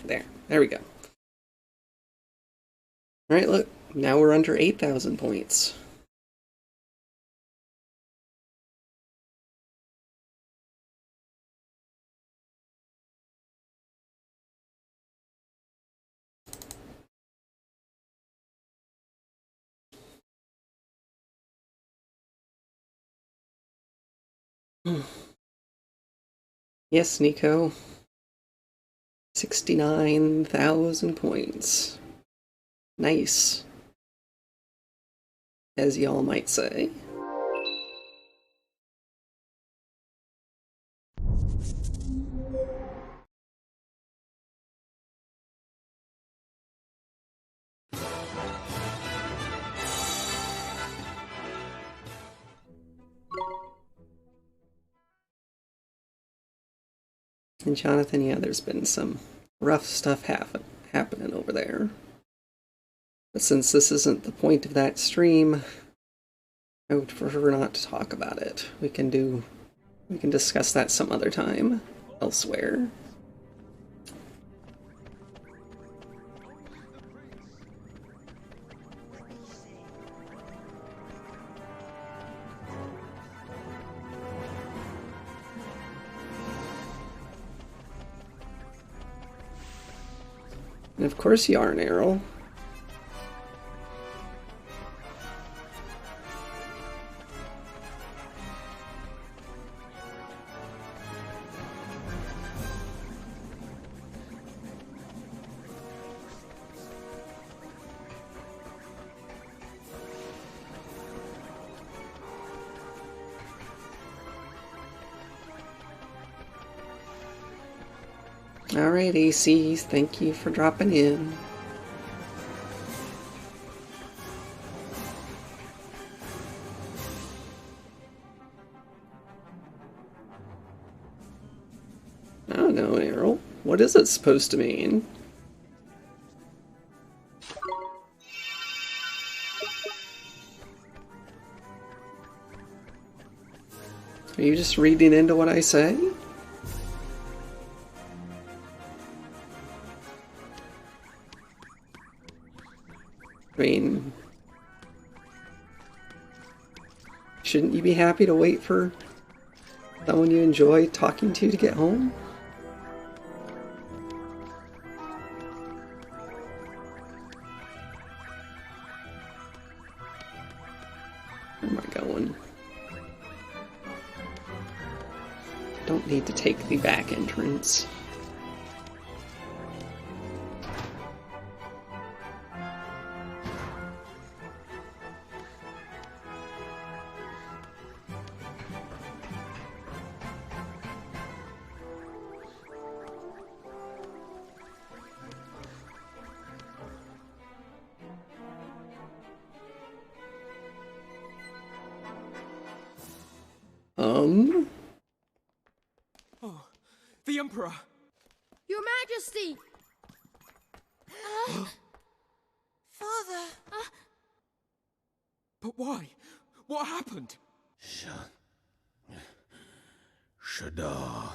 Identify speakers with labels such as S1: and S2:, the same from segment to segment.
S1: There we go. Alright, look. Now we're under 8,000 points. Yes, Nico. 69,000 points. Nice. As y'all might say. And Jonathan, yeah, there's been some rough stuff happening over there. But since this isn't the point of that stream, I would prefer not to talk about it. We can discuss that some other time, elsewhere. And of course Yarn Arrow. Alright, ACs, thank you for dropping in. I don't know, Errol. What is it supposed to mean? Are you just reading into what I say? I mean, shouldn't you be happy to wait for someone you enjoy talking to get home? Where am I going? Don't need to take the back entrance.
S2: Oh, the Emperor!
S3: Your Majesty!
S4: Father!
S2: But why? What happened?
S5: Shadar.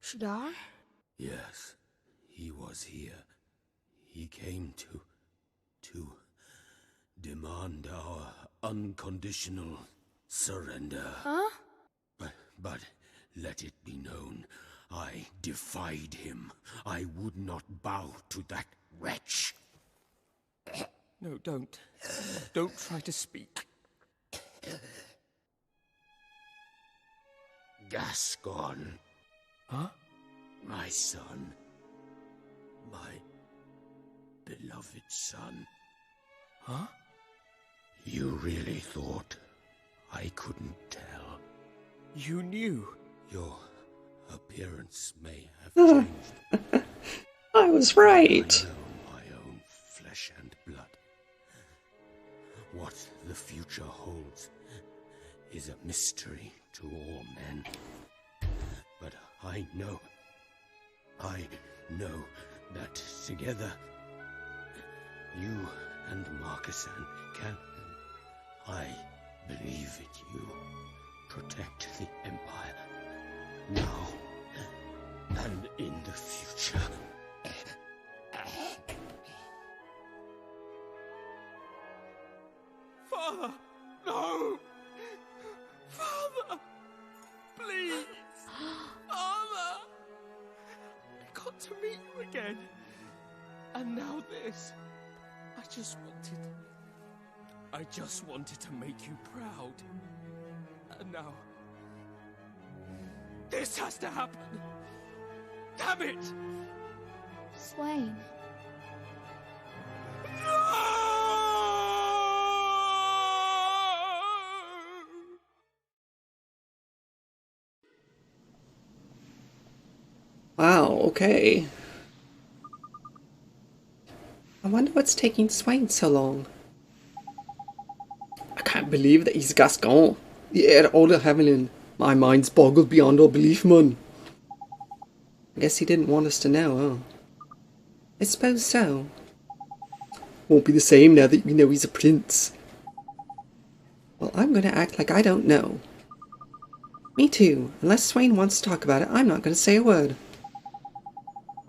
S3: Shadar?
S5: Yes, he was here. He came to demand our unconditional surrender.
S3: Huh?
S5: But let it be known, I defied him. I would not bow to that wretch.
S2: No, don't. Don't try to speak.
S5: Gascon.
S2: Huh?
S5: My son. My beloved son.
S2: Huh?
S5: You really thought I couldn't tell?
S2: You knew.
S5: Your appearance may have changed.
S1: I was right.
S5: I know my own flesh and blood. What the future holds is a mystery to all men. But I know that together, you and Marcussan can, I believe it, you protect the Empire, now and in the future.
S2: Father! No! Father! Please! Father! I got to meet you again. And now this. I just wanted to make you proud. And now... this has to happen! Damn it!
S6: Swain.
S1: Wow, okay. I wonder what's taking Swain so long. I can't believe that he's Gascon. The heir of the Hamelin. My mind's boggled beyond all belief, man. I guess he didn't want us to know, huh? I suppose so. Won't be the same now that we know he's a prince. Well, I'm gonna act like I don't know. Me too. Unless Swain wants to talk about it, I'm not gonna say a word.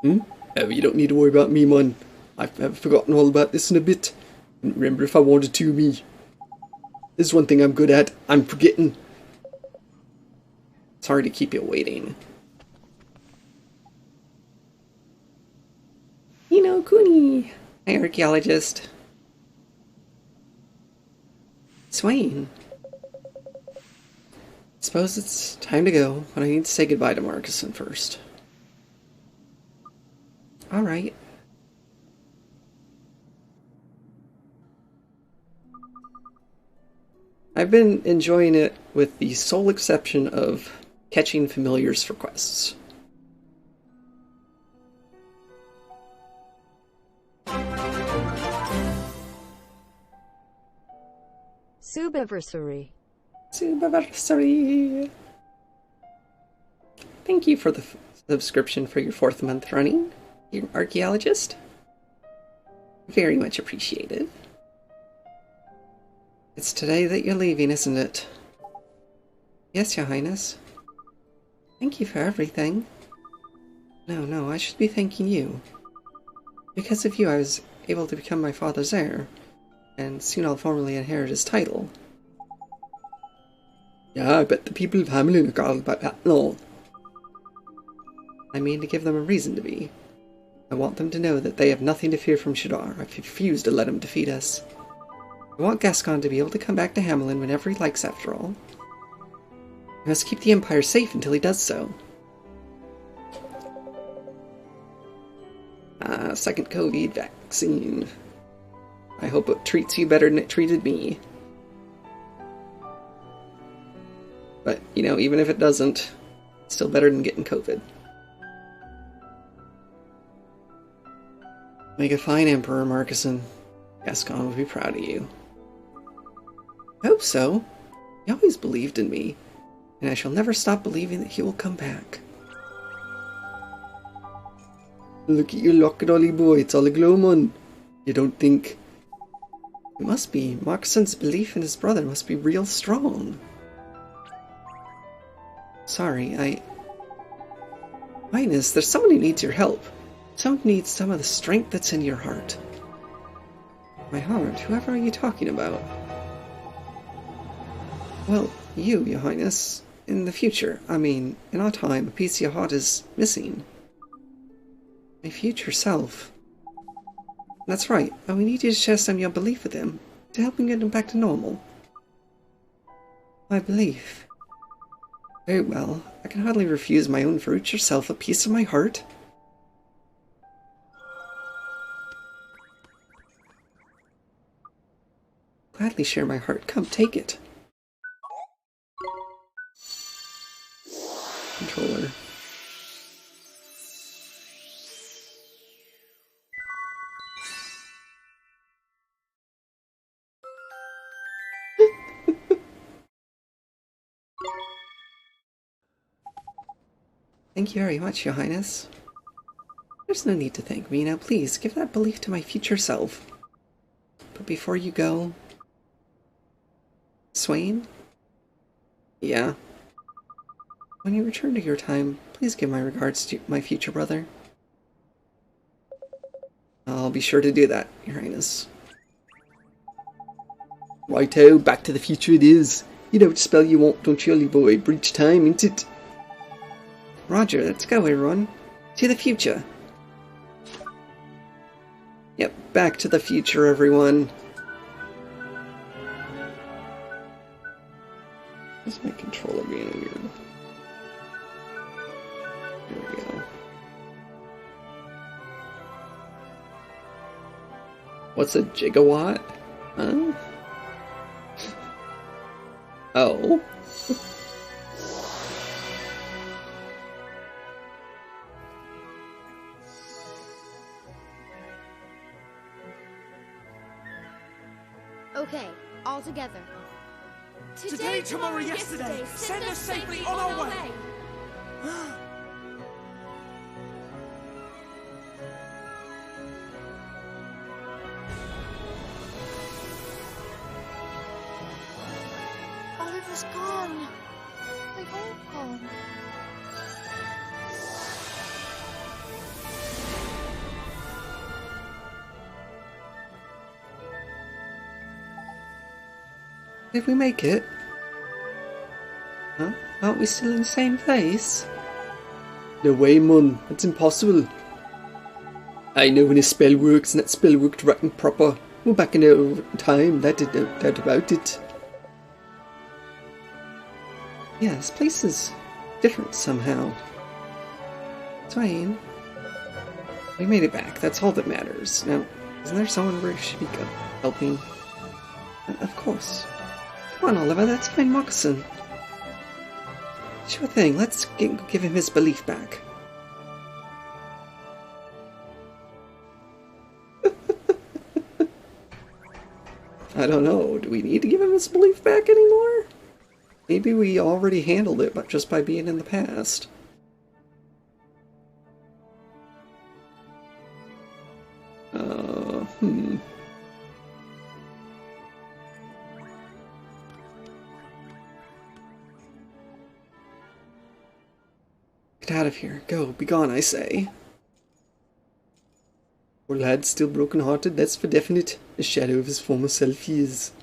S1: You don't need to worry about me, man. I've forgotten all about this in a bit. And remember, if I wanted to, me. There's one thing I'm good at. I'm forgetting. Sorry to keep you waiting. Ni No Kuni. Hi, archaeologist. Swain. Suppose it's time to go, but I need to say goodbye to Marcuson first. Alright. I've been enjoying it with the sole exception of catching familiars for quests.
S6: Subiversary.
S1: Subiversary. Thank you for the subscription for your 4th month running, you archaeologist. Very much appreciated. It's today that you're leaving, isn't it? Yes, Your Highness. Thank you for everything. No, I should be thanking you. Because of you, I was able to become my father's heir, and soon I'll formally inherit his title. Yeah, I bet the people of Hamelin are galled about that no. I mean to give them a reason to be. I want them to know that they have nothing to fear from Shadar. I refuse to let him defeat us. I want Gascon to be able to come back to Hamelin whenever he likes, after all. We must keep the Empire safe until he does so. Second COVID vaccine. I hope it treats you better than it treated me. But, you know, even if it doesn't, it's still better than getting COVID. Make a fine Emperor, Marcuson. Gascon will be proud of you. I hope so. He always believed in me, and I shall never stop believing that he will come back. Look at your locket, Ollie boy. It's all aglow, man. You don't think... It must be. Marcuson's belief in his brother must be real strong. Sorry, Highness, there's someone who needs your help. Someone who needs some of the strength that's in your heart. My heart? Whoever are you talking about? Well, you, Your Highness. In the future. I mean, in our time, a piece of your heart is missing. My future self. That's right, and we need you to share some of your belief with him, to help him get him back to normal. My belief? Very well, I can hardly refuse my own future self a piece of my heart. Gladly share my heart. Come, take it. Controller. Thank you very much, Your Highness. There's no need to thank me. Now please, give that belief to my future self. But before you go... Swain? Yeah? When you return to your time, please give my regards to my future brother. I'll be sure to do that, Your Highness. Righto, Back to the Future it is. You know which spell you want, don't you, Ollie boy? Breach time, ain't it? Roger, let's go, everyone. To the future. Yep, Back to the Future, everyone. Where's my controller being weird? Here we go. What's a gigawatt? Huh? Oh.
S3: Okay, all together.
S2: Today, tomorrow, yesterday, send us safely on our way.
S4: Oliver's gone. They've all gone.
S1: Did we make it? Huh? Aren't we still in the same place? No way, Mun. That's impossible. I know when a spell works, and that spell worked right and proper. We're back in our time, that did no doubt about it. Yeah, this place is different somehow. Twain. We made it back, that's all that matters. Now, isn't there someone we should be helping? Of course. Come on, Oliver, that's my moccasin. Sure thing, let's give him his belief back. I don't know, do we need to give him his belief back anymore? Maybe we already handled it but just by being in the past. Get out of here. Go. Be gone, I say. Poor lad's still broken-hearted, that's for definite. A shadow of his former self he is.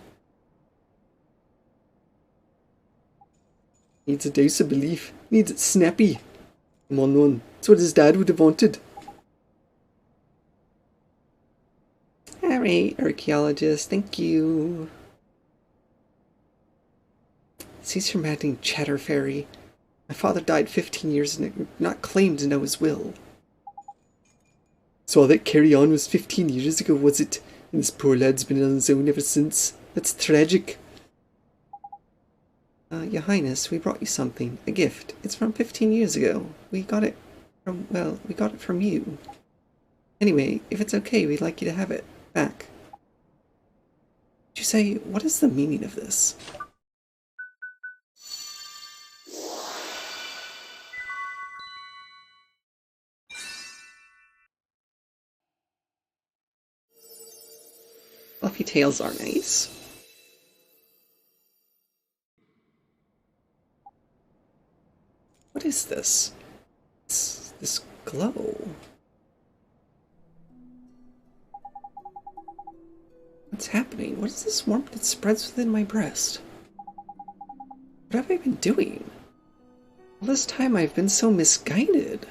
S1: Needs a dose of belief. Needs it snappy. Come on, one. That's what his dad would have wanted. Alright, archaeologist. Thank you. Cease from acting, chatter fairy. My father died 15 years and not claimed to know his will. So all that carry on was 15 years ago, was it? And this poor lad's been on his own ever since. That's tragic. Your Highness, we brought you something. A gift. It's from 15 years ago. We got it from, well, we got it from you. Anyway, if it's okay, we'd like you to have it back. Did you say, what is the meaning of this? Fluffy tails are nice. What is this? It's this glow. What's happening? What is this warmth that spreads within my breast? What have I been doing? All this time I've been so misguided.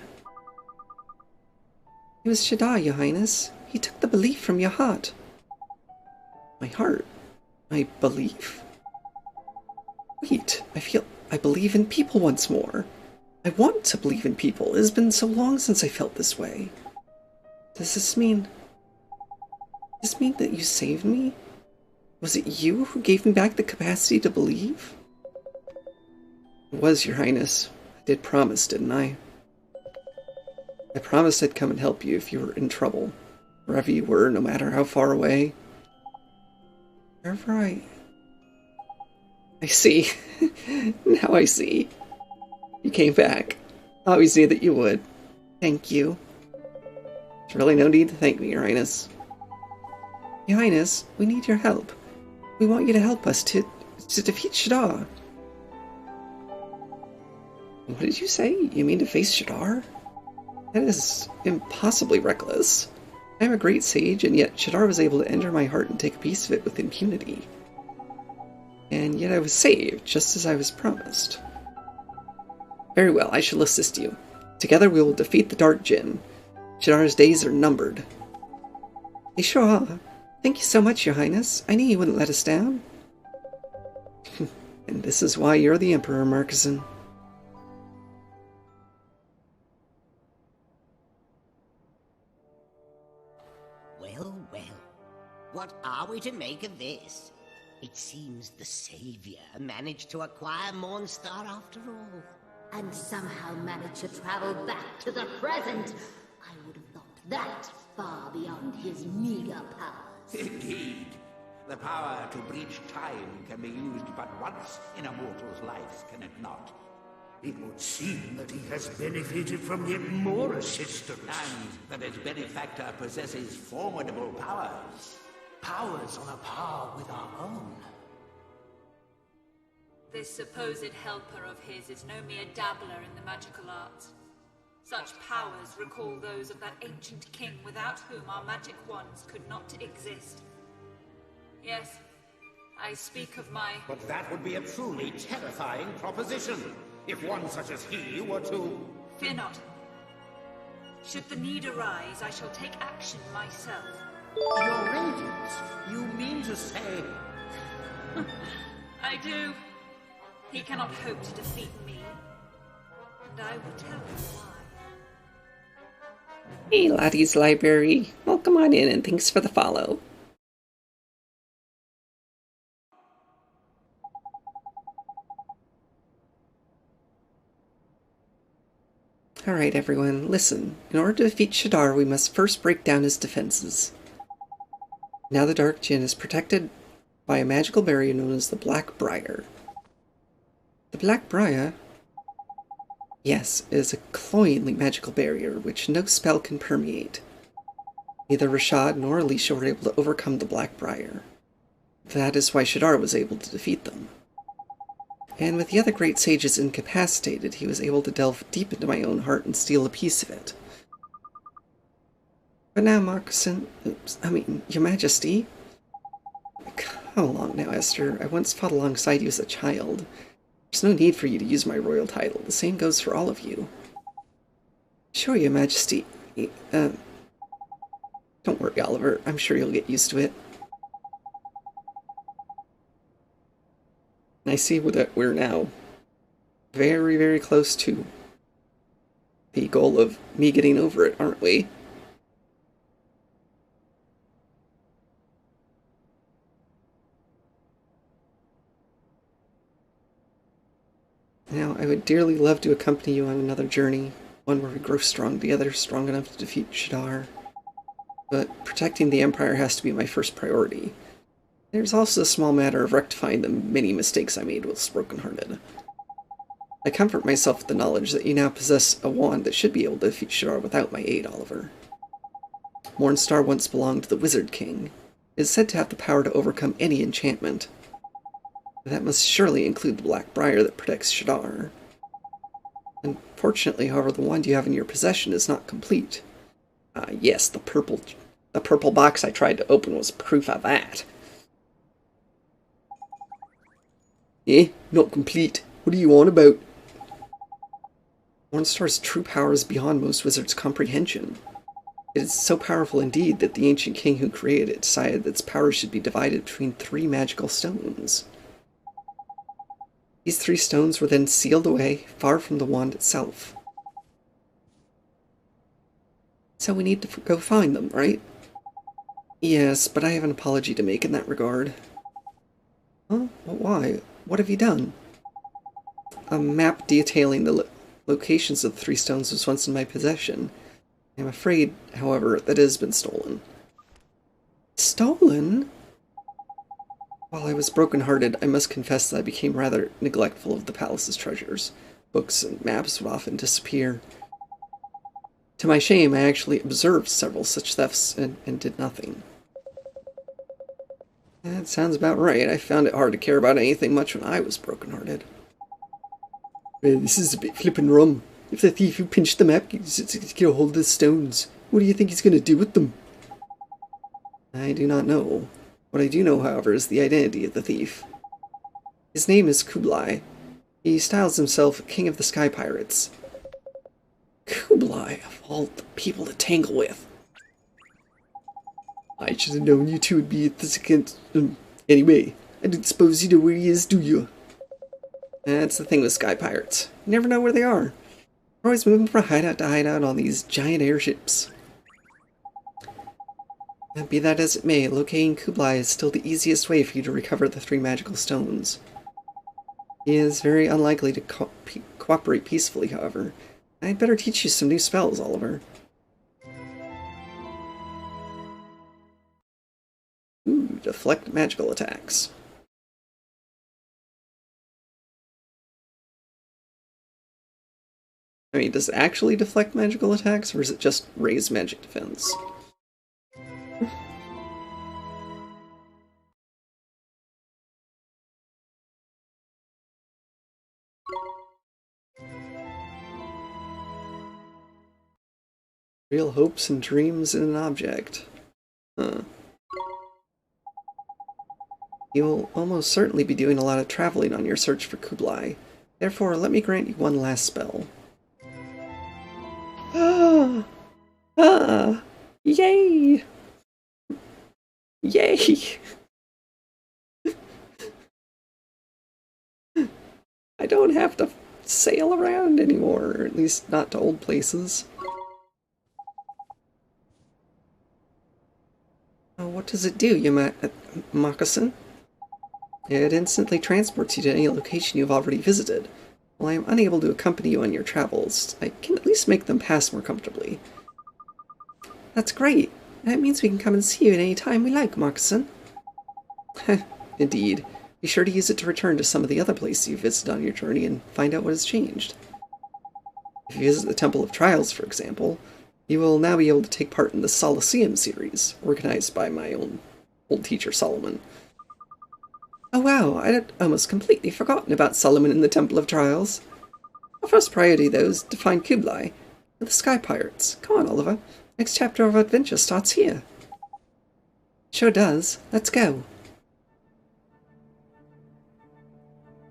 S1: It was Shada, Your Highness. He took the belief from your heart. My heart? My belief? Wait, I believe in people once more. I want to believe in people. It has been so long since I felt this way. Does this mean that you saved me? Was it you who gave me back the capacity to believe? It was, Your Highness. I did promise, didn't I? I promised I'd come and help you if you were in trouble. Wherever you were, no matter how far away. Wherever I see. Now I see. You came back. I always knew that you would. Thank you. There's really no need to thank me, Your Highness. Your Highness, we need your help. We want you to help us to defeat Shadar. What did you say? You mean to face Shadar? That is impossibly reckless. I am a great sage, and yet Shadar was able to enter my heart and take a piece of it with impunity. And yet I was saved, just as I was promised. Very well, I shall assist you. Together we will defeat the Dark Djinn. Shadar's days are numbered. They sure are. Thank you so much, Your Highness. I knew you wouldn't let us down. And this is why you're the Emperor, Marcuson.
S7: Well, well. What are we to make of this? It seems the Savior managed to acquire Mornstar after all.
S8: And somehow managed to travel back to the present. I would have thought that far beyond his meager powers.
S2: Indeed. The power to breach time can be used but once in a mortal's life, can it not?
S9: It would seem that he has benefited from yet more assistance.
S2: And that his benefactor possesses formidable powers. Powers on a par with our own.
S10: This supposed helper of his is no mere dabbler in the magical arts. Such powers recall those of that ancient king without whom our magic wands could not exist. Yes, I speak of my...
S2: But that would be a truly terrifying proposition, if one such as he were to...
S10: Fear not. Should the need arise, I shall take action myself.
S2: Your Radiance, you mean to say...
S10: I do. He cannot hope to defeat me. And I will tell you why.
S1: Hey, Laddie's Library. Welcome on in and thanks for the follow. Alright everyone, listen. In order to defeat Shadar, we must first break down his defenses. Now the Dark Djinn is protected by a magical barrier known as the Black Briar. The Black Briar, yes, is a cloyingly magical barrier which no spell can permeate. Neither Rashad nor Alicia were able to overcome the Black Briar. That is why Shadar was able to defeat them. And with the other great sages incapacitated, he was able to delve deep into my own heart and steal a piece of it. But now, Marcuson, Your Majesty. Come along now, Esther. I once fought alongside you as a child. There's no need for you to use my royal title. The same goes for all of you. Sure, Your Majesty. Don't worry, Oliver. I'm sure you'll get used to it. I see that we're now very, very close to the goal of me getting over it, aren't we? Now, I would dearly love to accompany you on another journey, one where we grow strong together, strong enough to defeat Shadar. But protecting the Empire has to be my first priority. There's also a small matter of rectifying the many mistakes I made whilst brokenhearted. I comfort myself with the knowledge that you now possess a wand that should be able to defeat Shadar without my aid, Oliver. Mornstar once belonged to the Wizard King. It is said to have the power to overcome any enchantment. That must surely include the Black Briar that protects Shadar. Unfortunately, however, the wand you have in your possession is not complete. Yes, the purple box I tried to open was proof of that. Eh? Not complete. What are you on about? Mornstar's true power is beyond most wizards' comprehension. It is so powerful indeed that the ancient king who created it decided that its power should be divided between 3 magical stones. These 3 stones were then sealed away, far from the wand itself. So we need to go find them, right? Yes, but I have an apology to make in that regard. Huh? Why? What have you done? A map detailing the locations of the 3 stones was once in my possession. I'm afraid, however, that it has been stolen. Stolen? While I was broken-hearted, I must confess that I became rather neglectful of the palace's treasures. Books and maps would often disappear. To my shame, I actually observed several such thefts and did nothing. That sounds about right. I found it hard to care about anything much when I was broken-hearted. This is a bit flippin' rum. If the thief who pinched the map gets a hold of the stones, what do you think he's going to do with them? I do not know. What I do know, however, is the identity of the thief. His name is Kublai. He styles himself King of the Sky Pirates. Kublai, of all the people to tangle with. I should have known you two would be at the second... anyway, I don't suppose you know where he is, do you? That's the thing with Sky Pirates. You never know where they are. They're always moving from hideout to hideout on these giant airships. And be that as it may, locating Kublai is still the easiest way for you to recover the 3 magical stones. He is very unlikely to cooperate peacefully, however. I'd better teach you some new spells, Oliver. Ooh, deflect magical attacks. I mean, does it actually deflect magical attacks, or is it just raise magic defense? Real hopes and dreams in an object. Huh. You will almost certainly be doing a lot of traveling on your search for Kublai. Therefore, let me grant you one last spell. Ah! Ah! Yay! Yay! I don't have to sail around anymore, or at least not to old places. Oh, what does it do, you moccasin? It instantly transports you to any location you've already visited. While I am unable to accompany you on your travels, I can at least make them pass more comfortably. That's great. That means we can come and see you at any time we like, moccasin. Indeed. Be sure to use it to return to some of the other places you visited on your journey and find out what has changed. If you visit the Temple of Trials, for example, you will now be able to take part in the Solaceum series, organized by my old teacher Solomon. Oh wow, I'd almost completely forgotten about Solomon in the Temple of Trials. Our first priority, though, is to find Kublai and the Sky Pirates. Come on, Oliver. Next chapter of our adventure starts here. Sure does. Let's go.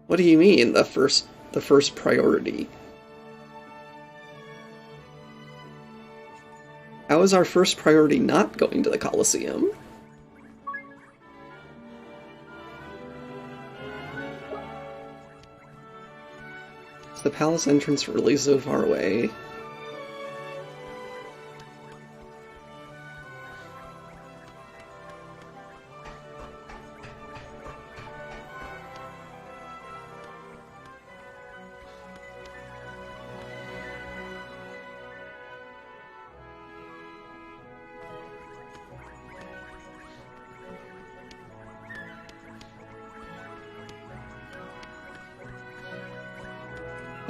S1: What do you mean, the first priority? How is our first priority not going to the Colosseum? Is the palace entrance really so far away?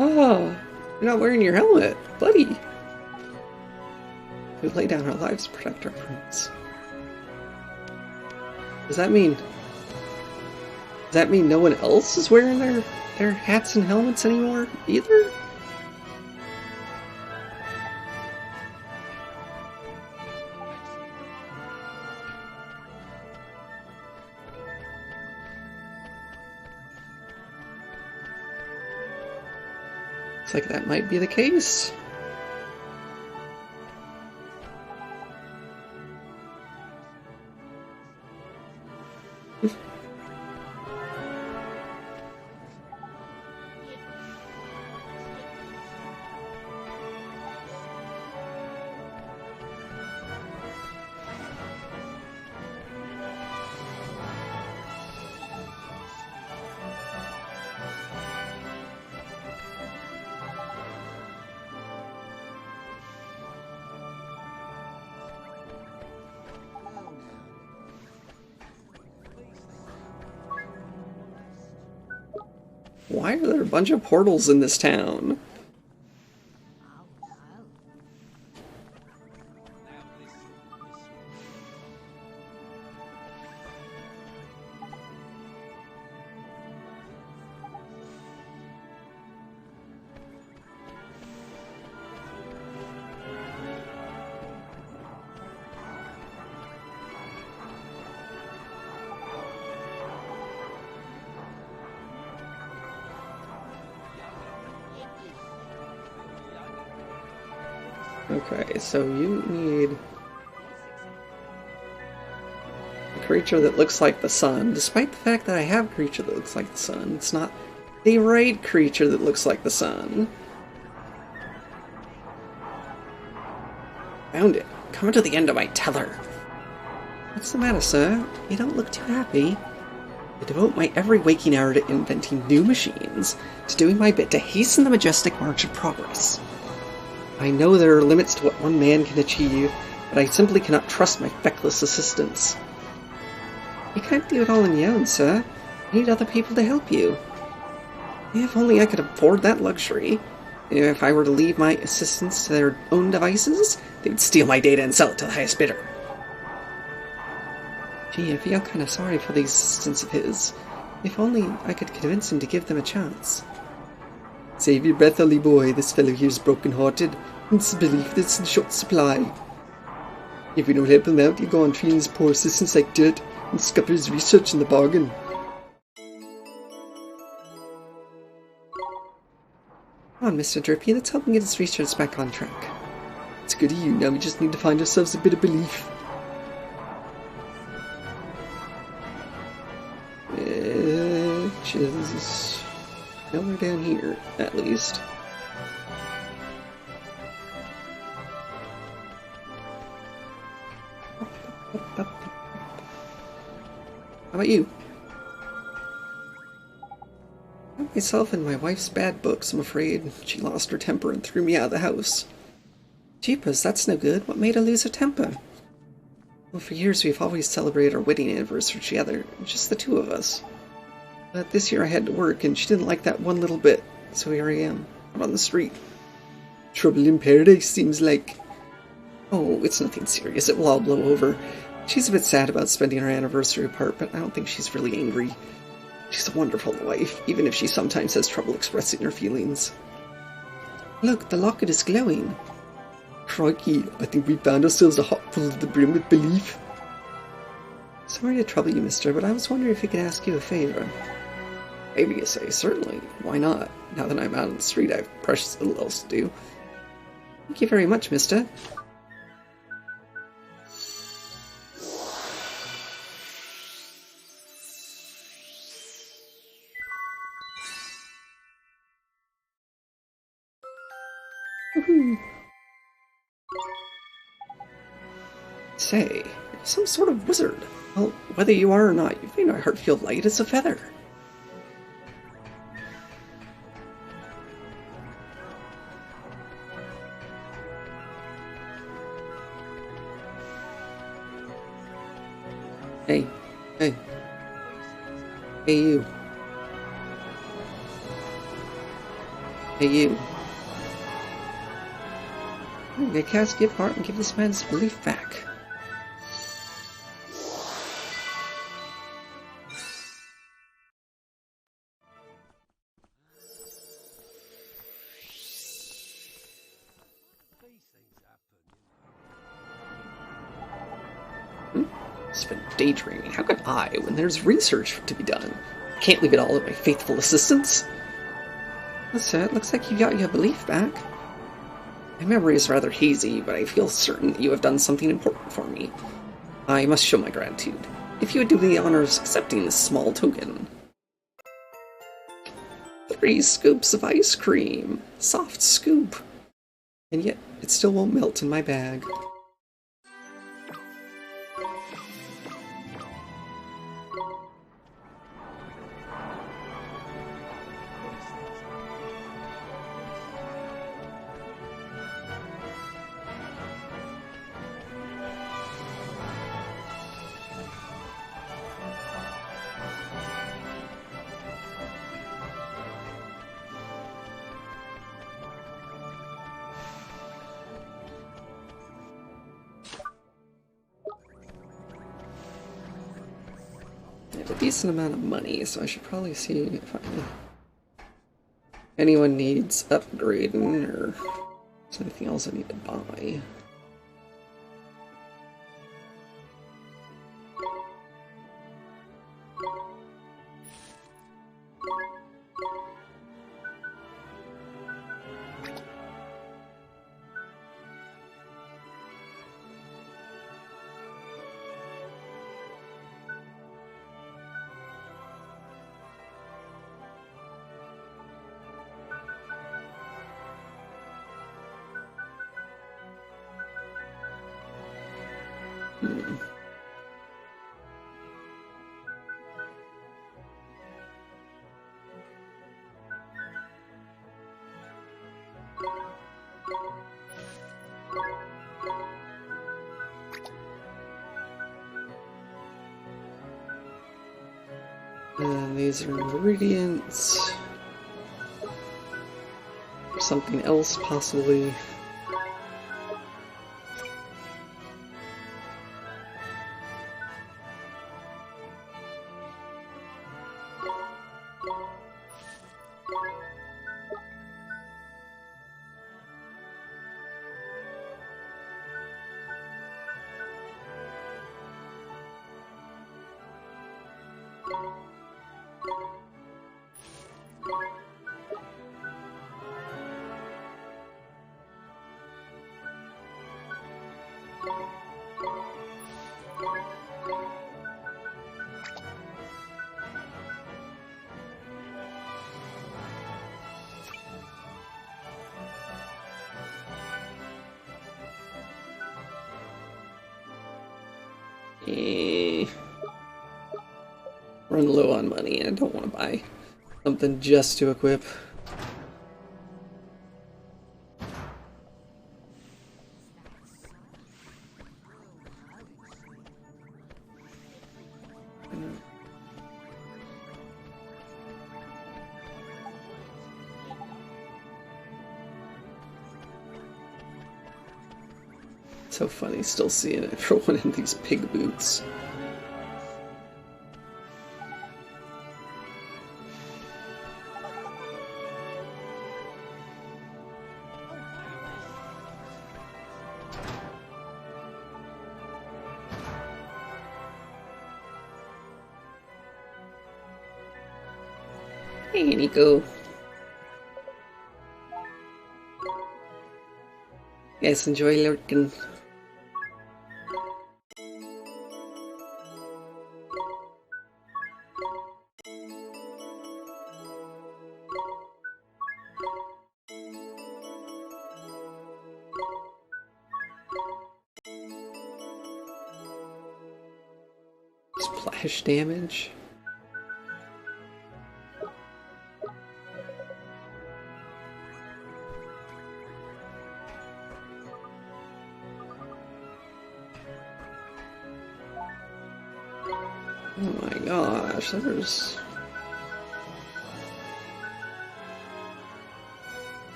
S1: Oh, you're not wearing your helmet, buddy. We lay down our lives to protect our friends. Does that mean no one else is wearing their hats and helmets anymore either? Looks like that might be the case. Why are there a bunch of portals in this town? Okay, so you need a creature that looks like the sun. Despite the fact that I have a creature that looks like the sun, it's not the right creature that looks like the sun. Found it. Coming to the end of my tether. What's the matter, sir? You don't look too happy. I devote my every waking hour to inventing new machines, to doing my bit to hasten the majestic march of progress. I know there are limits to what one man can achieve, but I simply cannot trust my feckless assistants. You can't do it all on your own, sir. You need other people to help you. If only I could afford that luxury. If I were to leave my assistants to their own devices, they would steal my data and sell it to the highest bidder. Gee, I feel kind of sorry for these assistants of his. If only I could convince him to give them a chance. Save your breath, Ollie boy. This fellow here's broken-hearted, and it's a belief that's in short supply. If we don't help him out, he'll go on treating his poor assistants like dirt, and scupper his research in the bargain. Come on, Mr. Drippy, let's help him get his research back on track. It's good of you, now we just need to find ourselves a bit of belief. Which is nowhere down here, at least. How about you? Myself and my wife's bad books, I'm afraid. She lost her temper and threw me out of the house. Jeepers, that's no good. What made her lose her temper? Well, for years we've always celebrated our wedding anniversary together, just the two of us. But this year I had to work, and she didn't like that one little bit, so here I am, out on the street. Trouble in paradise, seems like. Oh, it's nothing serious, it will all blow over. She's a bit sad about spending our anniversary apart, but I don't think she's really angry. She's a wonderful wife, even if she sometimes has trouble expressing her feelings. Look, the locket is glowing. Crikey, I think we found ourselves a hot full to the brim with belief. Sorry to trouble you, mister, but I was wondering if I could ask you a favor. Maybe you say, certainly. Why not? Now that I'm out on the street, I have precious little else to do. Thank you very much, mister. Woohoo! Say, you're some sort of wizard. Well, whether you are or not, you've made my heart feel light as a feather. Hey, hey. Hey you. Hey you. I'm gonna cast Give Heart and give this man his belief back. Spent daydreaming. How could I, when there's research to be done? I can't leave it all to my faithful assistants. Well, sir, it looks like you got your belief back. My memory is rather hazy, but I feel certain that you have done something important for me. I must show my gratitude. If you would do me the honor of accepting this small token. 3 scoops of ice cream. Soft scoop. And yet, it still won't melt in my bag. A decent amount of money, so I should probably see if anyone needs upgrading or is there anything else I need to buy. Hmm. And these are ingredients. Or something else, possibly. Run low on money. I don't want to buy something just to equip. So funny still seeing everyone in these pig boots. Hey, Nico. Yes, enjoy lurking. Splash damage. Oh my gosh, there's...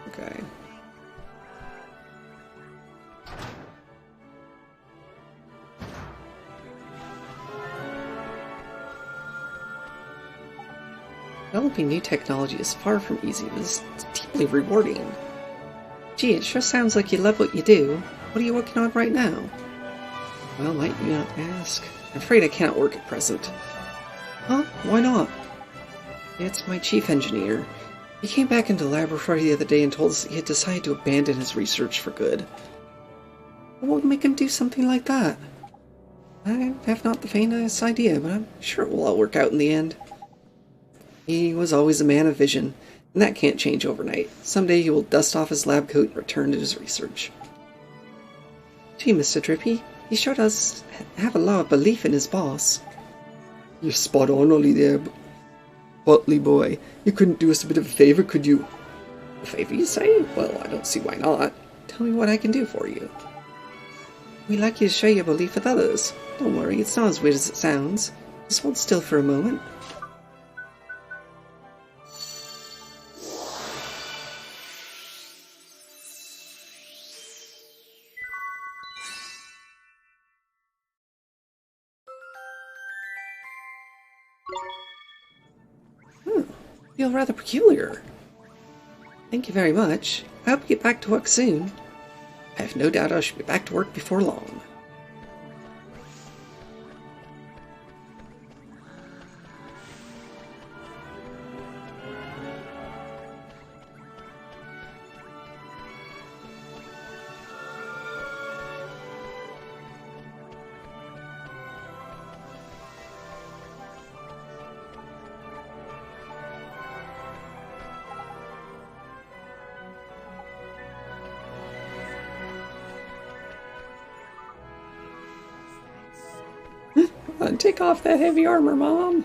S1: Okay. Developing new technology is far from easy, but it's deeply rewarding. Gee, it sure sounds like you love what you do. What are you working on right now? Well, might you not ask? I'm afraid I can't work at present. Huh? Why not? It's my chief engineer. He came back into the laboratory the other day and told us that he had decided to abandon his research for good. What would make him do something like that? I have not the faintest idea, but I'm sure it will all work out in the end. He was always a man of vision, and that can't change overnight. Someday he will dust off his lab coat and return to his research. Gee, Mr. Drippy, he sure does have a lot of belief in his boss. You're spot on, Ollie there, Butley boy. You couldn't do us a bit of a favor, could you? A favor, you say? Well, I don't see why not. Tell me what I can do for you. We'd like you to share your belief with others. Don't worry, it's not as weird as it sounds. Just hold still for a moment. Feel rather peculiar. Thank you very much. I hope you get back to work soon. I have no doubt I shall be back to work before long. take off that heavy armor, Mom.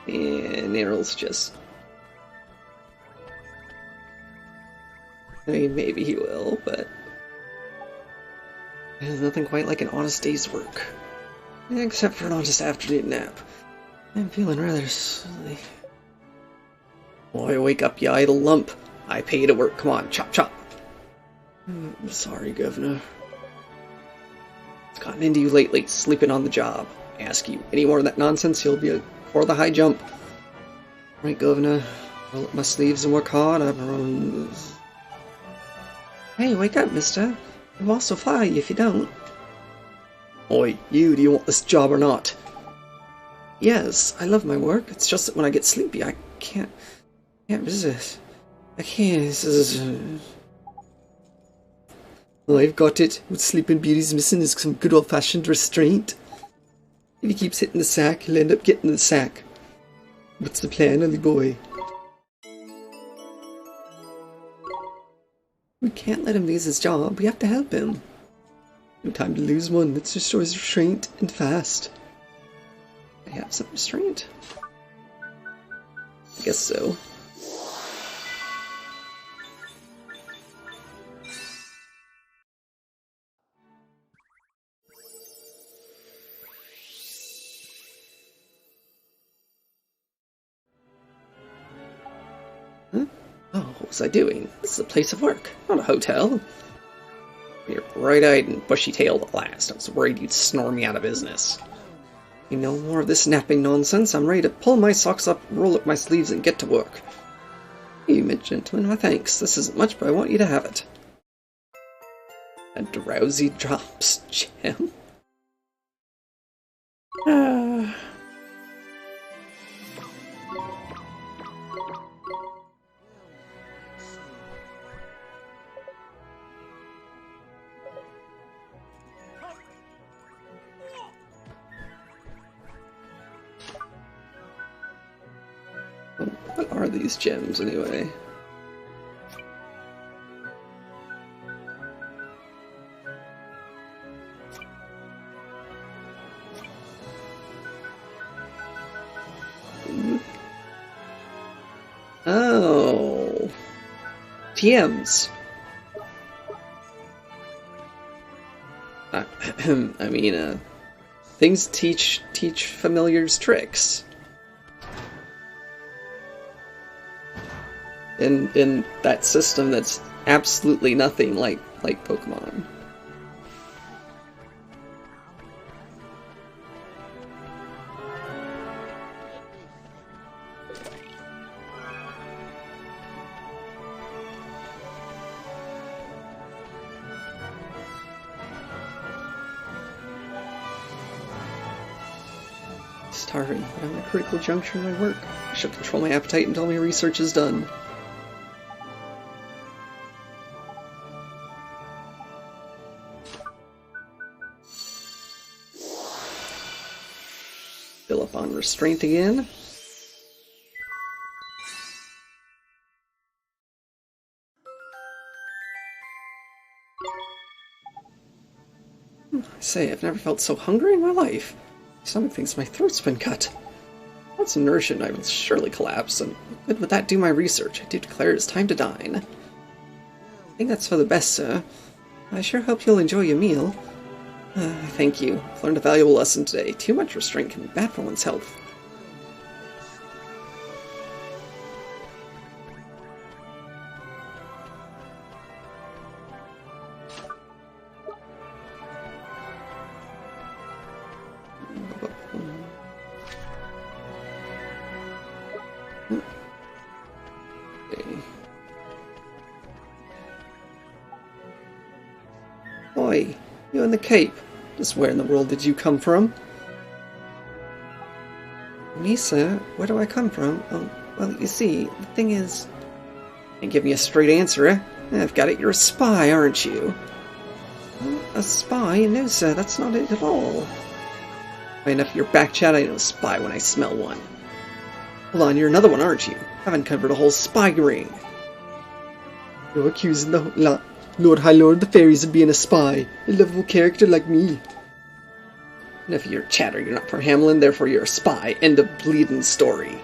S1: And Nero's just... I mean, maybe he will, but... There's nothing quite like an honest day's work. Except for an honest afternoon nap. I'm feeling rather silly. Boy, wake up, you idle lump. I pay you to work. Come on, chop chop. I'm sorry, Governor. What's gotten into you lately? Sleeping on the job. I ask you any more of that nonsense, you'll be for the high jump. Right, Governor. Roll up my sleeves and work hard. Hey, wake up, mister. The boss will fire you if you don't. Oi, you, do you want this job or not? Yes, I love my work. It's just that when I get sleepy, I can't resist. I can't. Oh, I've got it. What Sleeping Beauty's missing is some good old-fashioned restraint. If he keeps hitting the sack, he'll end up getting the sack. What's the plan, Ollie boy? We can't let him lose his job. We have to help him. No time to lose one. Let's restore his restraint and fast. I have some restraint? I guess so. Huh? Oh, what was I doing? This is a place of work, not a hotel. You're bright-eyed and bushy-tailed at last. I was worried you'd snore me out of business. You no more of this napping nonsense. I'm ready to pull my socks up, roll up my sleeves, and get to work. You mid-gentleman, my thanks. This isn't much, but I want you to have it. A drowsy drops gem. What are these gems, anyway? Oh, TMs. I mean, things teach familiars tricks. In that system that's absolutely nothing like Pokemon. Starving, but I'm at a critical juncture in my work. I should control my appetite until my research is done. Fill up on restraint again. I say, I've never felt so hungry in my life. My stomach thinks my throat's been cut. Once I'm nourished, I will surely collapse, and what good would that do my research? I do declare it's time to dine. I think that's for the best, sir. I sure hope you'll enjoy your meal. Thank you. I've learned a valuable lesson today. Too much restraint can be bad for one's health. Okay. Oi, you in the cape. Just where in the world did you come from? Me, sir? Where do I come from? Oh, well, you see, the thing is... Can't give me a straight answer, eh? I've got it, you're a spy, aren't you? A spy? No, sir, that's not it at all. Enough of your back chat, I know spy when I smell one. Hold on, you're another one, aren't you? I've uncovered a whole spy ring. You're accusing the Lord High Lord of the Fairies of being a spy, a lovable character like me. Enough of your chatter, you're not from Hamlin, therefore you're a spy. End of bleeding story.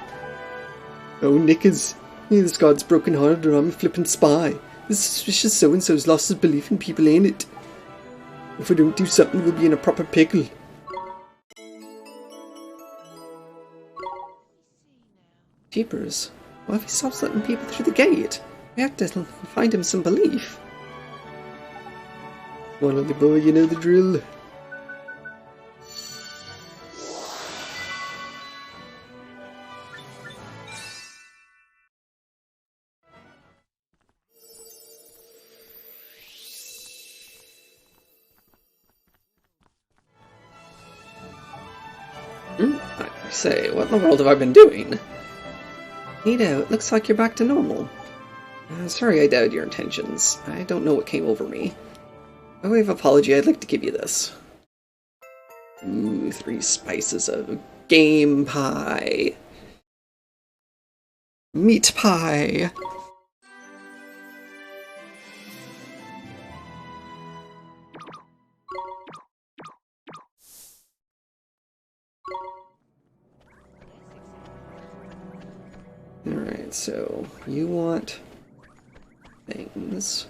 S1: Oh, Nickers. This god's broken hearted or I'm a flippin' spy. This suspicious so-and-so's lost his belief in people, ain't it? If we don't do something, we'll be in a proper pickle. Jeepers, what if he stops letting people through the gate? We have to find him some belief. Come on, little boy, you know the drill. I say, what in the world have I been doing? Nito, it looks like you're back to normal. Sorry I doubted your intentions. I don't know what came over me. By way of apology, I'd like to give you this. Ooh, 3 spices of game pie. Meat pie. Alright, so you want things.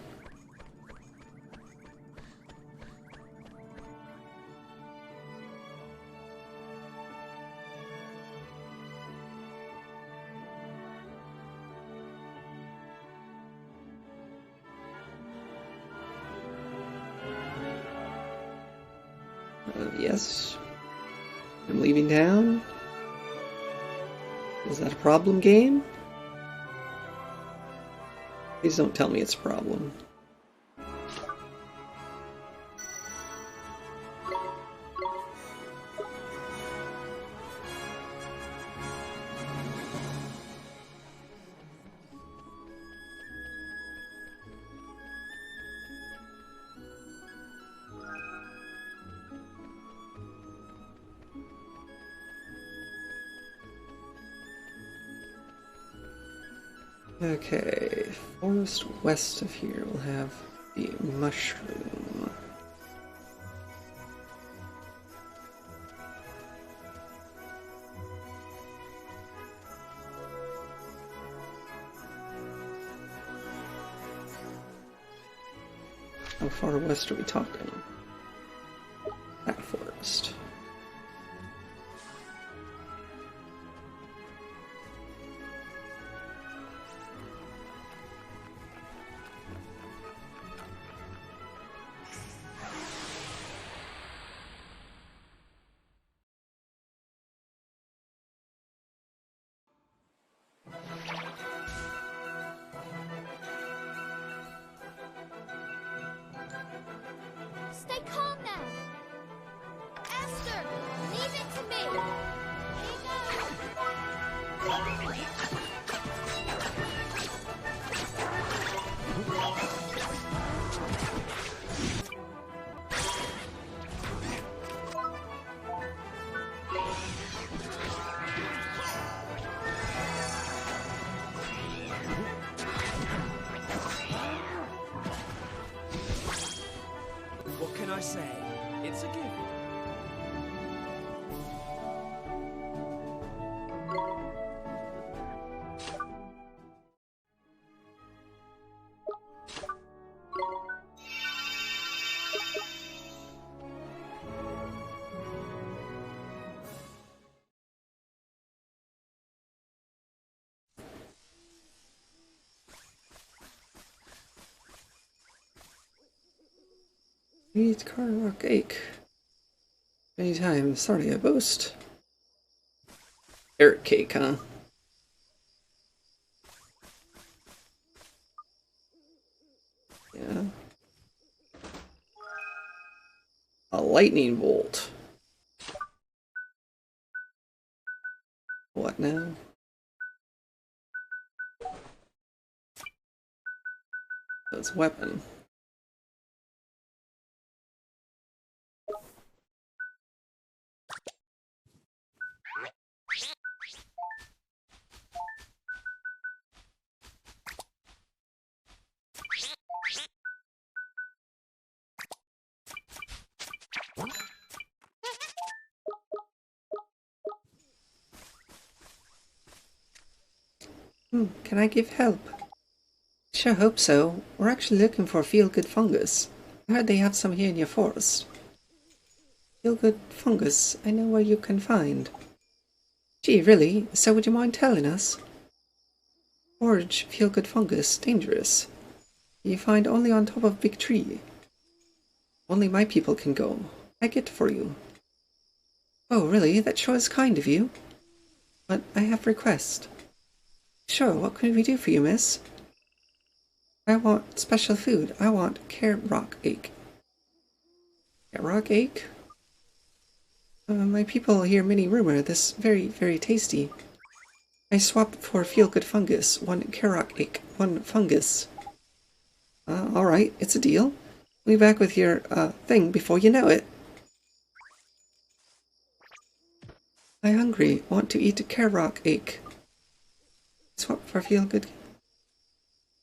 S1: Yes. I'm leaving town. Is that a problem, game? Please don't tell me it's a problem. Okay, forest west of here will have the mushroom. How far west are we talking? That forest.
S4: Stay calm now. Esther, leave it to me.
S11: What can I say? It's a gift.
S1: Eat Carrock cake. Anytime, sorry, I boast. Carrot cake, huh? Yeah. A lightning bolt. now. It's a weapon. Can I give help? Sure hope so. We're actually looking for feel-good fungus. I heard they have some here in your forest. Feel-good fungus, I know where you can find. Gee, really? So would you mind telling us? Forage feel-good fungus, dangerous. You find only on top of big tree. Only my people can go. I get for you. Oh, really? That sure is kind of you. But I have a request. Sure, what can we do for you, miss? I want special food. I want carrot cake. Carrot cake? My people hear many rumor this very, very tasty. I swap for feel-good fungus. 1 carrot cake, 1 fungus. Alright, it's a deal. I'll be back with your, thing before you know it. I'm hungry. Want to eat a carrot cake. Swap for feel-good.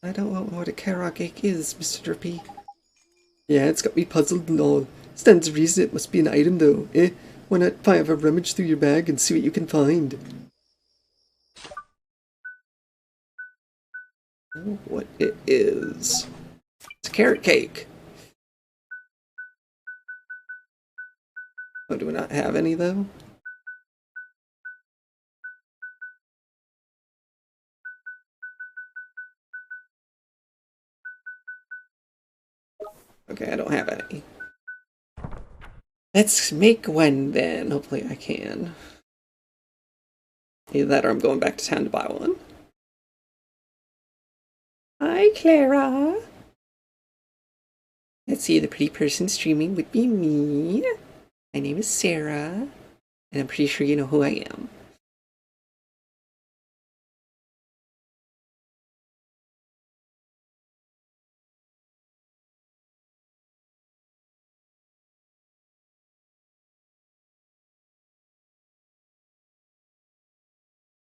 S1: I don't know what a carrot cake is, Mr. Drippy. Yeah, it's got me puzzled and all. Stands to reason it must be an item, though, eh? Why not have a rummage through your bag and see what you can find? What it is. It's a carrot cake. Oh, do we not have any, though? Okay, I don't have any. Let's make one then. Hopefully I can. Either that or I'm going back to town to buy one. Hi, Clara. Let's see, the pretty person streaming would be me. My name is Sarah, and I'm pretty sure you know who I am.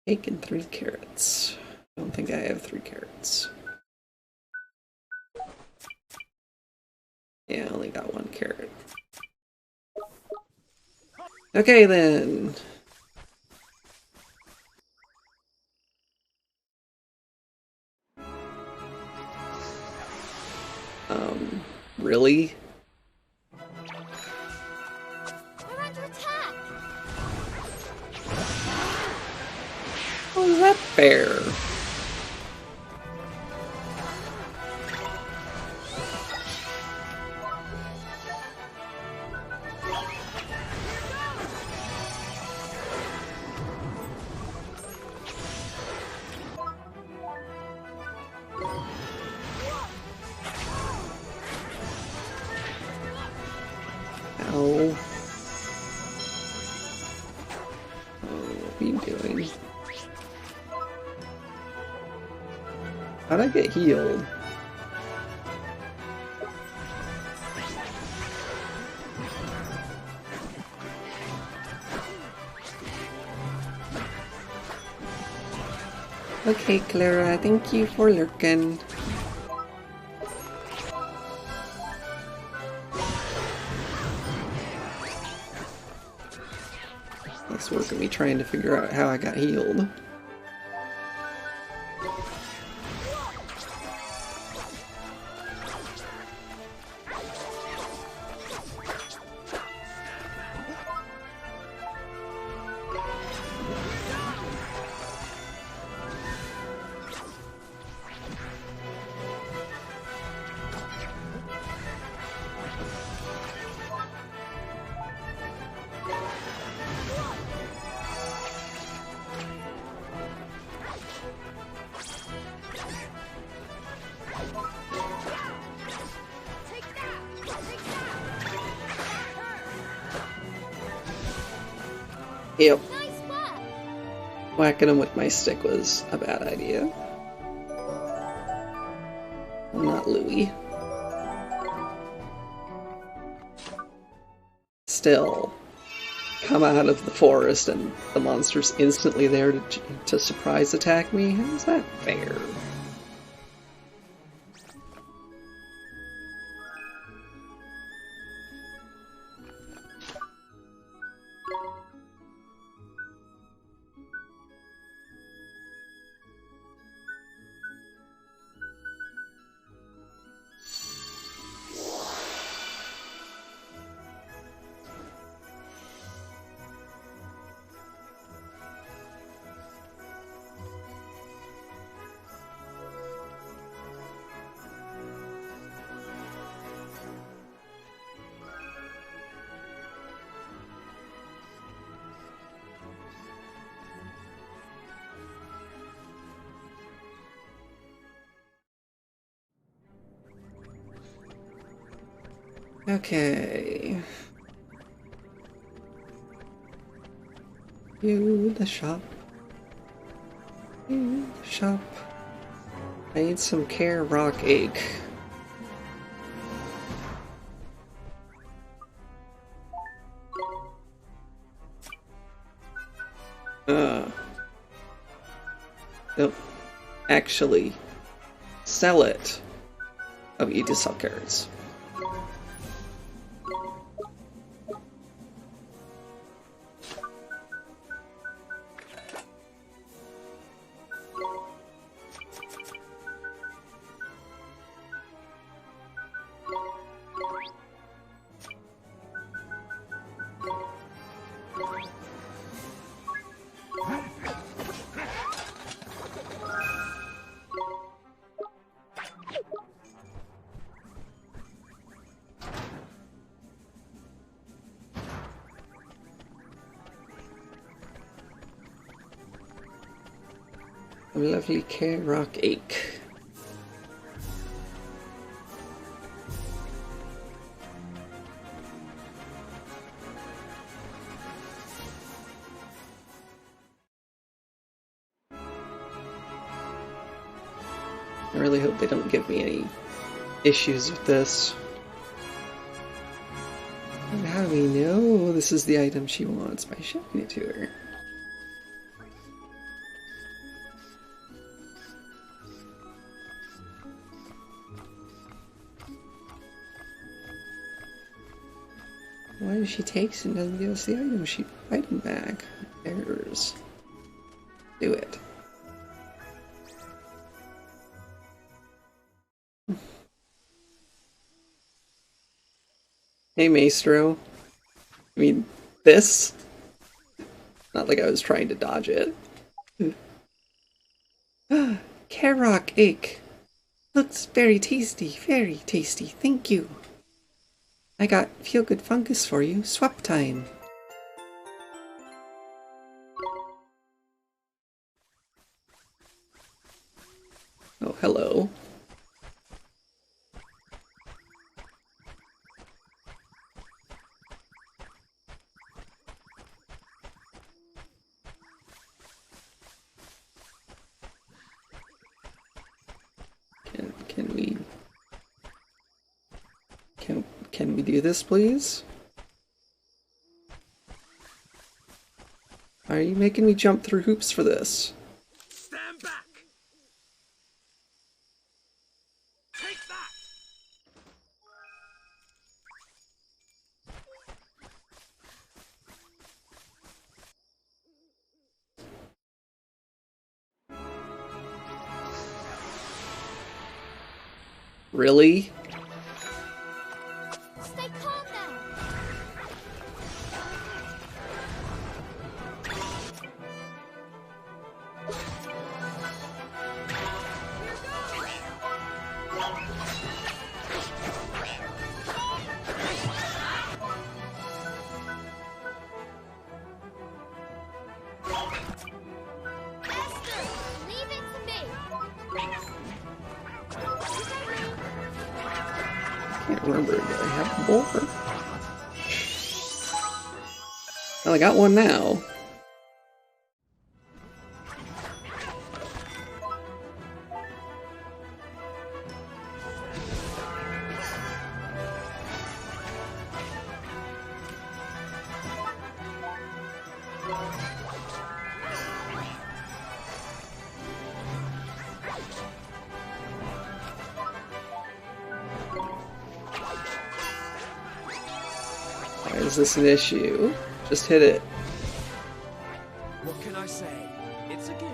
S1: Cake and 3 carrots. I don't think I have 3 carrots. Yeah, I only got 1 carrot. Okay then. Really?
S4: We're under attack!
S1: How is that fair? Ow. What are you doing? How'd I get healed? Okay, Clara, thank you for lurking. Nice work at me trying to figure out how I got healed. Yep.
S4: Nice work!
S1: whacking him with my stick was a bad idea. I'm not Louis. Still, come out of the forest and the monster's instantly there to surprise attack me? How's that fair? Okay. To the shop. To the shop. I need some care rock egg. They'll actually sell it of you to sell carrots. A lovely care rock ache. I really hope they don't give me any issues with this. And how do we know this is the item she wants? By showing it to her. Why does she take it and doesn't give us the item? She item back. Errors. Do it. Hey, Maestro. I mean, this? Not like I was trying to dodge it. Carrock ache. Looks very tasty, thank you. I got feel-good fungus for you. Swap time. Oh, hello. Can we do this, please? Are you making me jump through hoops for this?
S11: Stand back. Take that.
S1: Really?
S4: Stay calm now. Esther, leave it to me.
S1: Can't remember. Do I have more? Well, I got one now. Why is this an issue? Just hit it.
S11: What can I say? It's a gift.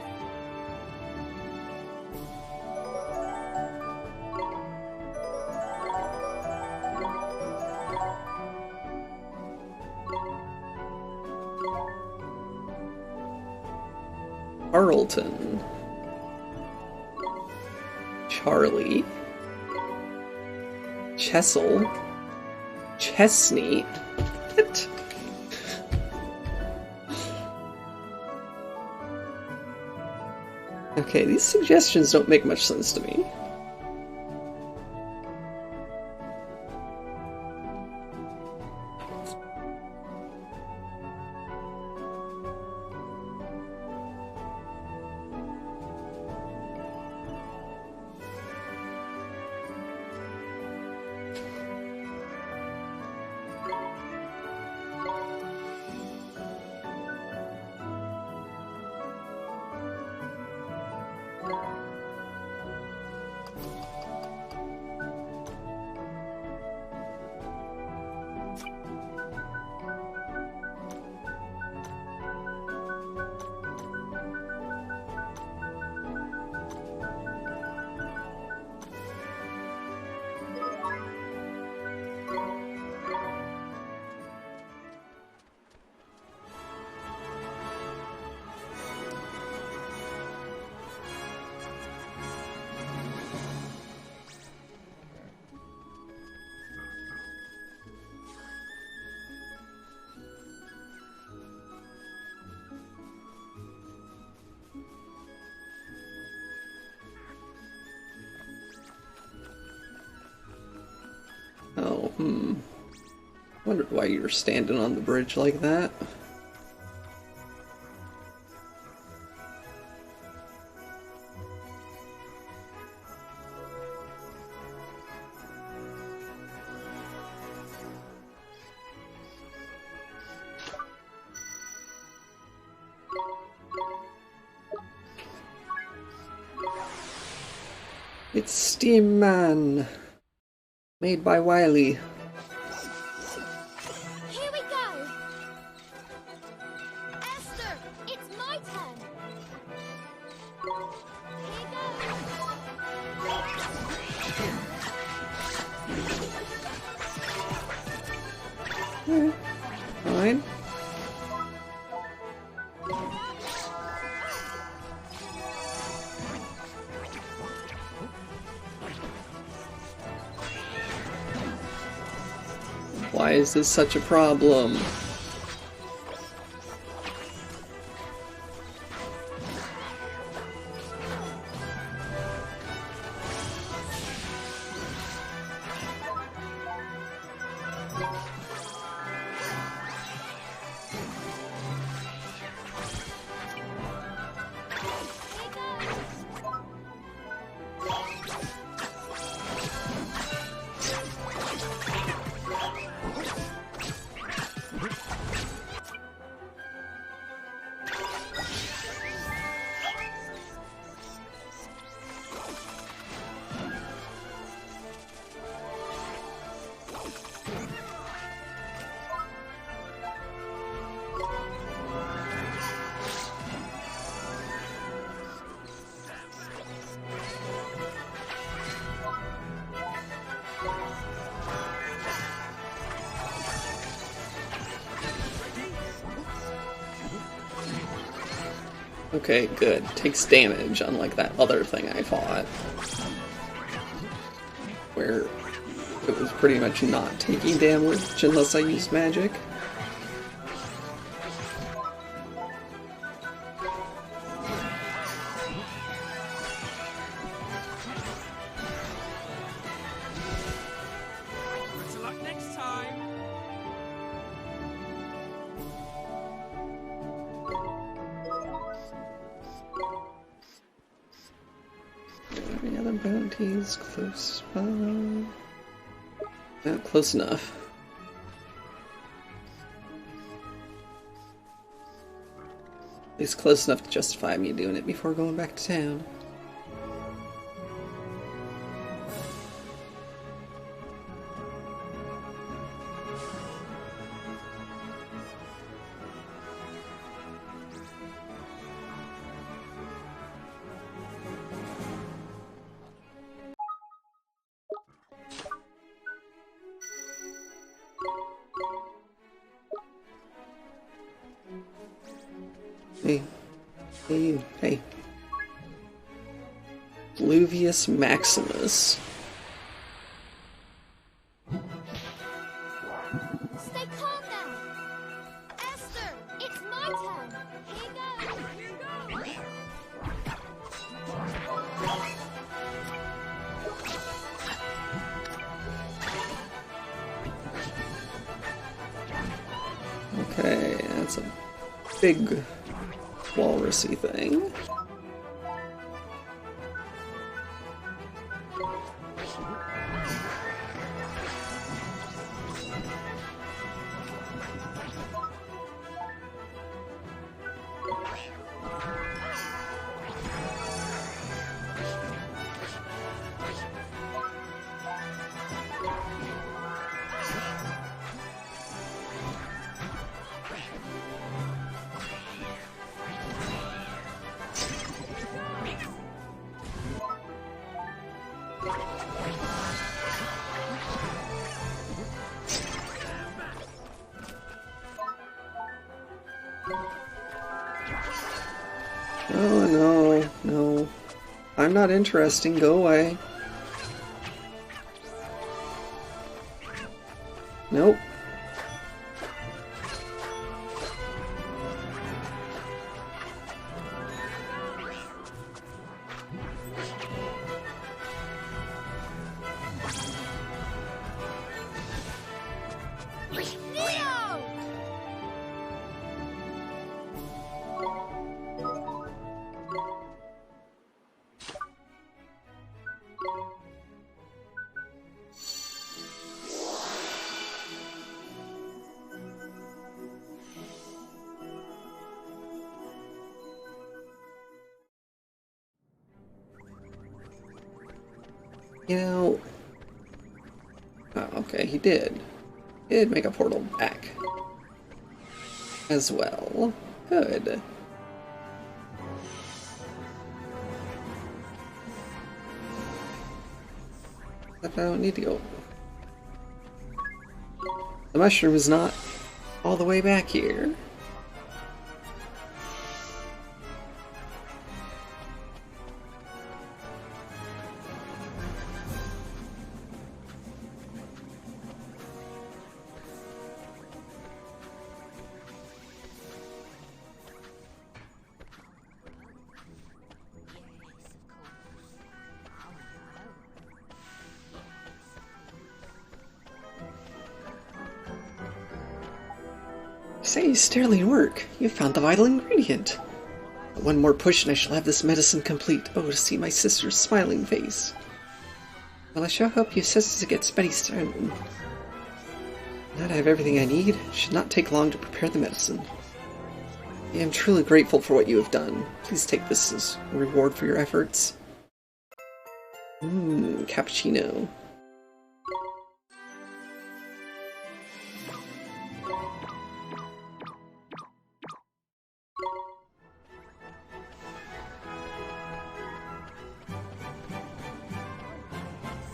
S1: Arlton. Charlie. Chessel. Chesney. What? Okay, these suggestions don't make much sense to me. Oh, wondered why you were standing on the bridge like that. It's Steam Man, made by Wiley.
S4: Here we go! Esther, it's my turn! Here goes!
S1: Fine. Why is this such a problem? Okay, good. Takes damage, unlike that other thing I fought, where it was pretty much not taking damage unless I used magic.
S11: Better luck next time.
S1: Any other bounties close by? Not close enough. At least close enough to justify me doing it before going back to town. Hey. Hey. Hey. Fluvius Maximus.
S4: Stay calm now. Esther, it's my turn. Here you go.
S1: Okay, that's a big walrusy thing. Oh, no, no. I'm not interesting, go away. Nope. You know... Oh, okay, he did. He did make a portal back. As well. Good. But I don't need to go. The mushroom is not all the way back here. Say, sterling work. You found the vital ingredient. One more push and I shall have this medicine complete. Oh, to see my sister's smiling face. Well, I shall help you sisters get steady started. Now that I have everything I need, it should not take long to prepare the medicine. I am truly grateful for what you have done. Please take this as a reward for your efforts. Cappuccino.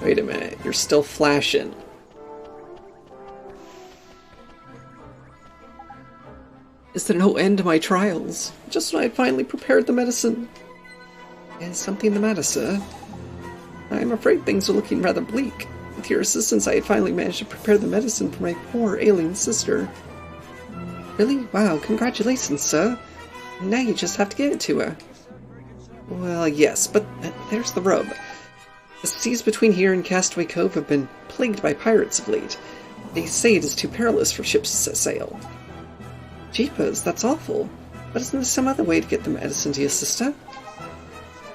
S1: Wait a minute, you're still flashing. Is there no end to my trials? Just when I had finally prepared the medicine. Is something the matter, sir? I'm afraid things are looking rather bleak. With your assistance, I had finally managed to prepare the medicine for my poor alien sister. Really? Wow, congratulations, sir. Now you just have to get it to her. Well, yes, but there's the rub. The seas between here and Castaway Cove have been plagued by pirates of late. They say it is too perilous for ships to set sail. Jeepers, that's awful. But isn't there some other way to get the medicine to your sister?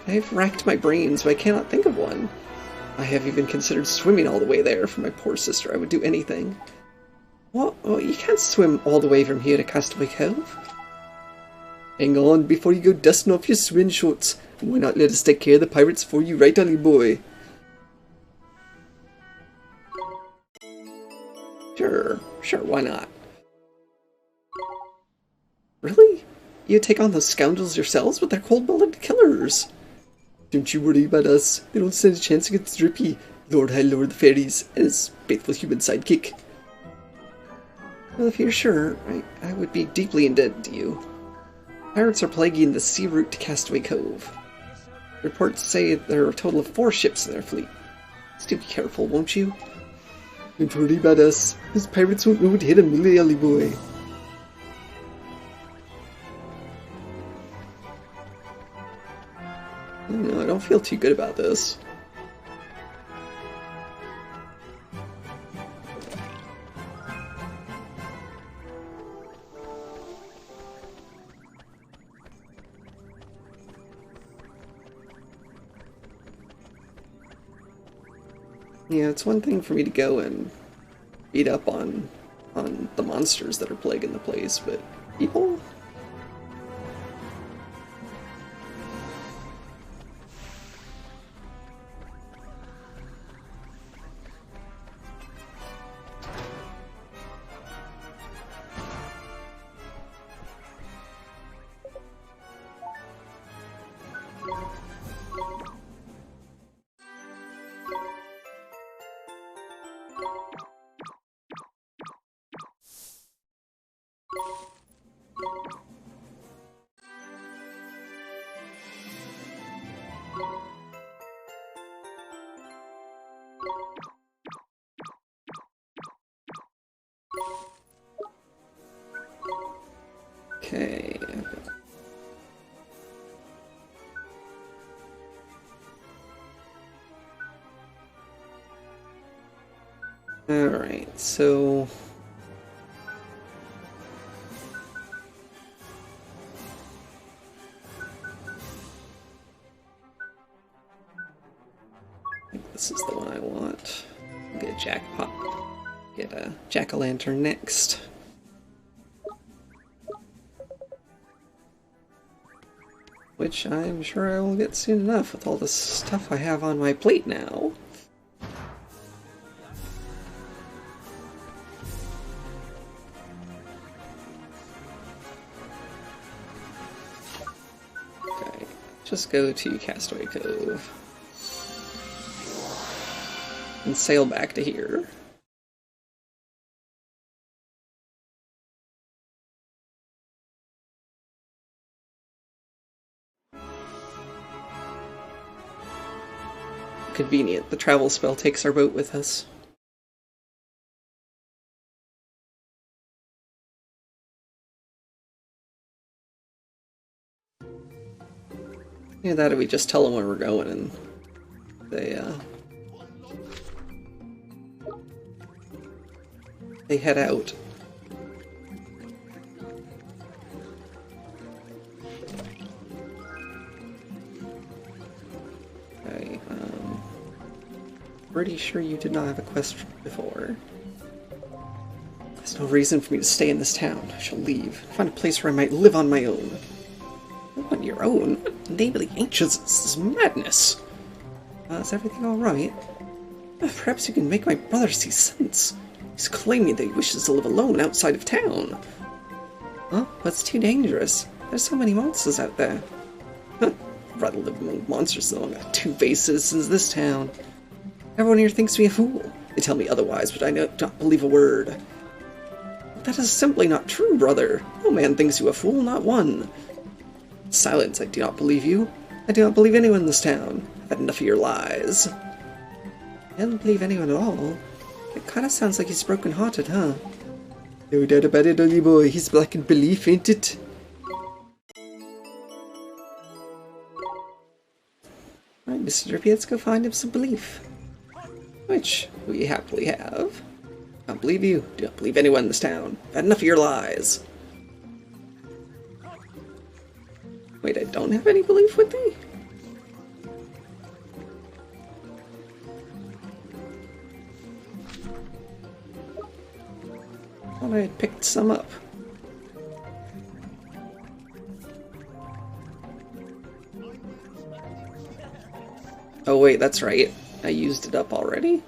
S1: I've racked my brains, but I cannot think of one. I have even considered swimming all the way there for my poor sister. I would do anything. What? Oh, you can't swim all the way from here to Castaway Cove. Hang on, before you go dusting off your swimming shorts. Why not let us take care of the pirates for you, right, Ollie boy? Sure, why not? Really? You take on those scoundrels yourselves, but they're cold-blooded killers. Don't you worry about us. They don't stand a chance against Drippy, Lord High Lord of the Fairies, and his faithful human sidekick. Well, if you're sure, I would be deeply indebted to you. Pirates are plaguing the sea route to Castaway Cove. Reports say there are a total of 4 ships in their fleet. Still be careful, won't you? Don't worry about us. Those pirates won't know what hit 'em, will they, Ollie boy? No, I don't feel too good about this. Yeah, it's one thing for me to go and beat up on the monsters that are plaguing the place, but people? Okay. Alright, so... I think this is the one I want. Get a jackpot. Get a jack-o'-lantern next. Which I'm sure I will get soon enough with all the stuff I have on my plate now. Okay, just go to Castaway Cove. And sail back to here. Convenient, the travel spell takes our boat with us. Yeah, that or we just tell them where we're going and they head out. Okay, pretty sure you did not have a quest before. There's no reason for me to stay in this town. I shall leave. Find a place where I might live on my own. On your own? What neighborly ancients? This is madness! Is everything alright? Perhaps you can make my brother see sense. He's claiming that he wishes to live alone outside of town. Huh? What's too dangerous? There's so many monsters out there. Huh? I'd rather live among monsters than among 2 faces in this town. Everyone here thinks me a fool. They tell me otherwise, but I do not believe a word. That is simply not true, brother. No man thinks you a fool, not one. Silence, I do not believe you. I do not believe anyone in this town. I've had enough of your lies. I don't believe anyone at all. It kinda sounds like he's broken-hearted, huh? No doubt about it, Ollie boy. He's black in belief, ain't it? Right, Mr. Drippy, let's go find him some belief. Which we happily have. I don't believe you. Do not believe anyone in this town. I've had enough of your lies. Wait, I don't have any belief with me? I thought I had picked some up. Oh wait, that's right. I used it up already?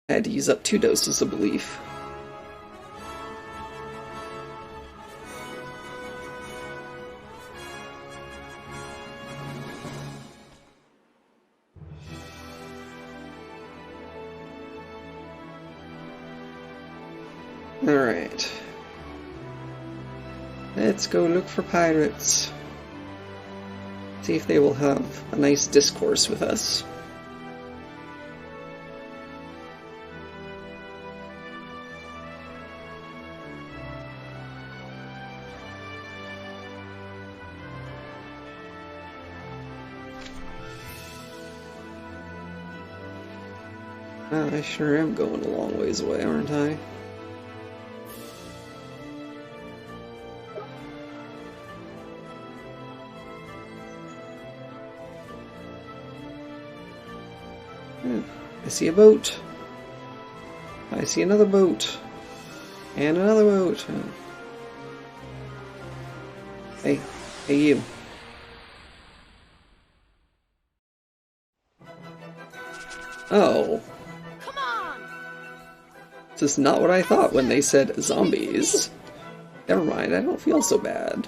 S1: I had to use up 2 doses of belief. Alright. Let's go look for pirates. See if they will have a nice discourse with us. I sure am going a long ways away, aren't I? I see a boat. I see another boat. And another boat. Hey, you. Oh.
S3: Come on!
S1: This is not what I thought when they said zombies. Never mind, I don't feel so bad.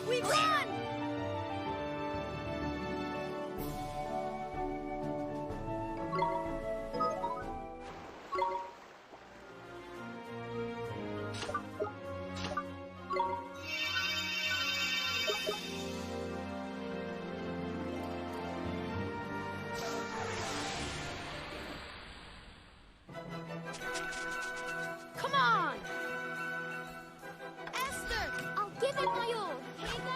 S3: We run! Come on!
S4: Esther, I'll give it my all. Here you go.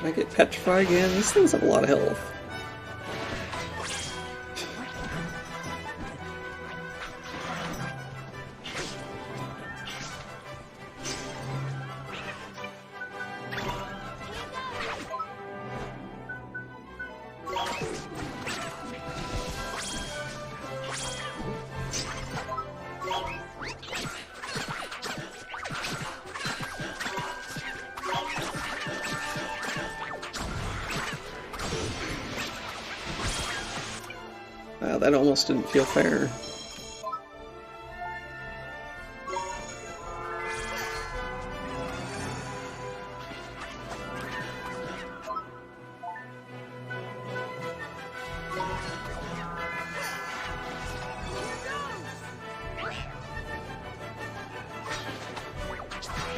S1: Can I get petrified again? These things have a lot of health. Wow, that almost didn't feel fair.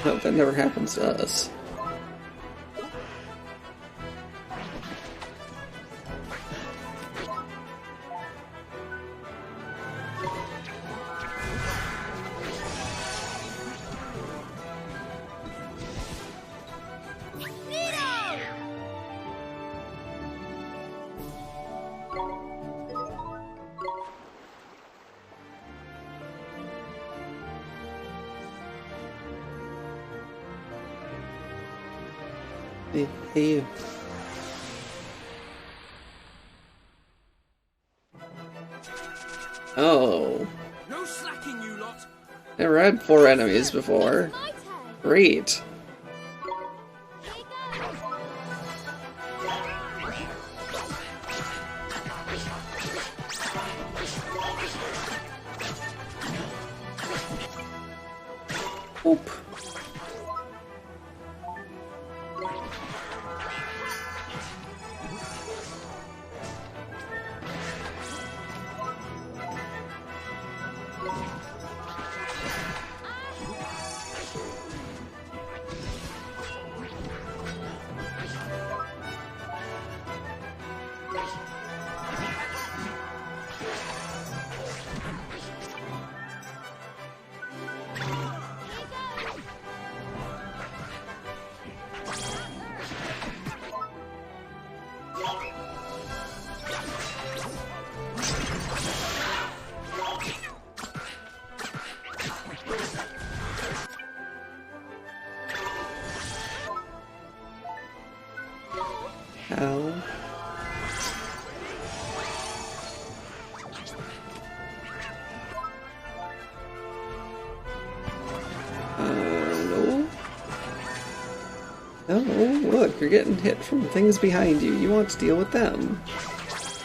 S1: No, that never happens to us. Hey, you. Oh.
S11: No slacking, you lot.
S1: Never had 4 enemies before. Great. Oop. Ow. No. Oh, look, you're getting hit from things behind you. You want to deal with them.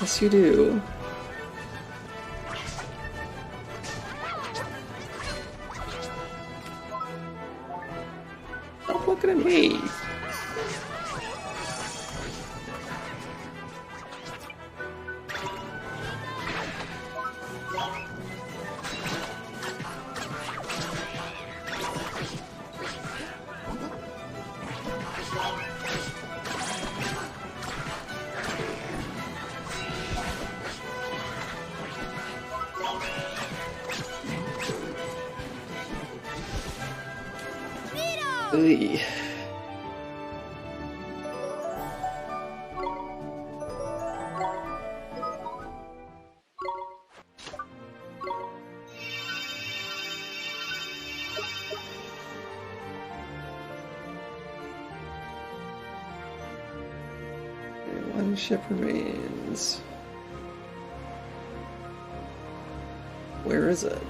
S1: Yes, you do. Stop looking at me. Ugh. One ship remains. Where is it?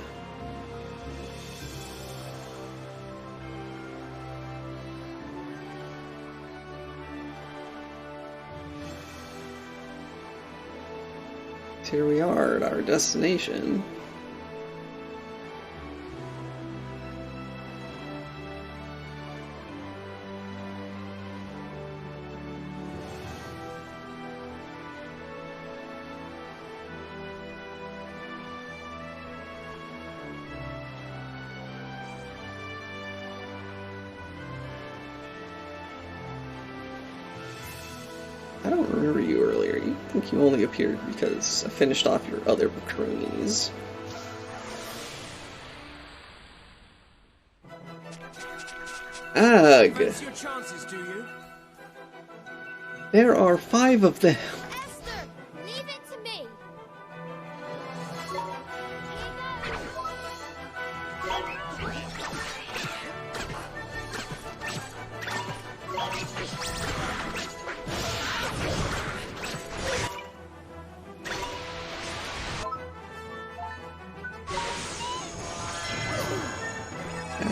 S1: Here we are at our destination. I don't remember you earlier. You think you only appeared because I finished off your other cronies. Ugh!
S11: Fancy your chances, do you?
S1: There are 5 of them.
S4: Esther, leave it to me.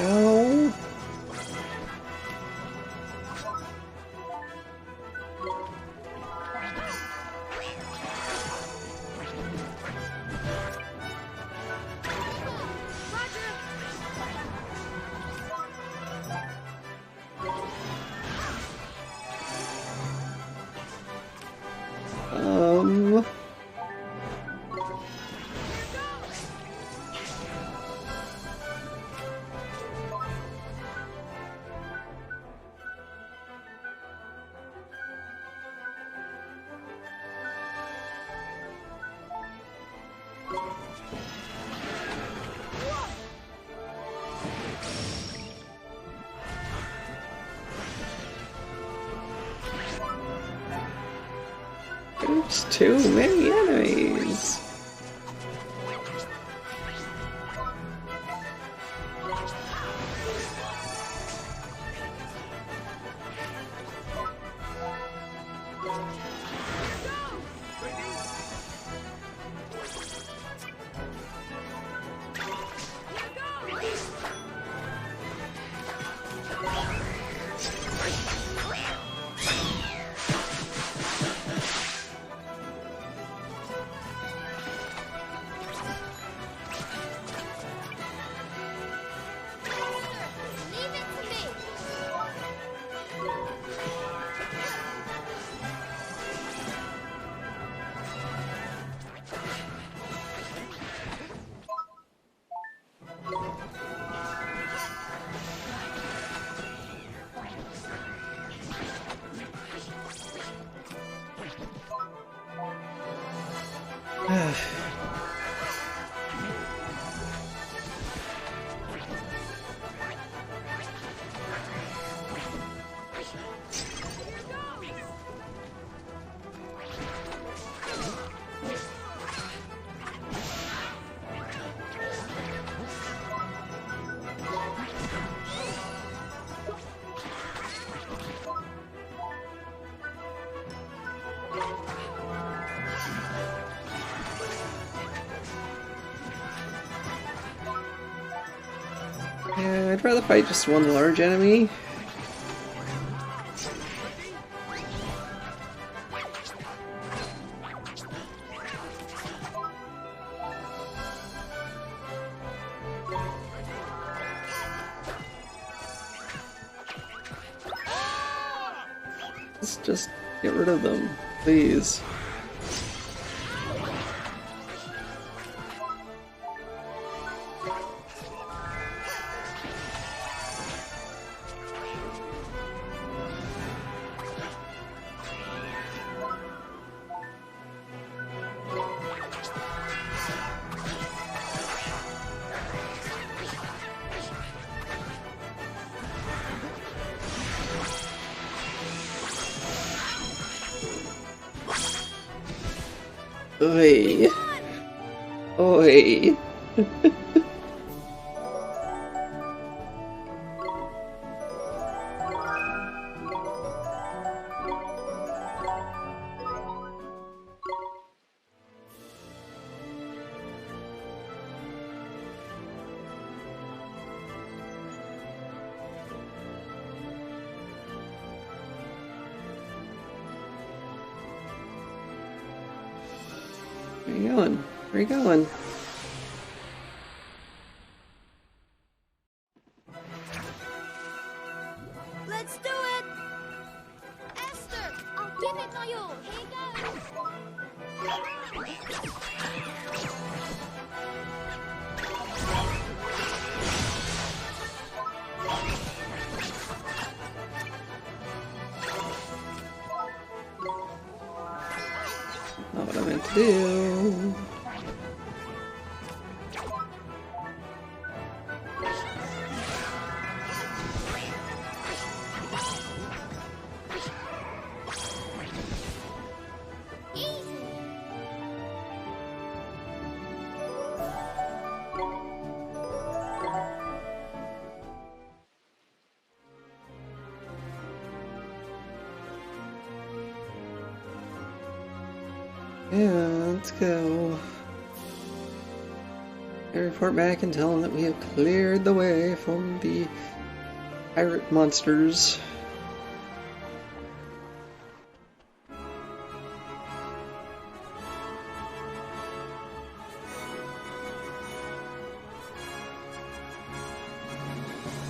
S1: Ow. There's too many enemies. Yeah, I'd rather fight just one large enemy. Let's just get rid of them, please. Oi. Oi. Where you going? Where you going?
S4: Let's do it! Esther, I'll give it my all. Here
S1: Not what I meant to do. Yeah, let's go. I report back and tell them that we have cleared the way from the pirate monsters.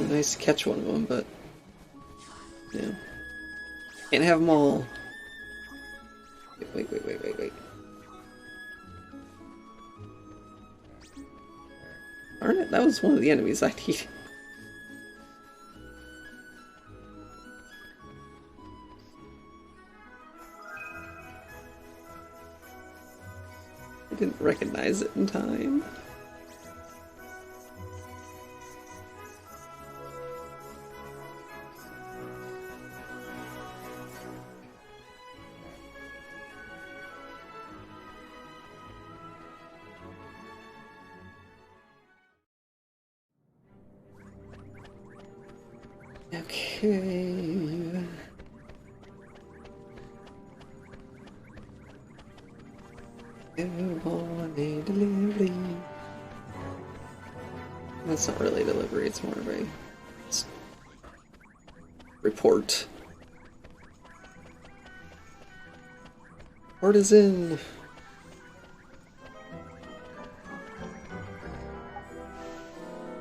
S1: Nice to catch one of them, but yeah, can't have them all. Wait. Darn it, that was one of the enemies I need. I didn't recognize it in time. Okay. Everybody delivery. That's not really delivery, it's more of a report. Report is in.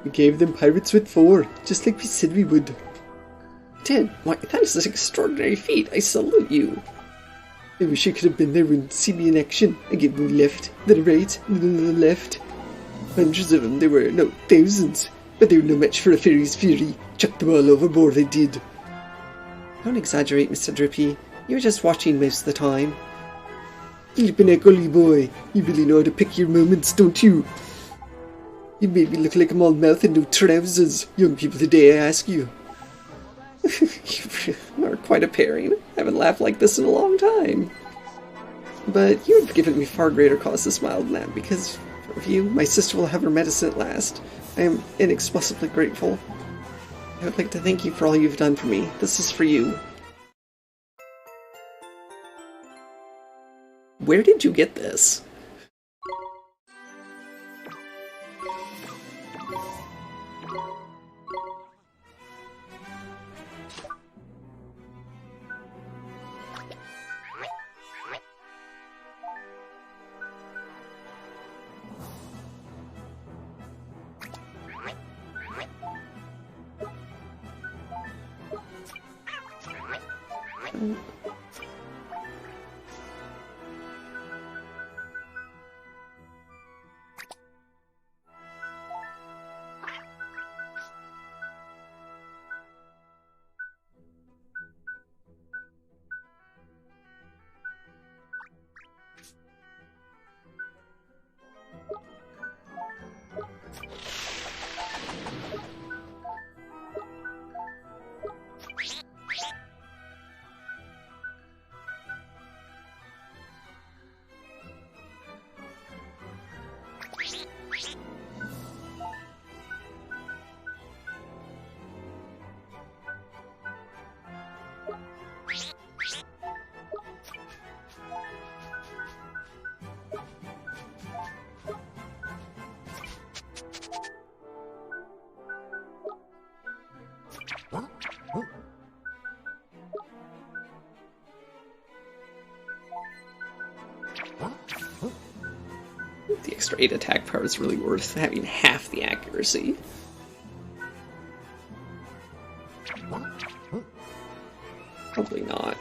S1: We gave them Pirates with 4, just like we said we would. Ted, why, that is an extraordinary feat. I salute you. I wish I could have been there and seen me in action. Again, to the left, to the right, to the left. Hundreds of them there were, no, thousands. But they were no match for a fairy's fury. Chucked them all overboard, they did. Don't exaggerate, Mr. Drippy. You were just watching most of the time. Flippin' heck, Ollie boy. You really know how to pick your moments, don't you? You made me look like I'm all mouth and no trousers. Young people today, I ask you. You are quite a pairing. I haven't laughed like this in a long time. But you have given me far greater cause to smile than that, because of you, my sister will have her medicine at last. I am inexpressibly grateful. I would like to thank you for all you've done for me. This is for you. Where did you get this? different. The extra 8 attack power is really worth having half the accuracy. Probably not.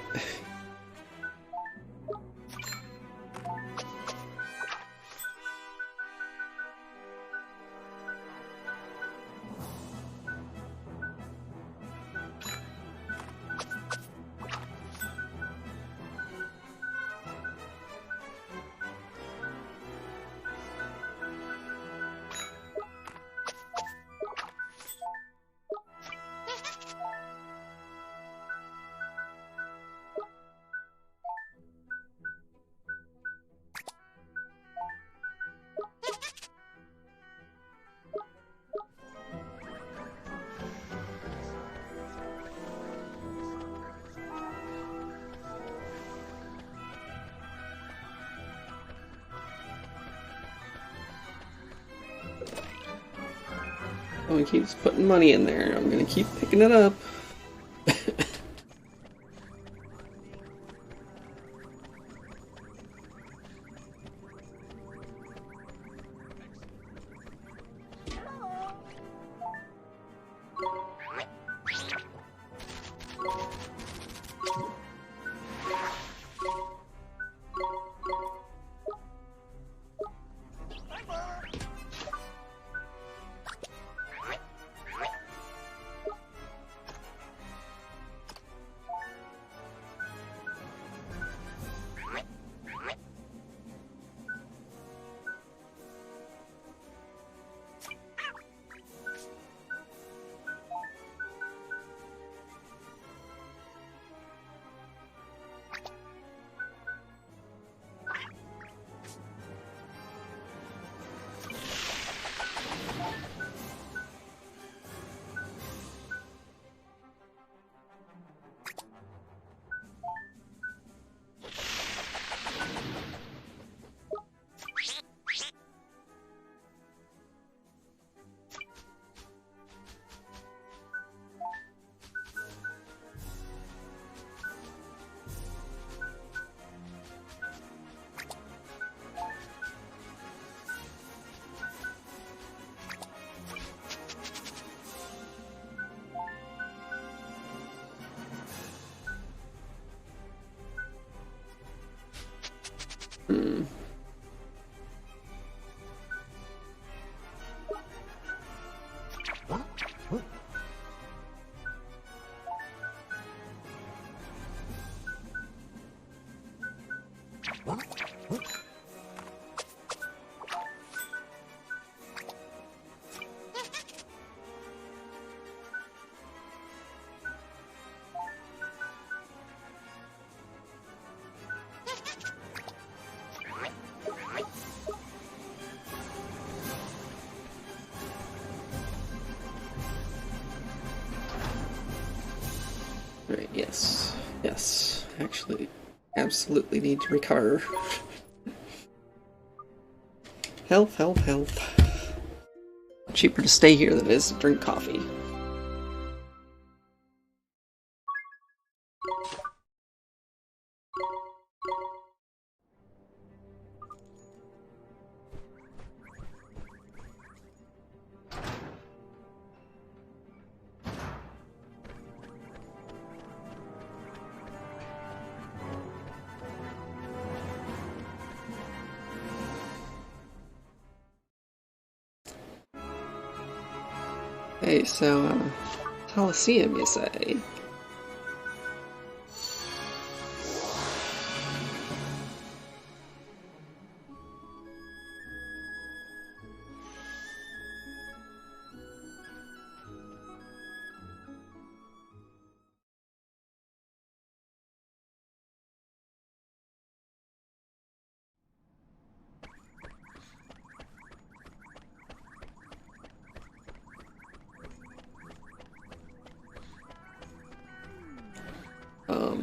S1: Oh, he keeps putting money in there. I'm gonna keep picking it up. Right, yes. Yes. Actually, absolutely need to recover. Health, health, health. Cheaper to stay here than it is to drink coffee. Hey, so, Coliseum, you say?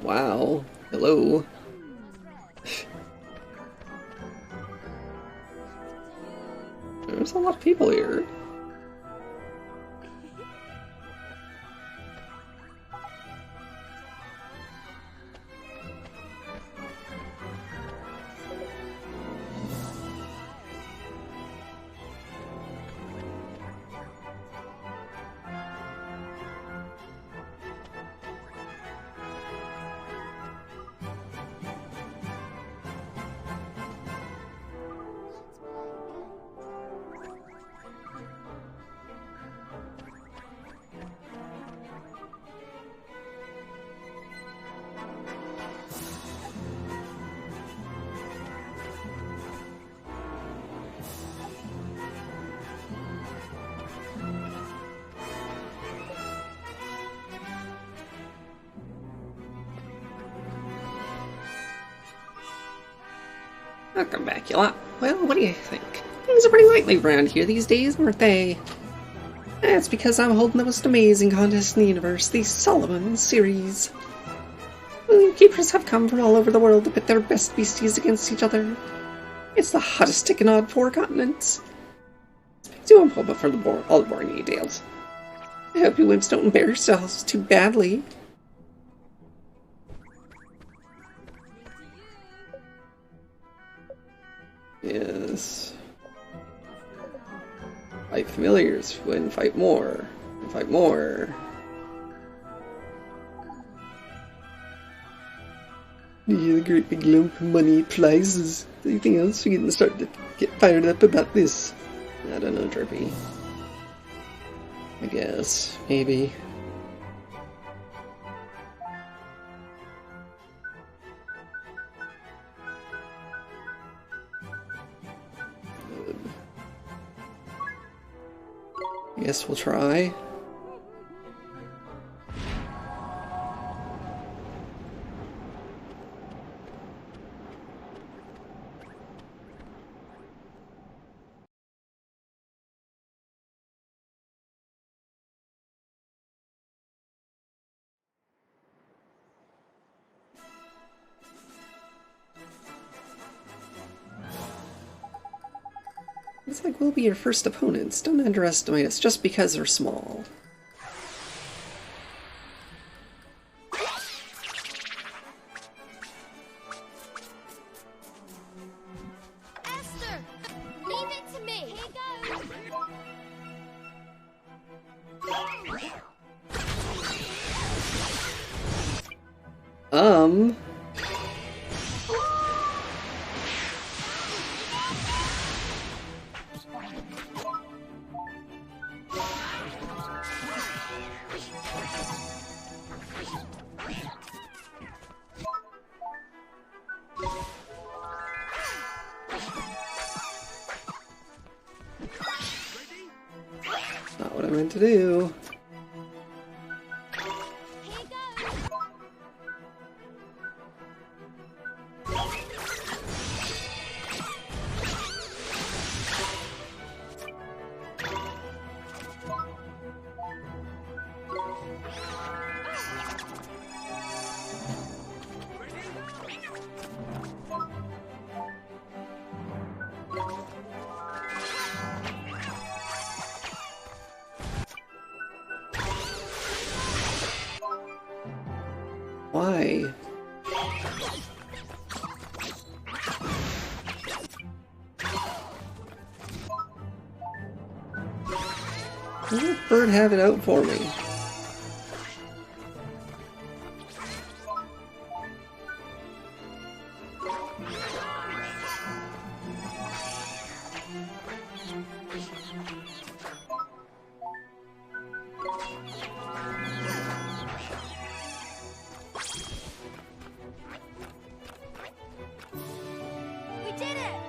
S1: Wow. Hello. There's a lot of people here. Welcome back, you lot. Well, what do you think? Things are pretty lively around here these days, aren't they? That's because I'm holding the most amazing contest in the universe, the Solomon Series. Keepers have come from all over the world to pit their best beasties against each other. It's the hottest ticket on 4 continents. It's too important for all the boring details. I hope you wimps don't embarrass yourselves too badly. Yes. Fight familiars, win, fight more. Fight more. Yeah, the great big lump of money prizes. Anything else? You're getting start to get fired up about this. I don't know, Drippy. I guess. Maybe. Guess we'll try. Looks like we'll be your first opponents. Don't underestimate us just because they're small.
S4: Esther, leave it to me. Here goes.
S1: Not what I meant to do. Why? Let Bird have it out for me.
S3: We did it!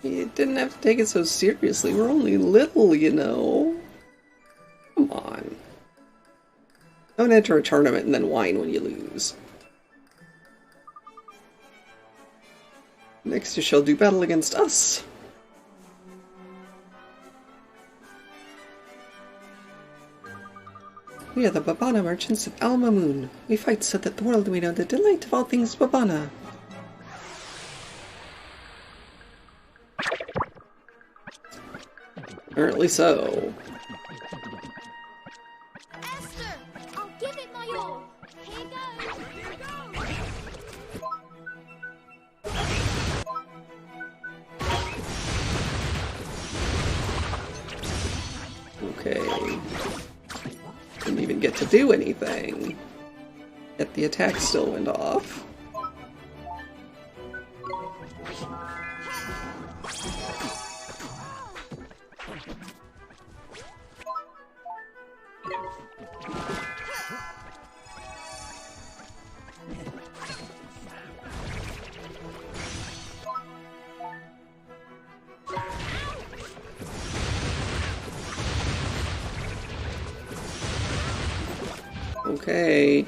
S1: You didn't have to take it so seriously. We're only little, you know. Come on. Don't enter a tournament and then whine when you lose. Next you shall do battle against us. We are the Babana merchants of Alma Moon. We fight so that the world may know the delight of all things Babana. Apparently so.
S4: Esther, I'll give it my all. Here goes.
S1: Okay. Didn't even get to do anything. Yet the attack still went off. Okay.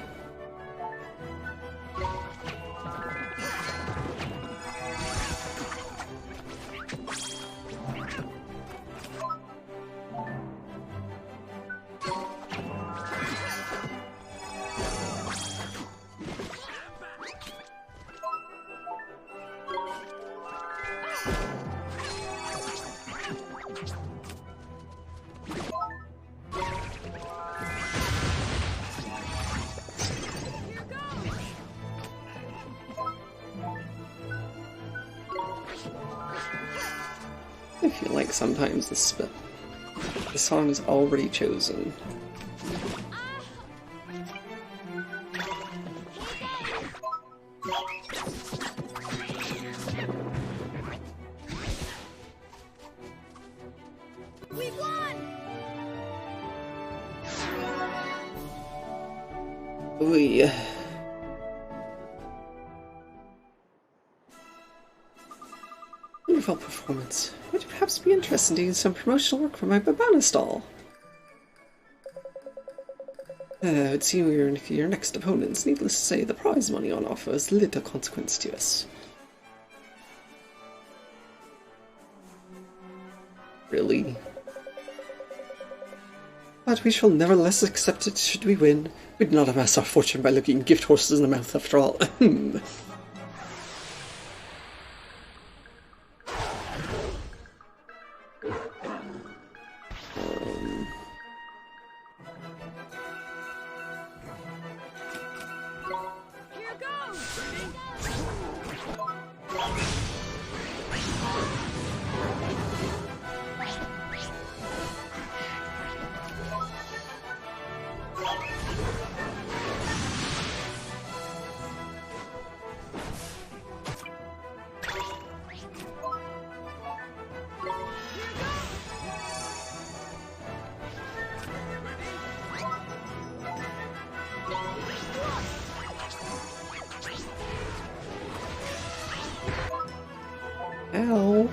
S1: I feel like sometimes the song is already chosen.
S3: We won!
S1: Oy. Wonderful performance. Would you perhaps be interested in doing some promotional work for my Babana stall? It would seem we are your next opponents. Needless to say, the prize money on offer is little consequence to us. Really? But we shall nevertheless accept it should we win. We did not amass our fortune by looking gift horses in the mouth after all.
S3: Here goes!
S1: Ow.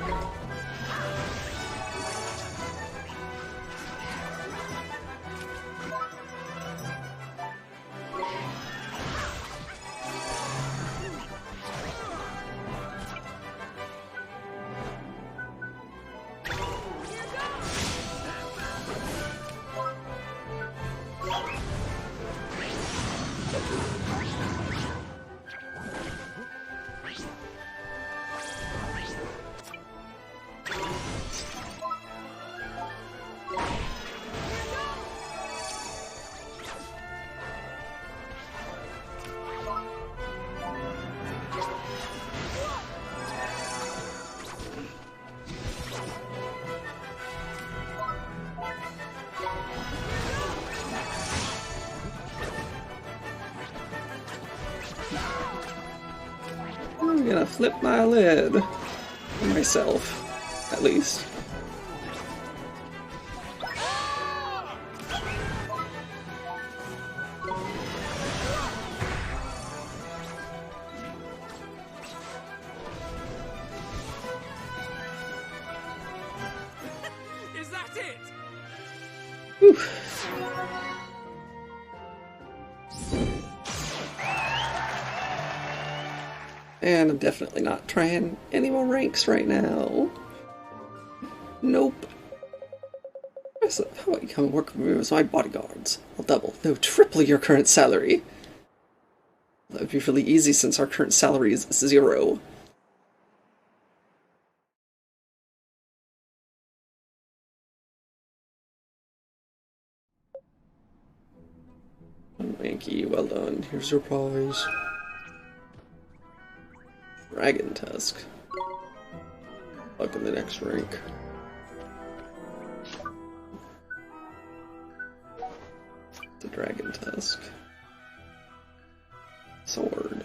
S1: I'm gonna flip my lid. For myself, at least.
S11: Is that it?
S1: Whew. And I'm definitely not trying any more ranks right now. Nope. So how about you come and work with me as my bodyguards? I'll double, no, triple your current salary. That would be really easy since our current salary is 0. Thank you, well done. Here's your prize. Dragon Tusk. Up in the next rank. The Dragon Tusk. Sword.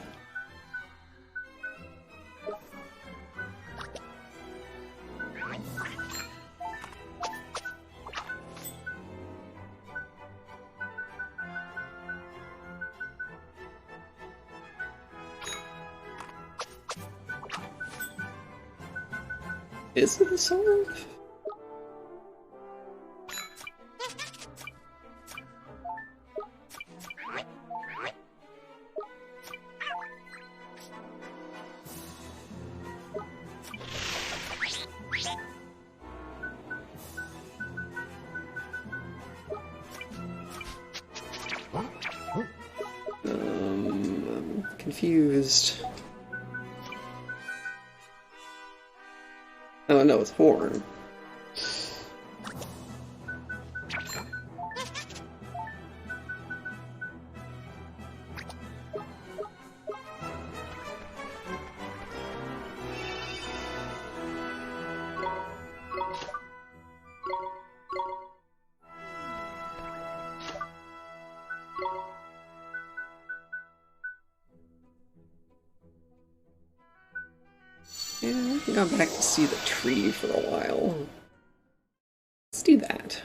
S1: Is it a sword? I'm confused. Oh no, it's horn. Yeah, I can go back to see the tree for a while. Let's do that.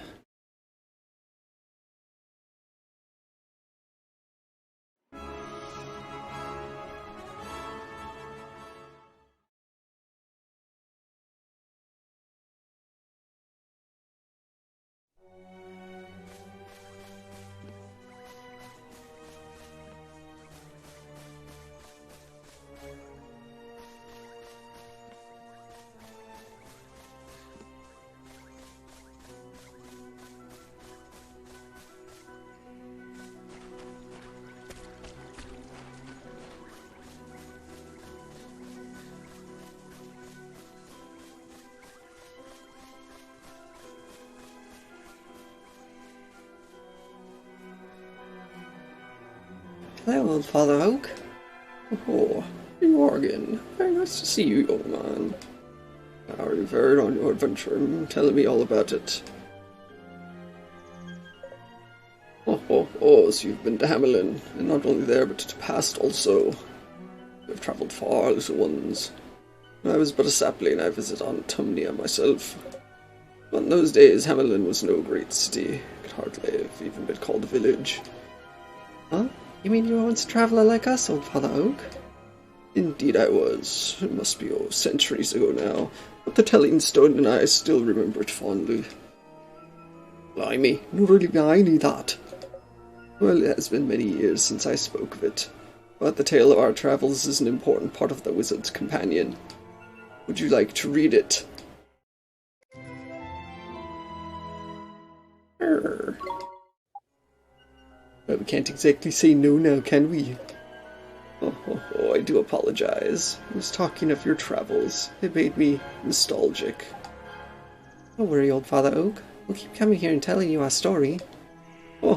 S1: Hello, old Father Oak. Oh, Morgan. Very nice to see you, old man. How are you fared on your adventure? Tell me all about it. Oh, so you've been to Hamelin, and not only there, but to past also. You have travelled far, little ones. I was but a sapling, I visit Aunt Tumnia myself. But in those days, Hamelin was no great city. Could hardly have even been called a village. Huh? You mean you were once a traveller like us, old Father Oak? Indeed I was. It must be centuries ago now, but the telling stone and I still remember it fondly. Blimey, no really blimey that. Well, it has been many years since I spoke of it, but the tale of our travels is an important part of the Wizard's Companion. Would you like to read it? Well, we can't exactly say no now, can we? Oh, I do apologize. I was talking of your travels. It made me nostalgic. Don't worry, old Father Oak. We'll keep coming here and telling you our story. Oh,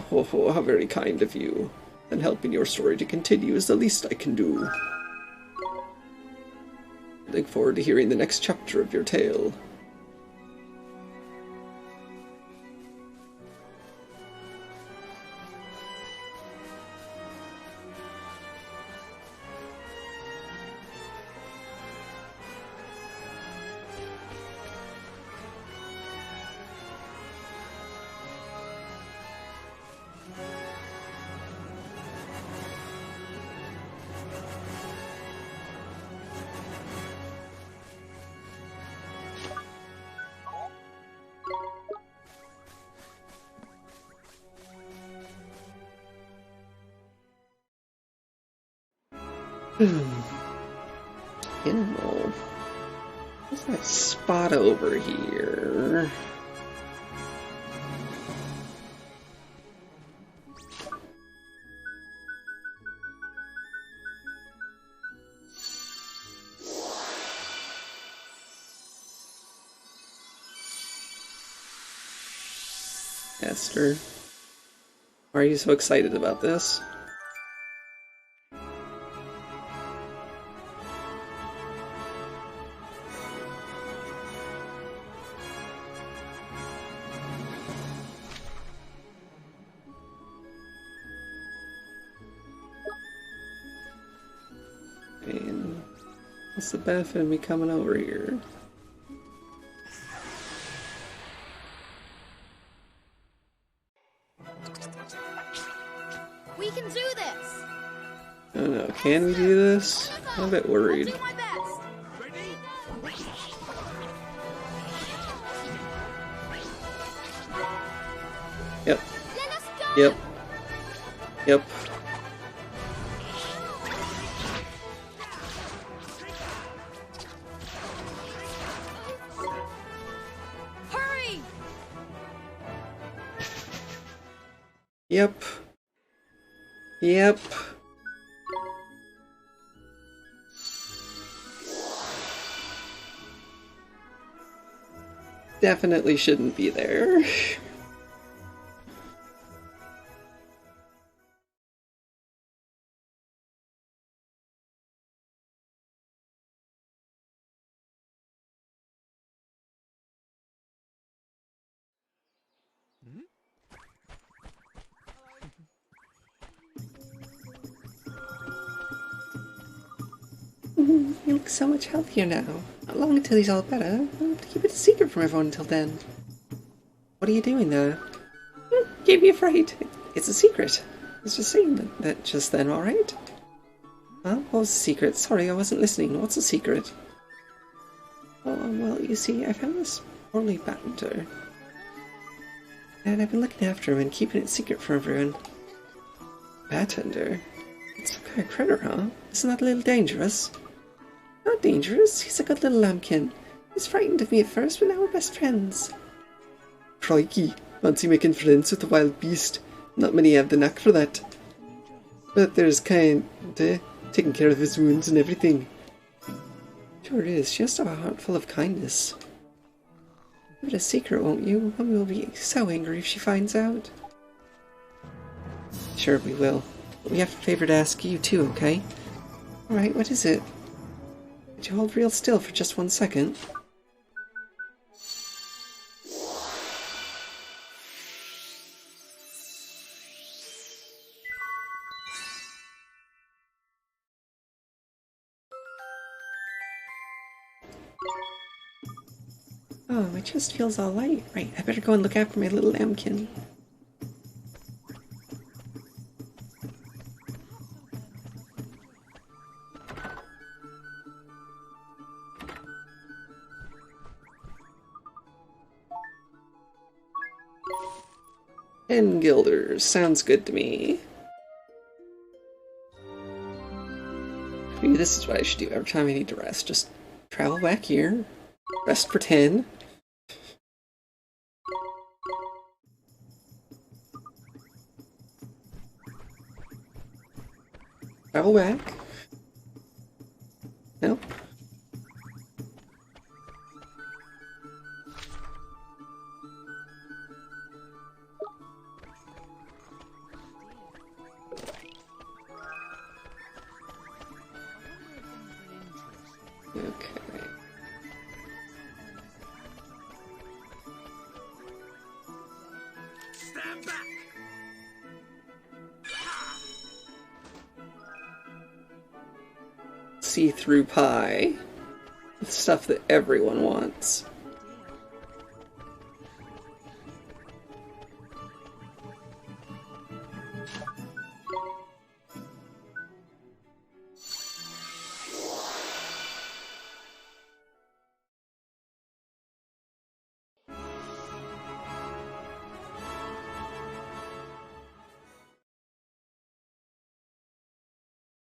S1: how very kind of you. And helping your story to continue is the least I can do. I look forward to hearing the next chapter of your tale. Animal. What's that spot over here? Esther, why are you so excited about this? And what's the benefit of me coming over here?
S3: We can do this!
S1: I don't know, can we do this? I'm a bit worried.
S3: I'll do my best!
S1: Yep.
S3: Let us go!
S1: Yep. Yep.
S3: Hurry!
S1: Yep. Yep. Definitely shouldn't be there. You look so much healthier now. Not long until he's all better. I'll have to keep it a secret from everyone until then. What are you doing there? Gave me a fright. It's a secret. I was just saying that just then, alright? Huh? What was the secret? Sorry, I wasn't listening. What's the secret? Oh, well, you see, I found this poorly batenter. And I've been looking after him and keeping it secret from everyone. Batender? It's some kind of critter, huh? Isn't that a little dangerous? Not dangerous. He's a good little lambkin. He was frightened of me at first, but now we're best friends. Crikey, fancy making friends with a wild beast. Not many have the knack for that. But there's taking care of his wounds and everything. Sure is, she must have a heart full of kindness. Keep it a secret, won't you? Mommy will be so angry if she finds out. Sure, we will. But we have a favor to ask you too, okay? Alright, what is it? Could you hold real still for just 1 second? Oh, my chest feels all light. Right, I better go and look after my little lambkin. And guilders. Sounds good to me. Maybe this is what I should do every time I need to rest. Just travel back here. Rest for 10. Travel back. Nope. Okay.
S9: Stand back!
S1: See-through pie. It's stuff that everyone wants.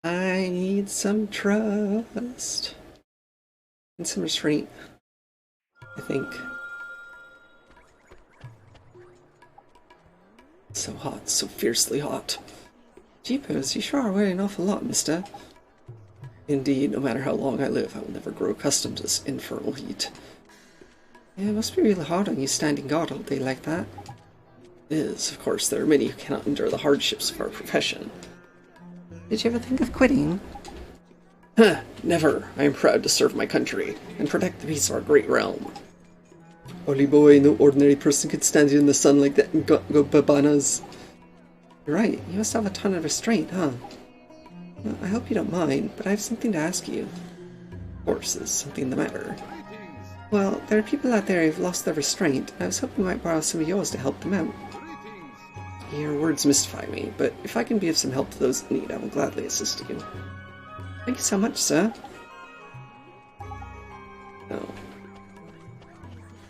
S1: I need need some trust. And some restraint, I think. So hot, so fiercely hot. Jeepers, you sure are wearing an awful lot, mister. Indeed, no matter how long I live, I will never grow accustomed to this infernal heat. Yeah, it must be really hard on you standing guard all day like that. It is, of course, there are many who cannot endure the hardships of our profession. Did you ever think of quitting? Huh, never. I am proud to serve my country, and protect the peace of our great realm. Holy boy, no ordinary person could stand here in the sun like that and go bananas. You're right, you must have a ton of restraint, huh? Well, I hope you don't mind, but I have something to ask you. Of course, is something the matter? Well, there are people out there who've lost their restraint, and I was hoping you might borrow some of yours to help them out. Your words mystify me, but if I can be of some help to those in need, I will gladly assist you. Thank you so much, sir. Oh.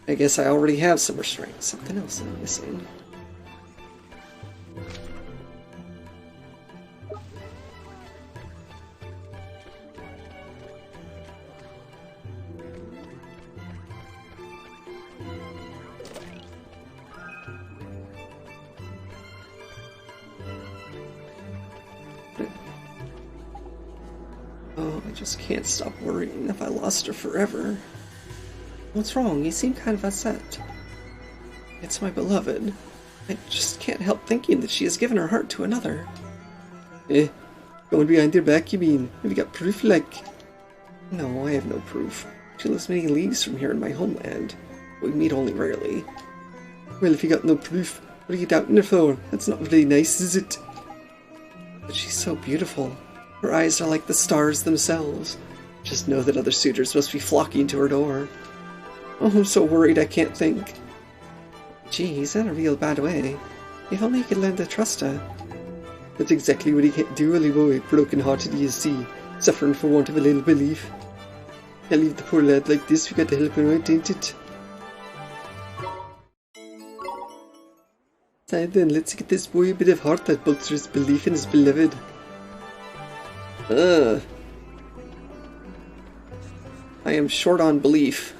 S1: I guess I already have some restraint. Something else I'm missing. Oh, I just can't stop worrying if I lost her forever. What's wrong? You seem kind of upset. It's my beloved. I just can't help thinking that she has given her heart to another. Eh? Going behind your back, you mean? Have you got proof, like? No, I have no proof. She lives many leagues from here in my homeland. We meet only rarely. Well, if you got no proof, what are you doubting her for? That's not very nice, is it? But she's so beautiful. Her eyes are like the stars themselves. Just know that other suitors must be flocking to her door. Oh, I'm so worried I can't think. Geez, in a real bad way. If only you could learn to trust her. That's exactly what he can't do, Willy boy. Broken-hearted you see, suffering for want of a little belief. Can't leave the poor lad like this, we got to help him out, ain't it? Now then, let's get this boy a bit of heart that bolsters his belief in his beloved. I am short on belief.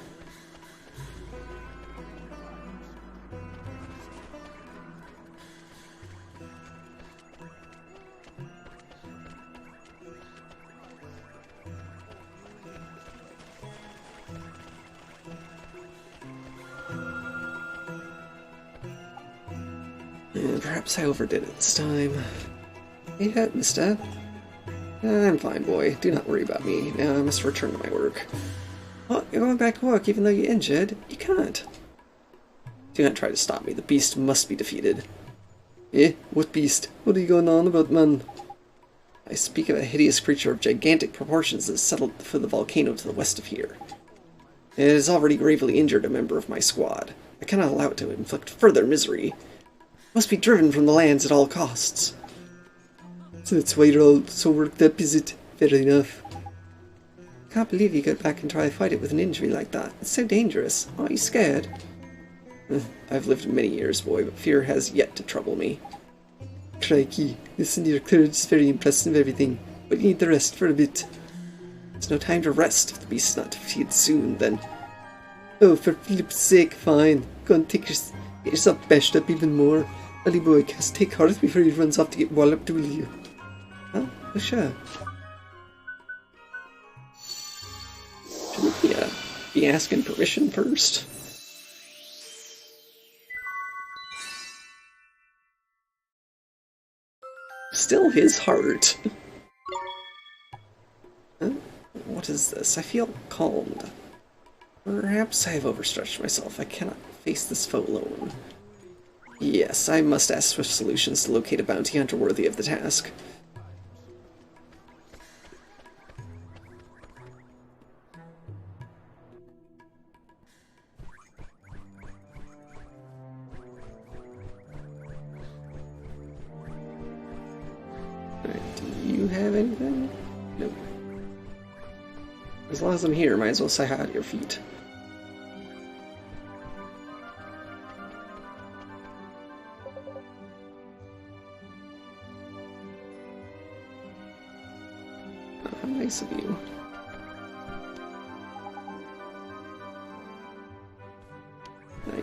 S1: Perhaps I overdid it this time. Yeah, mister. I'm fine, boy. Do not worry about me. Now I must return to my work. What? You're going back to work even though you're injured? You can't. Do not try to stop me. The beast must be defeated. Eh? What beast? What are you going on about, man? I speak of a hideous creature of gigantic proportions that has settled for the volcano to the west of here. It has already gravely injured a member of my squad. I cannot allow it to inflict further misery. It must be driven from the lands at all costs. So that's why you're all so worked up, is it? Fair enough. Can't believe you go back and try to fight it with an injury like that. It's so dangerous. Aren't you scared? I've lived many years, boy, but fear has yet to trouble me. Crikey, listen, your courage is very impressive, everything, but you need to rest for a bit. There's no time to rest if the beast is not defeated soon, then. Oh, for flip's sake, fine. Go and get yourself bashed up even more. Willy boy, cast take heart before he runs off to get walloped, will you? Huh? Oh, sure. Shouldn't we, be asking permission first? Still his heart. Huh? What is this? I feel calmed. Perhaps I have overstretched myself. I cannot face this foe alone. Yes, I must ask for solutions to locate a bounty hunter worthy of the task. Alright, do you have anything? Nope. As long as I'm here, might as well say hi to your feet. Oh, how nice of you.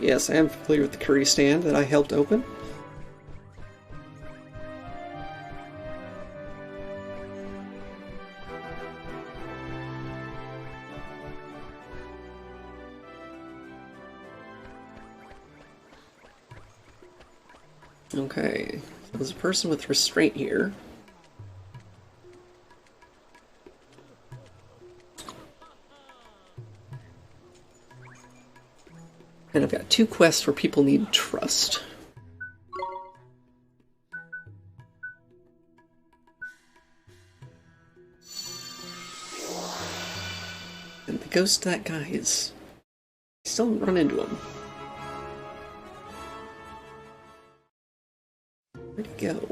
S1: Yes, I am familiar with the curry stand that I helped open. Okay, so there's a person with restraint here. And I've got 2 quests where people need trust. And the ghost of that guy is... I still haven't run into him. Where'd he go?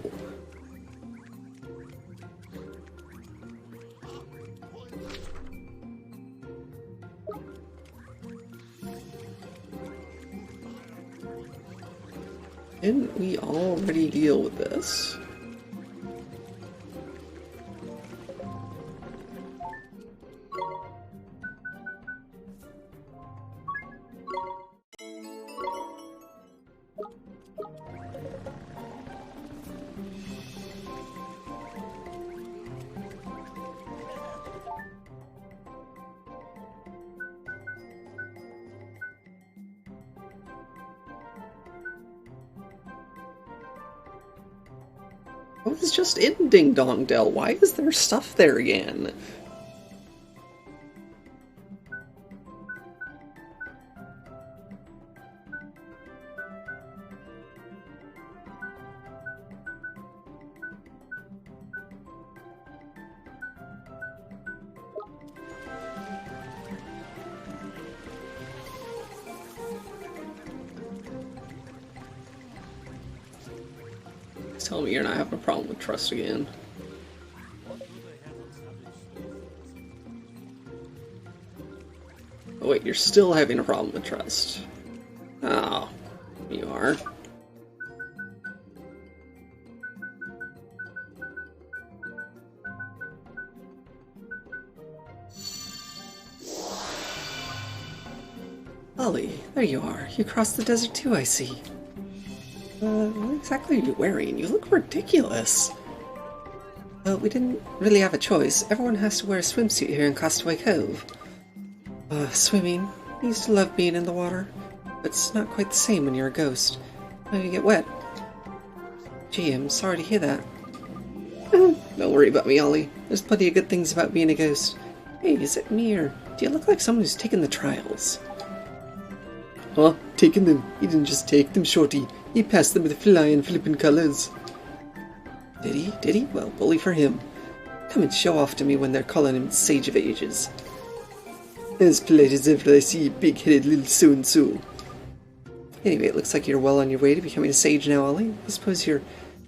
S1: Didn't we already deal with this? I was just in Ding Dong Dell. Why is there stuff there again? Tell me you're not having a problem with trust again. Oh wait, you're still having a problem with trust. Oh, you are. Ollie, there you are. You crossed the desert too, I see. What exactly are you wearing? You look ridiculous. Well, we didn't really have a choice. Everyone has to wear a swimsuit here in Castaway Cove. Swimming. I used to love being in the water, but it's not quite the same when you're a ghost. Now you get wet. Gee, I'm sorry to hear that. Don't worry about me, Ollie. There's plenty of good things about being a ghost. Hey, is it me, or do you look like someone who's taken the trials? Huh? Taken them? He didn't just take them, Shorty. He passed them with flying flippin' colors. Did he? Did he? Well, bully for him. Come and show off to me when they're calling him Sage of Ages. As polite as ever, I see, big-headed little so-and-so. Anyway, it looks like you're well on your way to becoming a sage now, Ollie. I suppose your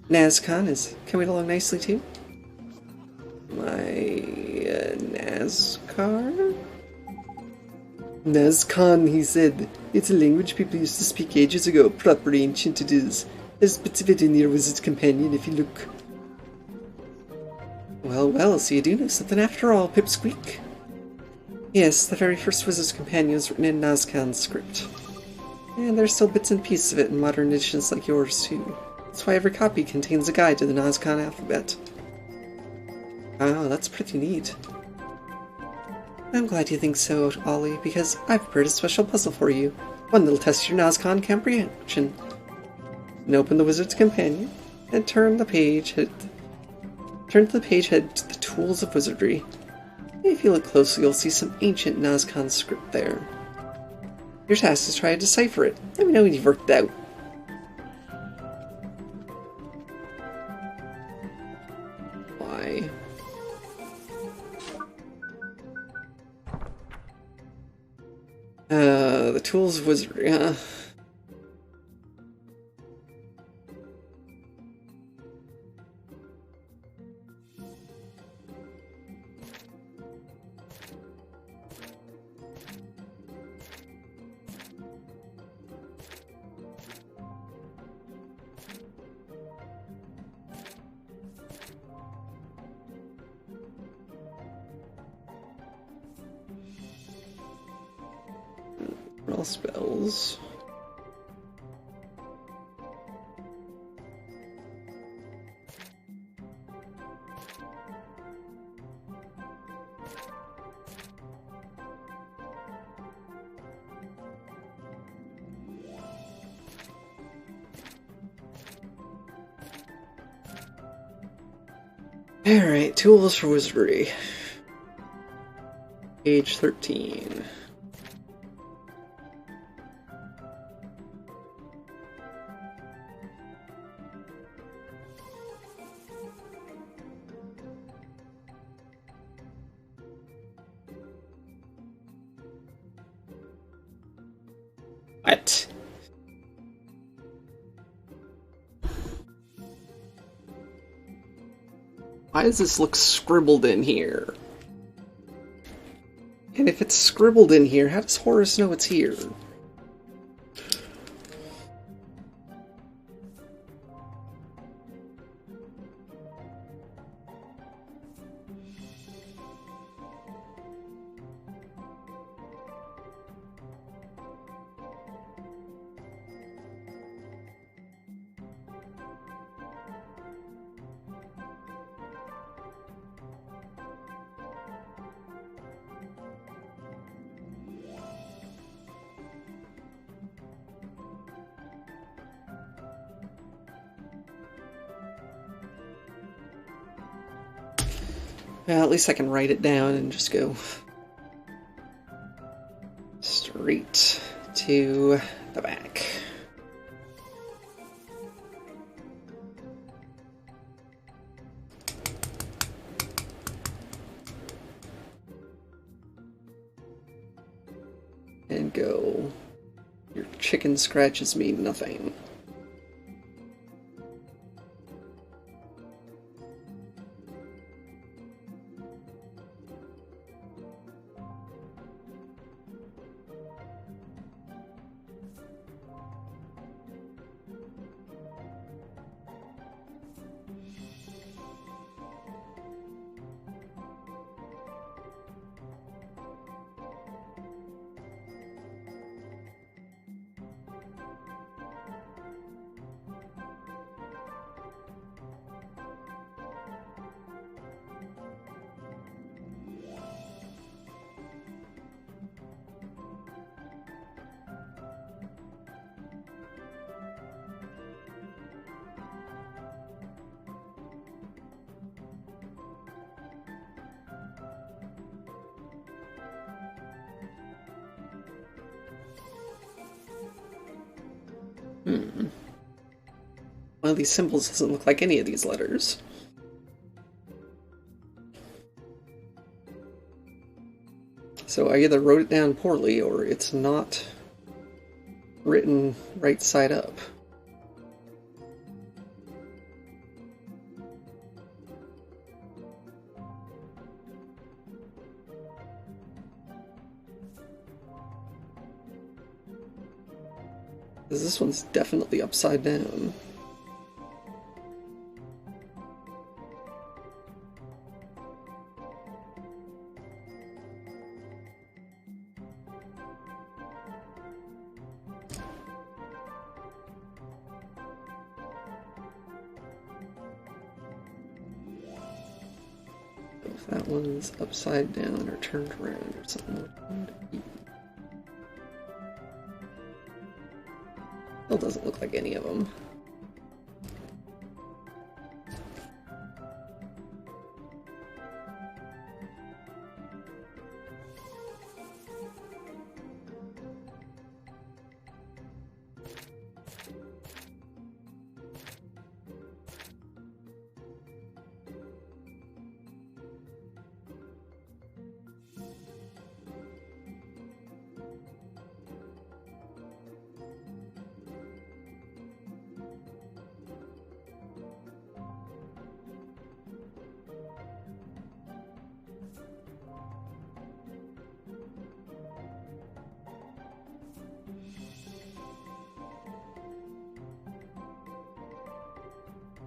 S1: Nazcon is coming along nicely, too? My... NASCAR? Nazcon, he said. It's a language people used to speak ages ago. Proper ancient it is. There's bits of it in your wizard's companion if you look. Well, well, so you do know something after all, Pipsqueak. Yes, the very first wizard's companion was written in Nazcan's script. And there's still bits and pieces of it in modern editions like yours, too. That's why every copy contains a guide to the Nazcan alphabet. Oh, that's pretty neat. I'm glad you think so, Ollie, because I've prepared a special puzzle for you. One that'll test your Nazcan comprehension. And open the Wizard's Companion, and turn to the page head to the Tools of Wizardry. If you look closely, you'll see some ancient Nazcan script there. Your task is to try to decipher it. Let me know when you've worked it out. Why? The Tools of Wizardry, huh? All spells. Alright, tools for wizardry. Age 13. What? Why does this look scribbled in here? And if it's scribbled in here, how does Horace know it's here? Well, at least I can write it down and just go straight to the back. And go, your chicken scratches mean nothing. One of these symbols doesn't look like any of these letters. So I either wrote it down poorly or it's not written right side up. This one's definitely upside down. If that one's upside down or turned around or something. Still doesn't look like any of them.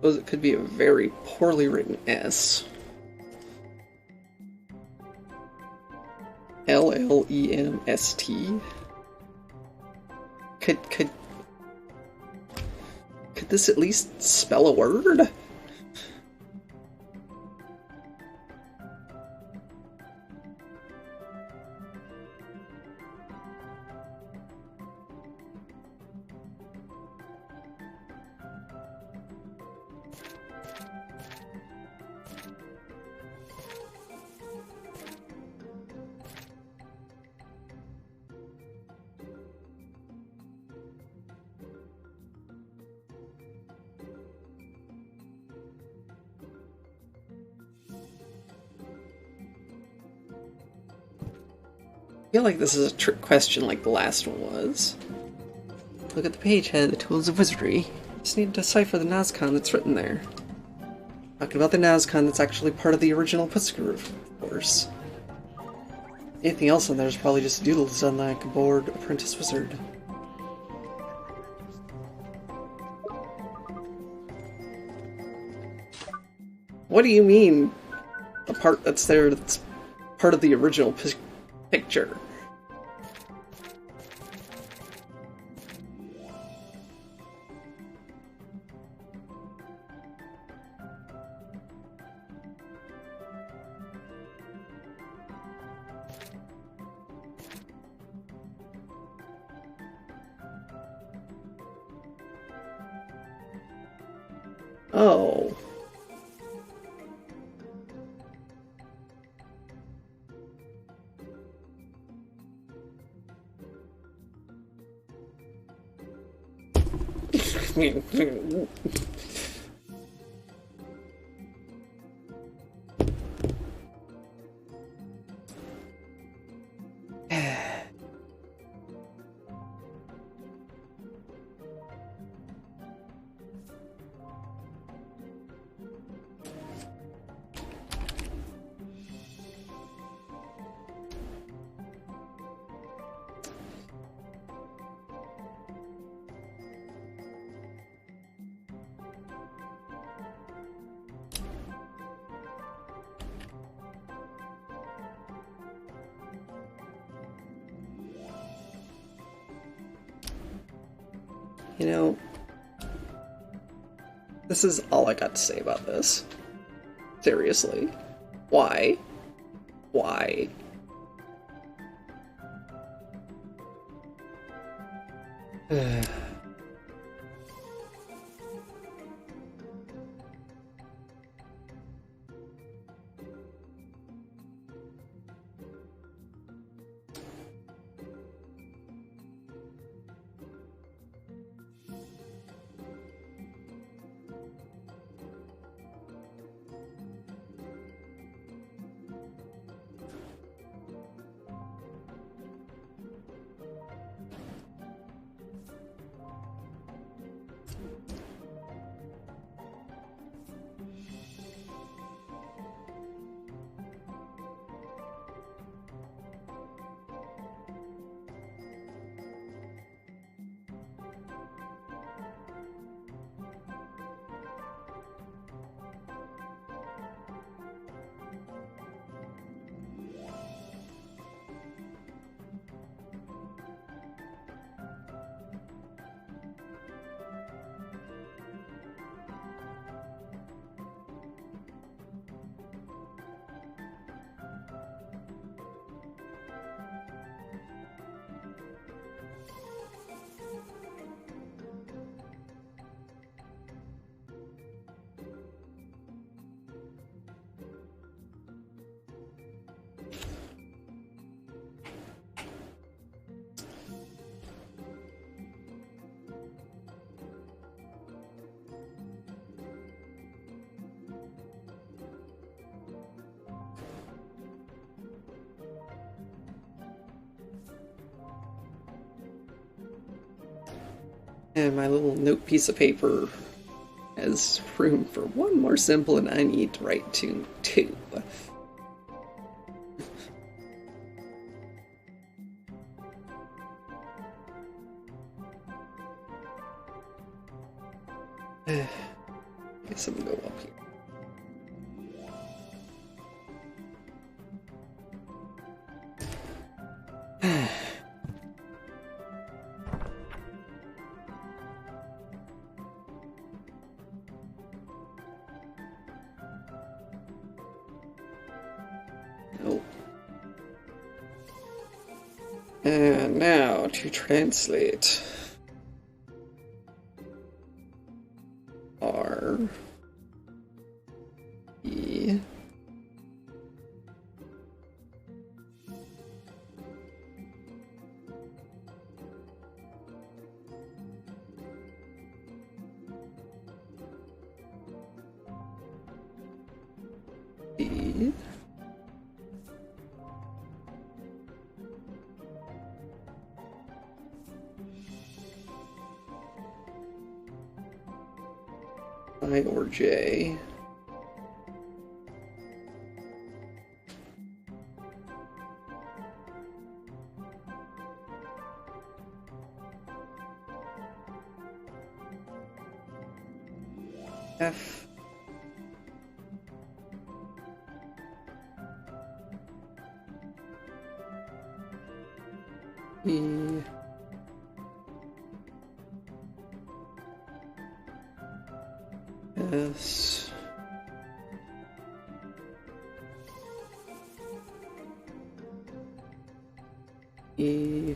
S1: Suppose it could be a very poorly written S. L-L-E-M-S-T. Could this at least spell a word? I feel like this is a trick question like the last one was. Look at the page head, the tools of wizardry. Just need to decipher the Nazcon that's written there. Talking about the Nazcon that's actually part of the original Putzgroup, of course. Anything else in there is probably just doodles done like a bored apprentice wizard. What do you mean? The part that's there that's part of the original picture? Oh. You know, this is all I got to say about this. Seriously. Why? Why? And my little note piece of paper has room for one more symbol, and I need to write to 2. Guess I'm gonna go up here. And now to translate R E E I or J. F E S E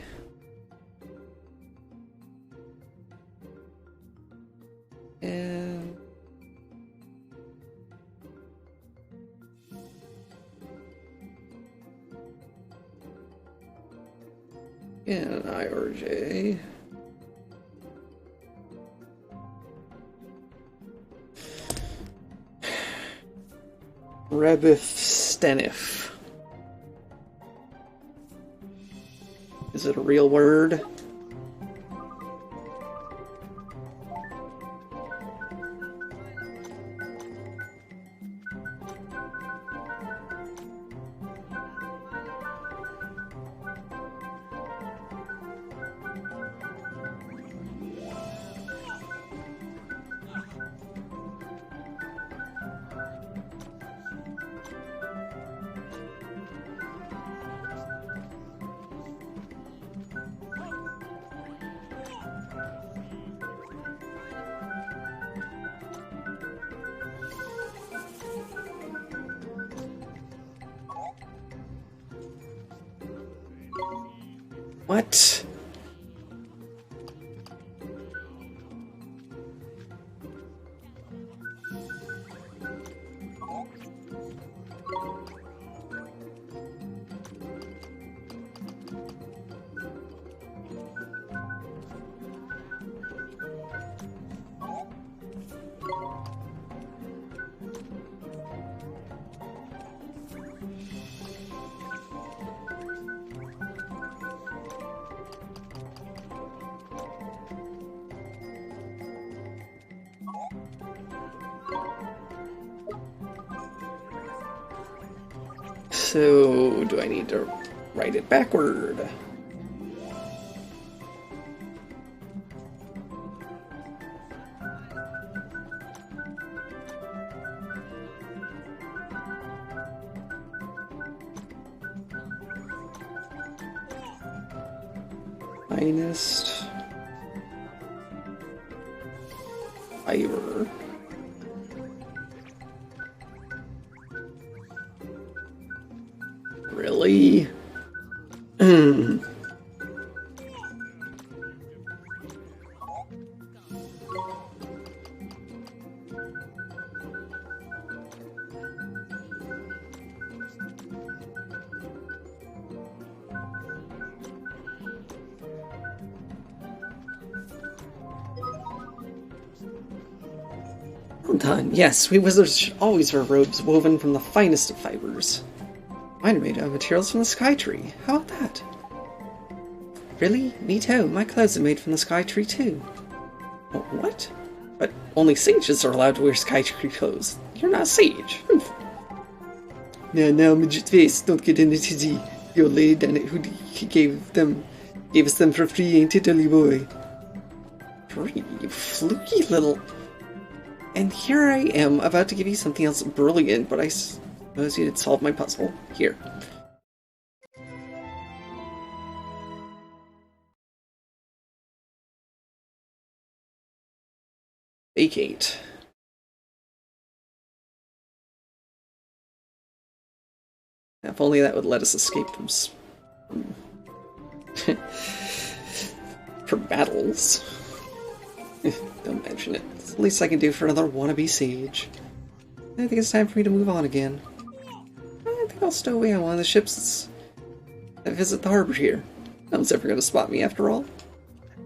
S1: N and I or J. Rebith Stenif. Is it a real word? What? So, do I need to write it backward? Finest fiber. Really? Well done. Yes, we wizards should always wear robes woven from the finest of fibers. Mine are made out of materials from the sky tree. How about that? Really? Neato. My clothes are made from the sky tree too. What? But only sages are allowed to wear sky tree clothes. You're not a sage. No, midget face. Don't get into tizzy. The old lady down at Hoodie gave us them for free, ain't it, Dolly boy? Free, you fluky little... And here I am, about to give you something else brilliant, but I suppose you did solve my puzzle. Here. Vacate. If only that would let us escape from For battles. Don't mention it. It's the least I can do for another wannabe siege. I think it's time for me to move on again. I think I'll stow away on one of the ships that visit the harbor here. No one's ever going to spot me after all.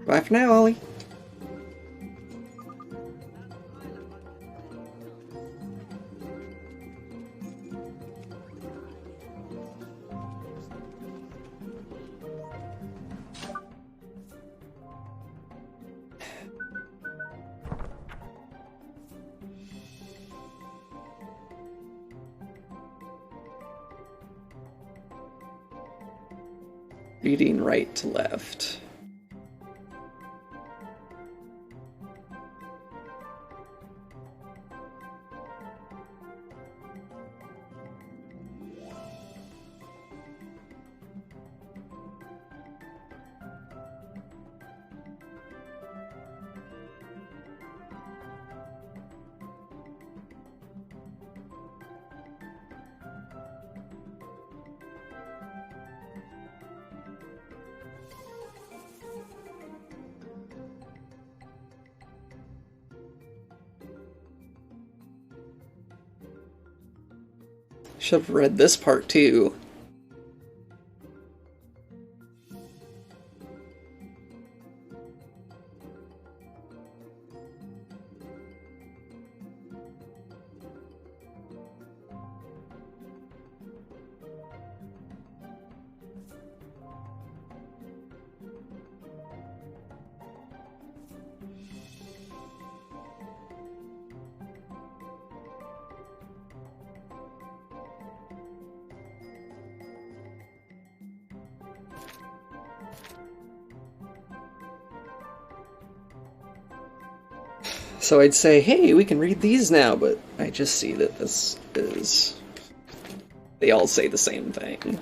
S1: Bye for now, Ollie. Reading right to left. Should have read this part too. So I'd say, hey, we can read these now, but I just see that this is... They all say the same thing.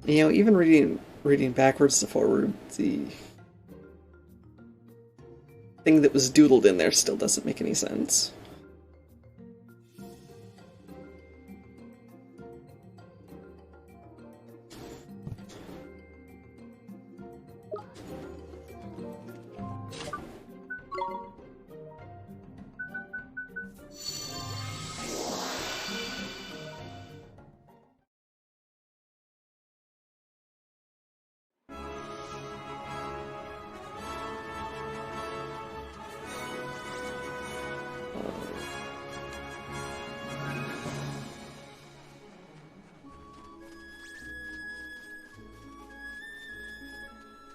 S1: You know, even reading backwards to forward, the thing that was doodled in there still doesn't make any sense.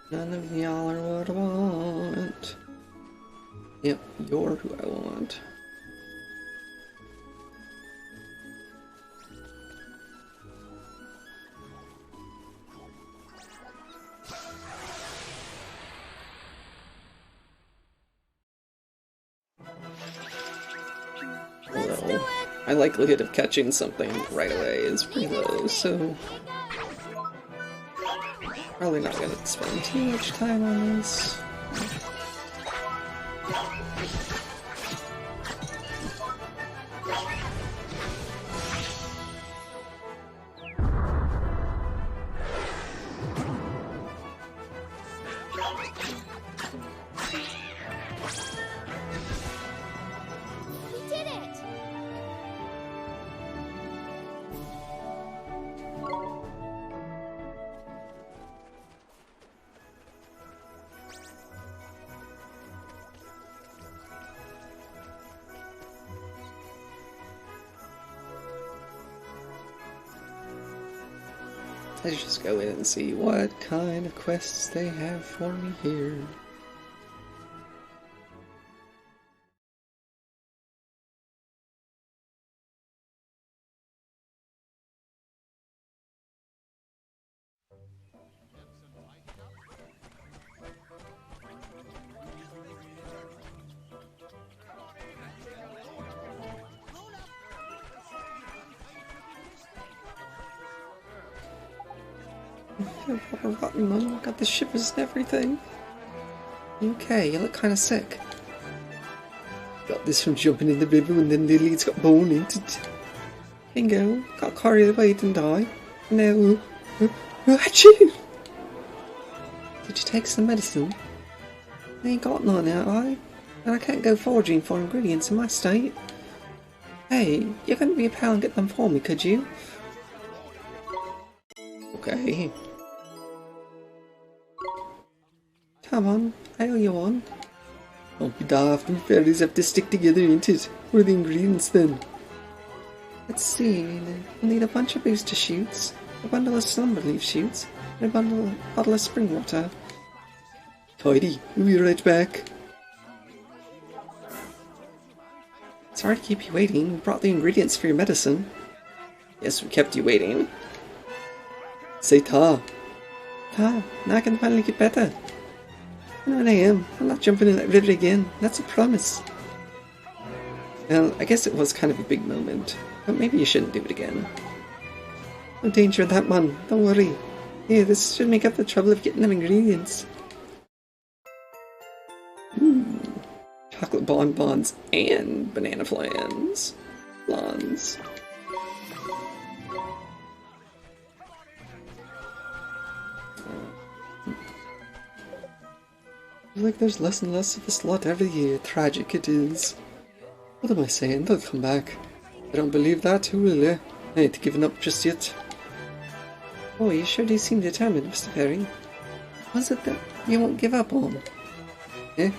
S1: None of y'all are what I want. Yep, you're who I want. Although, my likelihood of catching something right away is pretty low, so... Probably not gonna spend too much time on this.
S4: We did it!
S1: Let's just go in and see what kind of quests they have for me here. Proper rotten, Mum. Got the shivers and everything. Okay, you look kind of sick. Got this from jumping in the river and then Lily's got bone into it. Bingo. Got carried away, didn't I? No. Achoo! Did you take some medicine? I ain't got none, have I? And I can't go foraging for ingredients in my state. Hey, you couldn't be a pal and get them for me, could you? Okay. Come on, I owe you one. Don't be daft, and fairies have to stick together, ain't it? What are the ingredients then? Let's see, we'll need a bunch of booster shoots, a bundle of slumber leaf shoots, and a bottle of spring water. Tidy, we'll be right back. Sorry to keep you waiting, we brought the ingredients for your medicine. Yes, we kept you waiting. Say ta. Ta, now I can finally get better. I know what I am. I'm not jumping in that river again. That's a promise. Well, I guess it was kind of a big moment, but maybe you shouldn't do it again. No danger of that, man. Don't worry. Here, this should make up the trouble of getting them ingredients. Chocolate bonbons and banana flans. Flans. Like there's less and less of a slot every year. Tragic it is. What am I saying? They'll come back. I don't believe that too, will you? I ain't given up just yet. Oh, you sure do seem determined, Mr. Perry. Was it that you won't give up on? Eh?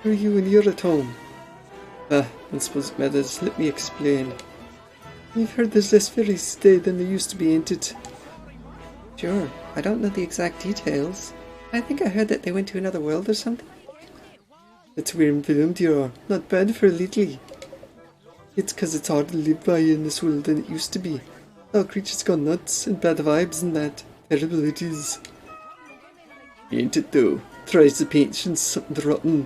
S1: Who are you when you're at home? I suppose it matters. Let me explain. You've heard there's less fairies today than there used to be, ain't it? Sure. I don't know the exact details. I think I heard that they went to another world or something. That's where I'm filmed, you are. Not bad for a little. It's 'cause it's harder to live by in this world than it used to be. All creatures gone nuts and bad vibes and that. Terrible it is. Ain't it though? Tries the patience, something rotten.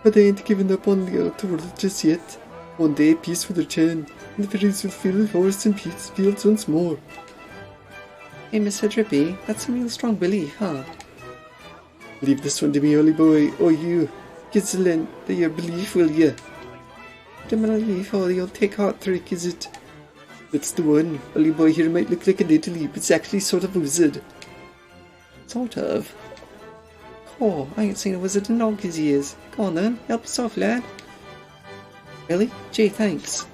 S1: But I ain't given up on the outer world just yet. One day peace will return, and the fairies will fill the forests and peace fields once more. Hey, Mr. Drippy, that's a real strong belief, huh? Leave this one to me, Ollie boy, or you. Gizzlin, your belief, will you? Put him on a leaf, or you'll take heart trick, is it? That's the one. Ollie boy here might look like a little leap, it's actually sort of a wizard. Sort of? Oh, I ain't seen a wizard in donkey's years. Go on then, help us off, lad. Really? Gee, thanks.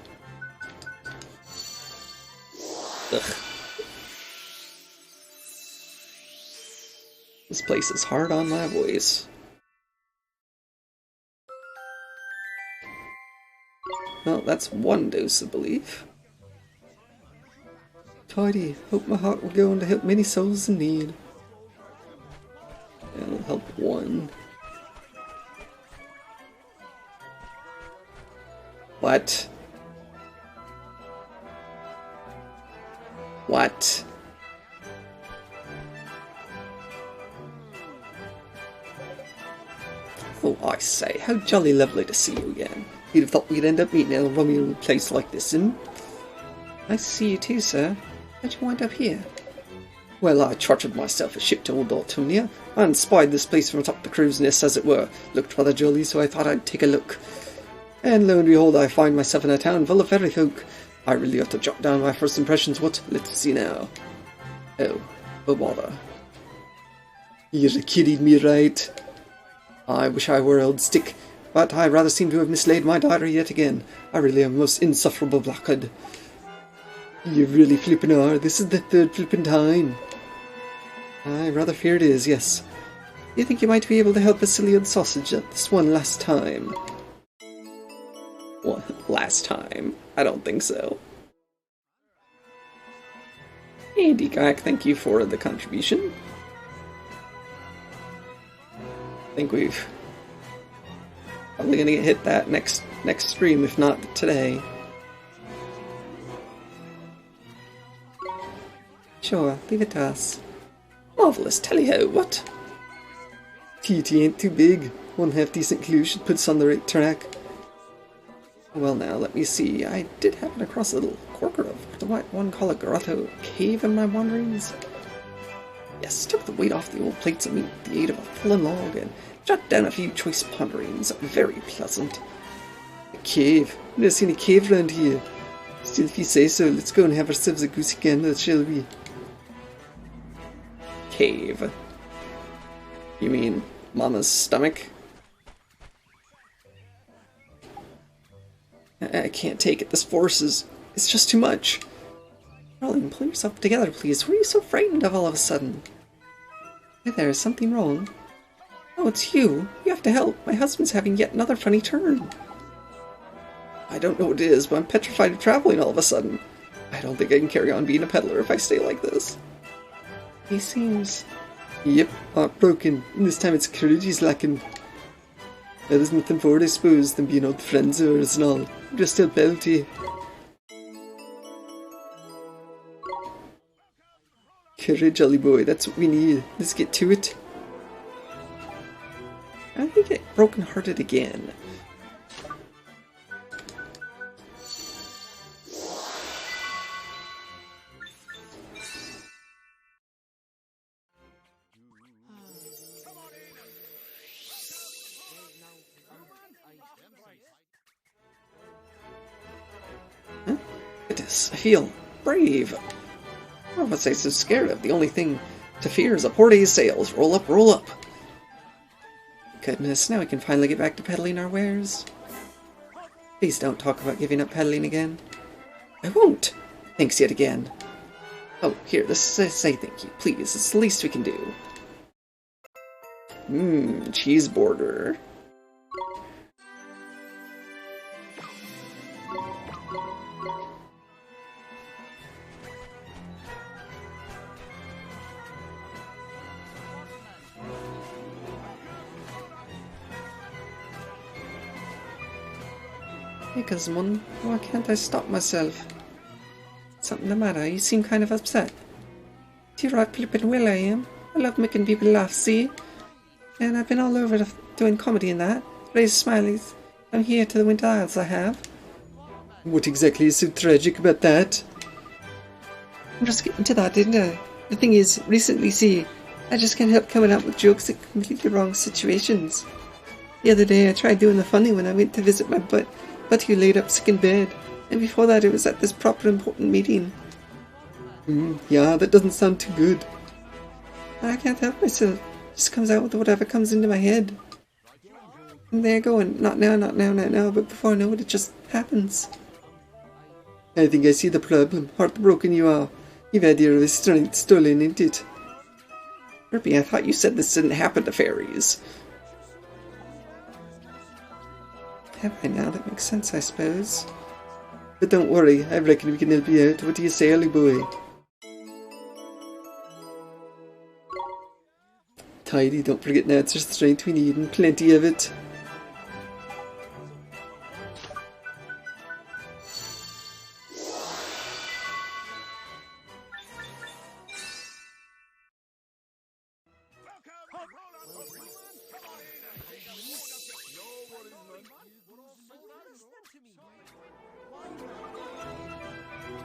S1: Ugh. This place is hard on my voice. Well, that's one dose of belief. Tidy, hope my heart will go on to help many souls in need. It'll help one. What? What? Oh, I say, how jolly lovely to see you again. You'd have thought we'd end up meeting in a rummy little place like this, Nice to see you too, sir. How'd you wind up here? Well, I chartered myself a ship to old Altonia, and spied this place from atop the crow's nest, as it were. Looked rather jolly, so I thought I'd take a look. And lo and behold, I find myself in a town full of fairy folk. I really ought to jot down my first impressions. What? Let's see now. Oh bother. You're kidding me, right? I wish I were old Stick, but I rather seem to have mislaid my diary yet again. I really am a most insufferable blockhead. You really flippin' are. This is the third flippin' time. I rather fear it is, yes. You think you might be able to help a silly old sausage at this one last time? Well, last time? I don't think so. Hey, Dekak, thank you for the contribution. I think we've probably gonna get hit that next stream, if not today. Sure, leave it to us. Marvellous, tally-ho, what? TT ain't too big. One half-decent clue should put us on the right track. Well now, let me see. I did happen across a little corker of what one call a grotto cave in my wanderings. Yes, took the weight off the old plates of meat with the aid of a fallen log and jot down a few choice ponderings. Very pleasant. A cave. Never seen a cave round here. Still, if you say so, let's go and have ourselves a goosey gander, shall we? Cave. You mean Mama's stomach? I can't take it. This force it's just too much. Darling, pull yourself together, please. What are you so frightened of all of a sudden? Hey there, is something wrong? Oh, it's you. You have to help. My husband's having yet another funny turn. I don't know what it is, but I'm petrified of traveling all of a sudden. I don't think I can carry on being a peddler if I stay like this. He seems... Yep, heartbroken. And this time it's courage he's lacking. Well, there's nothing for it, I suppose, than being old friends of ours and all. I'm just still belty. Courage, jolly boy, that's what we need. Let's get to it. I think I get broken-hearted again. Huh? Goodness, I feel brave. What was I so scared of? The only thing to fear is a poor day's sales. Roll up, roll up. Goodness, now we can finally get back to peddling our wares. Please don't talk about giving up peddling again. I won't. Thanks yet again. Oh, here, say thank you, please. It's the least we can do. Cheese border. Hey, Guzman, why can't I stop myself? Something the matter? You seem kind of upset. You're right flippin' well I am. I love making people laugh, see? And I've been all over doing comedy and that. Raise smileys. I'm here to the Winter Isles, I have. What exactly is so tragic about that? I'm just getting to that, didn't I? The thing is, recently, see, I just can't help coming up with jokes at completely wrong situations. The other day I tried doing the funny when I went to visit my butt who laid up sick in bed, and before that it was at this proper important meeting. Yeah, that doesn't sound too good. I can't help myself. It just comes out with whatever comes into my head. And there going, not now, but before I know it, it just happens. I think I see the problem. Heartbroken you are. You've had your strength stolen, ain't it? Ruby, I thought you said this didn't happen to fairies. Have I now? That makes sense, I suppose. But don't worry, I reckon we can help you out. What do you say, early boy? Tidy, don't forget now it's just strength we need, and plenty of it.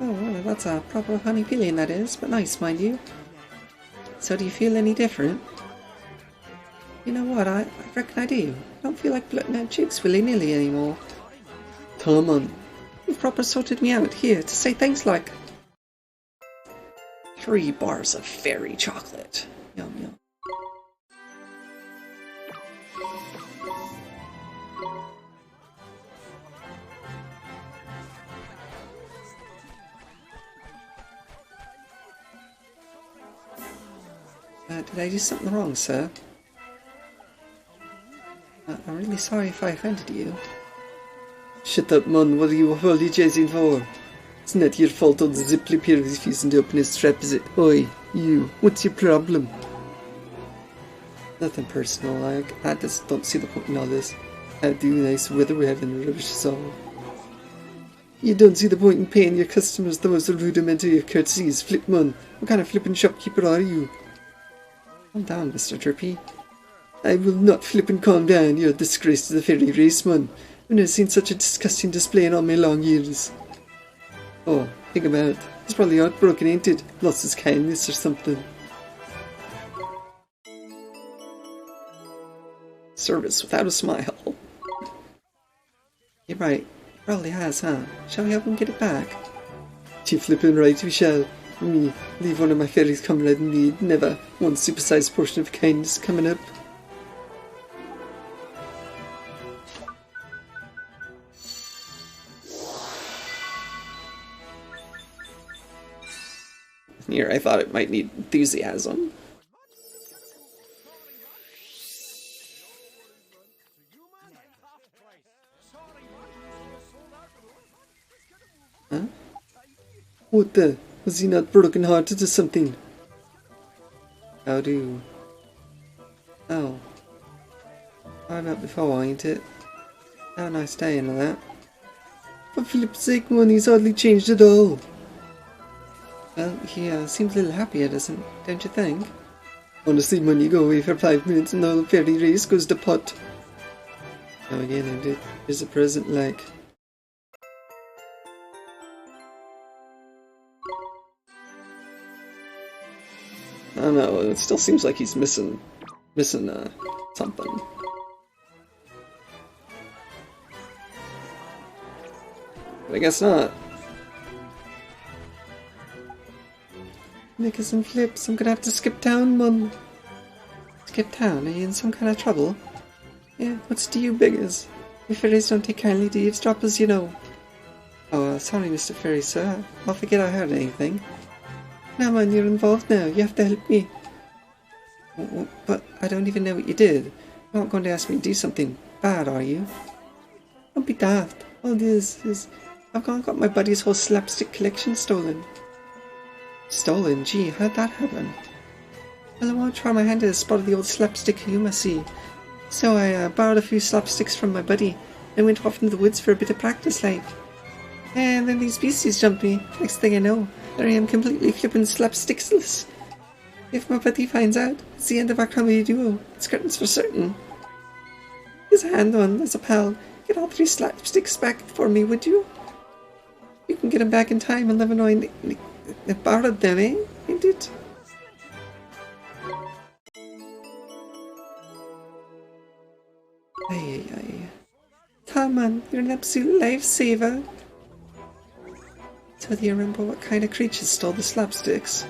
S1: Oh, well, that's a proper honey feeling, that is, but nice, mind you. So do you feel any different? You know what, I reckon I do. I don't feel like blotting out cheeks willy-nilly anymore. Come on. You've proper sorted me out here to say thanks like. 3 bars of fairy chocolate. Yum yum. Did I do something wrong, sir? I'm really sorry if I offended you. Shut up, man. What are you apologizing for? It's not your fault old Ziplip here is refusing to open his trap, is it? Oi, you. What's your problem? Nothing personal. I just don't see the point in all this. I do nice weather we're having rubbish is all. You don't see the point in paying your customers the most rudimentary of courtesies, Flipman. What kind of flippin' shopkeeper are you? Calm down, Mr. Drippy. I will not flippin' calm down. You're a disgrace to the fairy race, man. I've never seen such a disgusting display in all my long years. Oh, think about it. He's probably heartbroken, ain't it? Lost his kindness or something. service without a smile. You're right. Probably has, huh? Shall we help him get it back? Too flippin' right we shall. Me, leave one of my fairies comrade in need. Never. One supersized portion of kindness coming up. Here, I thought it might need enthusiasm. Huh? What the? Was he not broken-hearted or something? How do? Oh. I met before, ain't it? Have a nice day and all that. For flip's sake, man, he's hardly changed at all. Well, he seems a little happier, don't you think? Honestly, when you go away for 5 minutes and the whole fairy race goes to pot. Now again, I did. Here's a present, like. I don't know, it still seems like he's missing something. But I guess not. Nickers and flips, I'm gonna have to skip town, Mum. Skip town? Are you in some kind of trouble? Yeah, what's to you, beggars? We fairies don't take kindly to eavesdroppers, you know. Oh, sorry, Mr. Fairy, sir. I'll forget I heard anything. Now, man, you're involved now. You have to help me. But I don't even know what you did. You're not going to ask me to do something bad, are you? Don't be daft. All it is I've gone and got my buddy's whole slapstick collection stolen. Stolen? Gee, how'd that happen? Well, I won't try my hand at a spot of the old slapstick humour, see. So I borrowed a few slapsticks from my buddy and went off into the woods for a bit of practice, like. And then these beasties jumped me. Next thing I know, there I am completely flippin' slapstickless. If my buddy finds out, it's the end of our comedy duo. It's curtains for certain. Here's a hand on, as a pal. Get all 3 slapsticks back for me, would you? You can get them back in time and never knowing they borrowed them, eh? Ain't it? Aye. Come on, you're an absolute lifesaver. So do you remember what kind of creatures stole the slapsticks?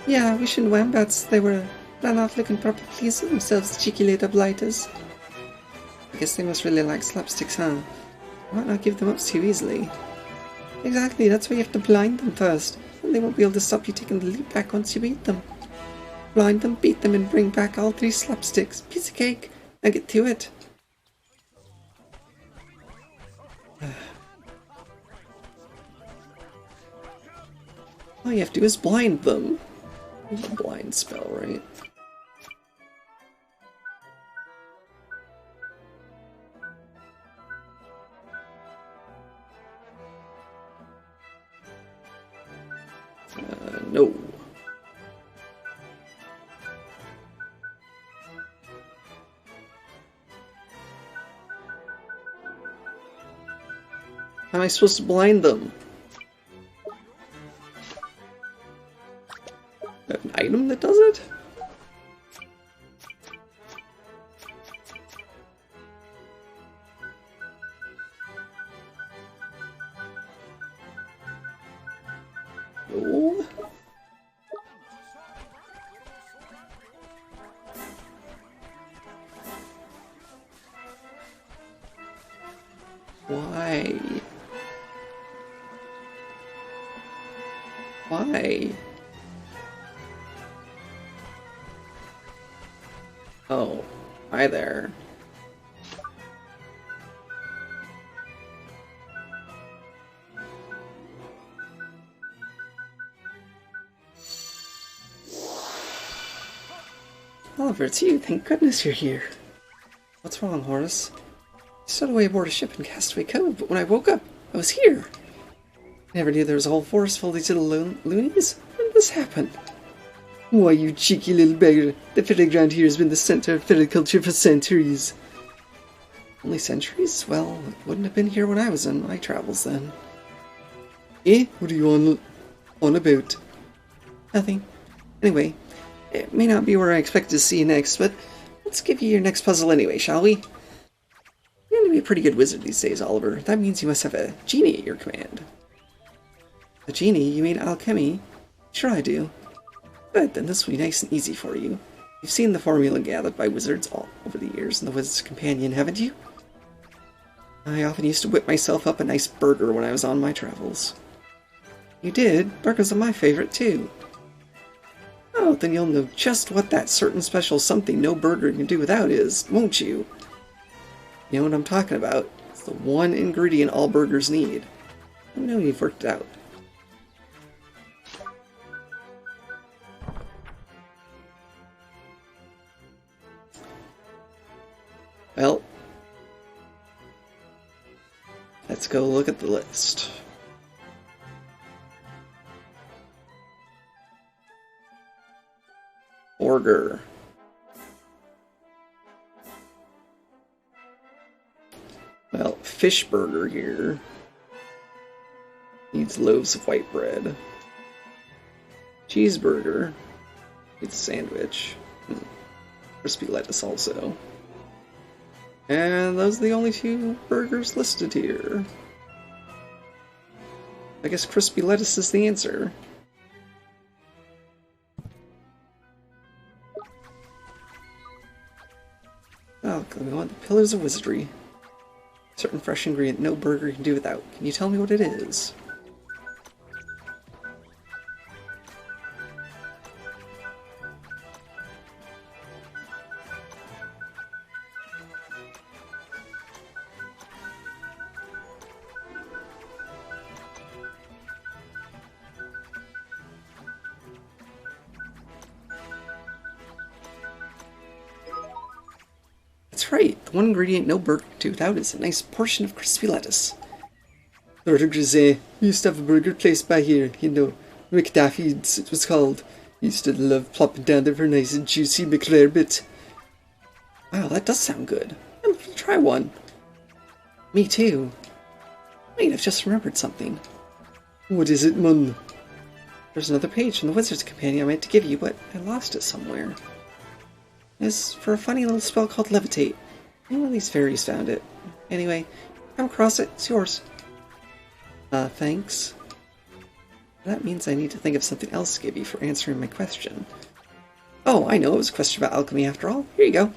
S1: Yeah, we shouldn't wombats. They were ran off looking proper pleased with themselves, cheeky little blighters. I guess they must really like slapsticks, huh? I might not give them up too easily. Exactly, that's why you have to blind them first, and they won't be able to stop you taking the leap back once you beat them. Blind them, beat them, and bring back all 3 slapsticks. Piece of cake. Now get to it. All you have to do is blind them. It's a blind spell, right? No. How am I supposed to blind them? An item that does it? No. Why? Why? Oh, hi there. Oliver, it's you. Thank goodness you're here. What's wrong, Horace? I stowed away aboard a ship in Castaway Cove, but when I woke up, I was here. I never knew there was a whole forest full of these little loonies. When did this happen? Why, you cheeky little beggar. The fairy ground here has been the center of fairy culture for centuries. Only centuries? Well, it wouldn't have been here when I was on my travels then. Eh? What are you on about? Nothing. Anyway, it may not be where I expected to see you next, but let's give you your next puzzle anyway, shall we? You're going to be a pretty good wizard these days, Oliver. That means you must have a genie at your command. A genie? You mean alchemy? Sure I do. Good, then this will be nice and easy for you. You've seen the formula gathered by wizards all over the years in the Wizard's Companion, haven't you? I often used to whip myself up a nice burger when I was on my travels. You did? Burgers are my favorite, too. Oh, then you'll know just what that certain special something no burger can do without is, won't you? You know what I'm talking about. It's the one ingredient all burgers need. I know you've worked it out. Well, let's go look at the list. Burger. Well, fish burger here needs loaves of white bread. Cheeseburger needs a sandwich. Crispy lettuce also. And those are the only two burgers listed here. I guess crispy lettuce is the answer. Oh, we want the Pillars of Wizardry. Certain fresh ingredient no burger can do without. Can you tell me what it is? That's right, the one ingredient no burger can do without is a nice portion of crispy lettuce. Burgers, eh? We used to have a burger place by here, you know, McDaffie's it was called. Used to love plopping down there for a nice and juicy McRarebit. Wow, that does sound good. I'll try one. Me too. Wait, I've just remembered something. What is it, Mun? There's another page from the Wizard's Companion I meant to give you, but I lost it somewhere. It's for a funny little spell called Levitate. One of these fairies found it. Anyway, come across it, it's yours. Thanks. That means I need to think of something else to give you for answering my question. Oh, I know, it was a question about alchemy after all. Here you go.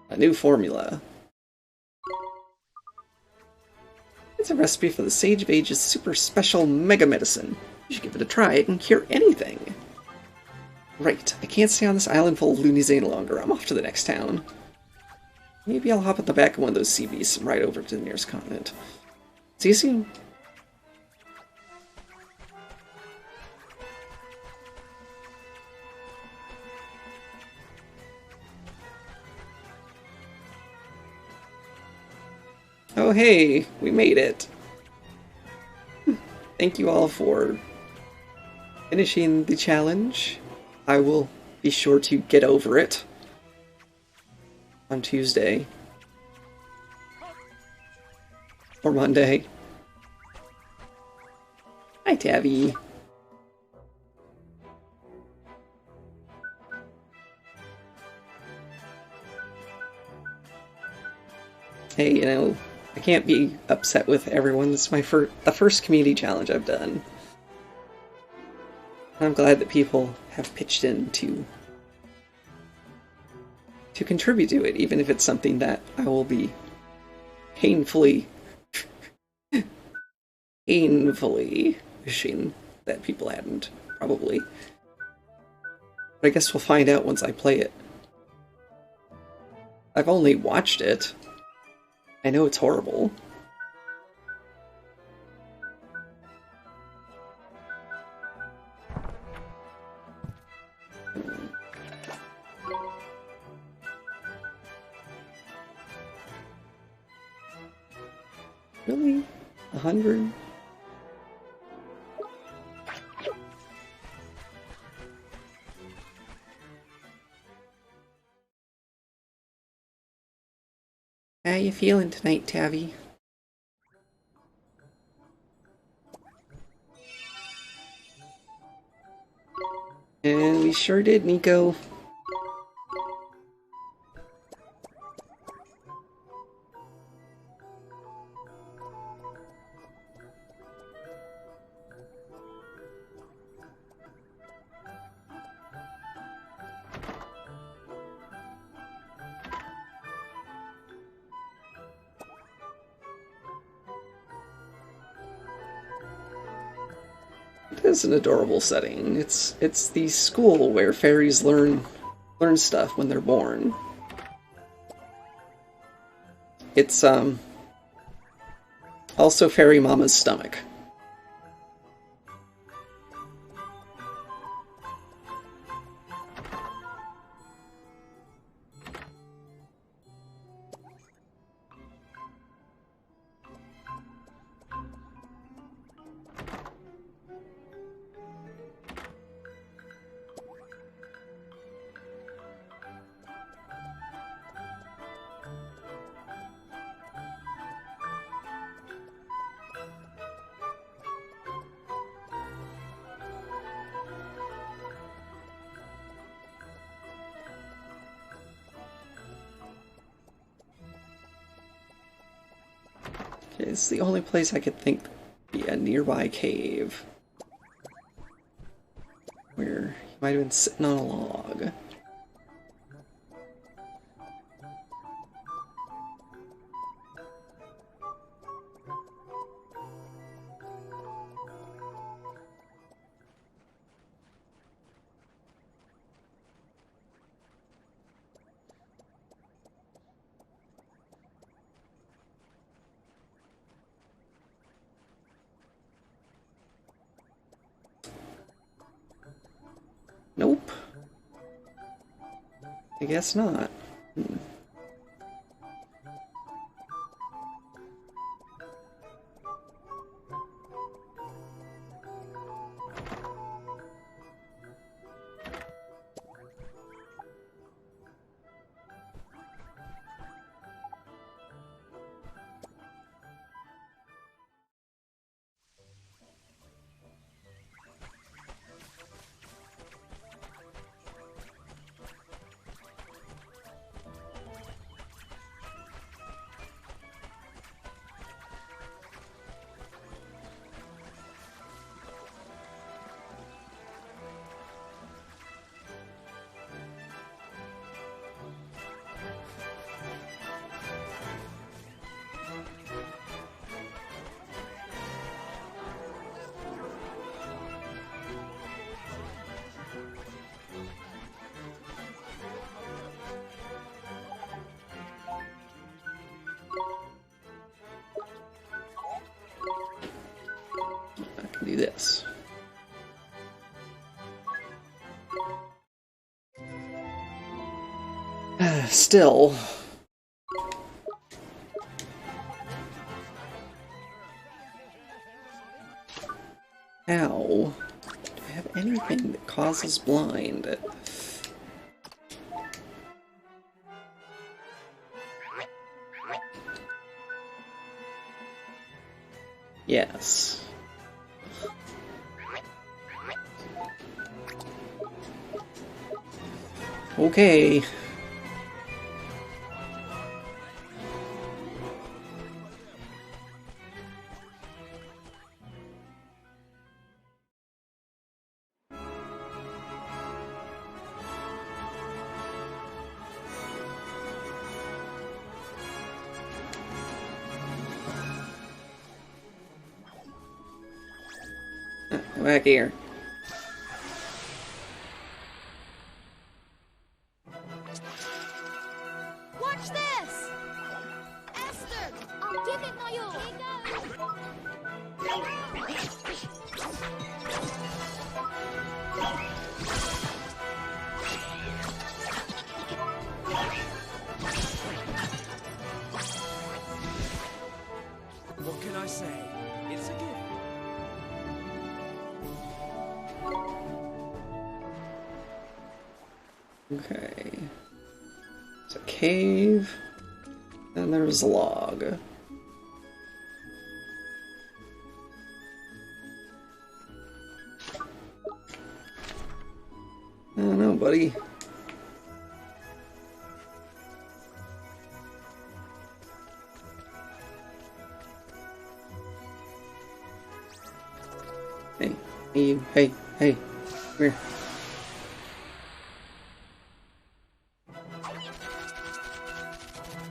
S1: A new formula. It's a recipe for the Sage of Age's super special mega medicine. You should give it a try, it can cure anything. Right, I can't stay on this island full of loonies any longer. I'm off to the next town. Maybe I'll hop on the back of one of those sea beasts and ride over to the nearest continent. See you soon. Oh hey, we made it. Thank you all for finishing the challenge. I will be sure to get over it on Tuesday or Monday. Hi, Tabby. Hey, you know, I can't be upset with everyone. This is my the first community challenge I've done. I'm glad that people have pitched in to contribute to it, even if it's something that I will be painfully wishing that people hadn't, probably. But I guess we'll find out once I play it. I've only watched it. I know it's horrible. Really? 100? How you feeling tonight, Tabby? And we sure did, Nico. It is an adorable setting. It's the school where fairies learn stuff when they're born. It's also Fairy Mama's stomach. It's the only place I could think would be a nearby cave where he might have been sitting on a log. Nope. I guess not. Do this. Still. Ow. Do I have anything that causes blind? Yes. Okay. Back here.
S3: Watch this! Esther, I'll give it my all.
S11: What can I say? It's a gift.
S1: Okay. It's a cave, and there's a log. buddy. Hey, hey, come here.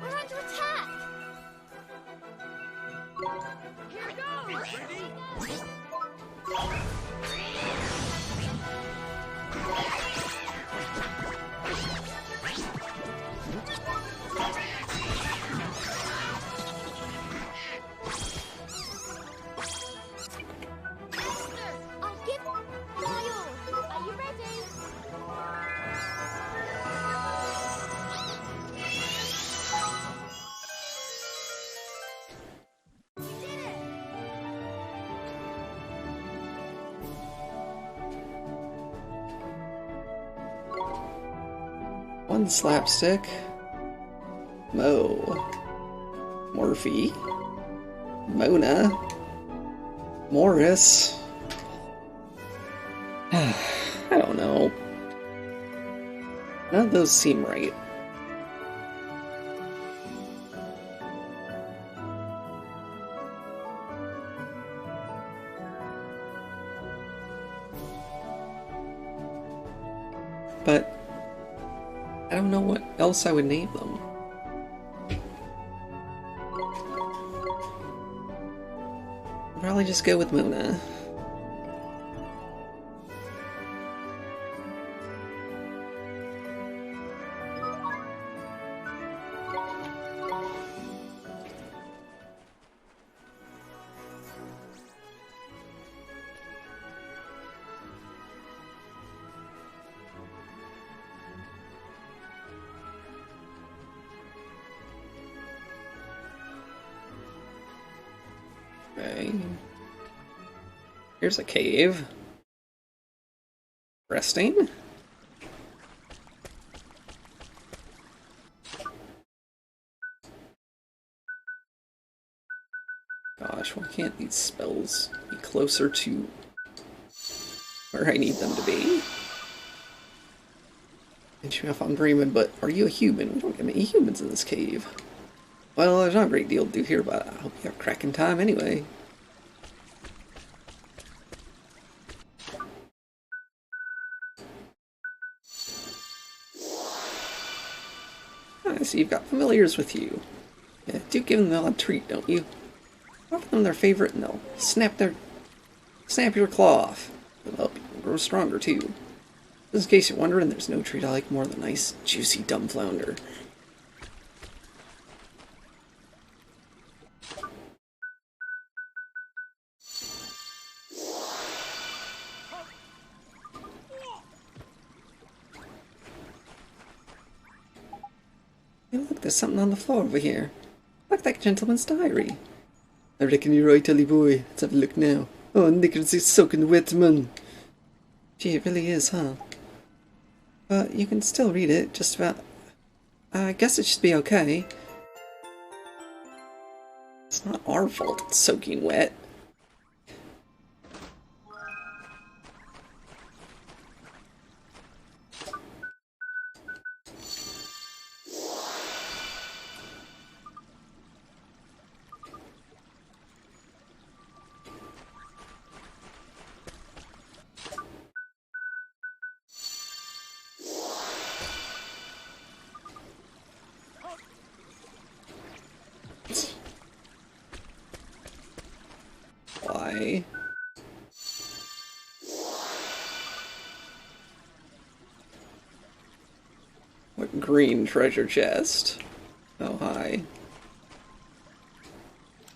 S3: We're under attack!
S4: Here goes! Ready?
S3: Esther, I'll give my all. Are you ready? We did it!
S1: One slapstick. Mo. Morphe. Mona. Morris. I don't know. None of those seem right. But I don't know what else I would name them. I'll probably just go with Mona. Okay. Here's a cave. Resting. Gosh, why can't these spells be closer to where I need them to be? Pinch me if I'm dreaming, but are you a human? We don't get any humans in this cave. Well, there's not a great deal to do here, but I hope you have cracking time anyway. I see you've got familiars with you. Yeah, do give them the odd treat, don't you? Offer them their favorite and they'll snap your claw off. It'll help you grow stronger too. Just in case you're wondering, there's no treat I like more than a nice, juicy dumb flounder. Hey look, there's something on the floor over here. Look like a gentleman's diary. I reckon you're right, Ellie boy. Let's have a look now. Oh, Nicholas is soaking wet, man. Gee, it really is, huh? But you can still read it, just about. I guess it should be okay. It's not our fault it's soaking wet. Why? What green treasure chest? Oh, hi.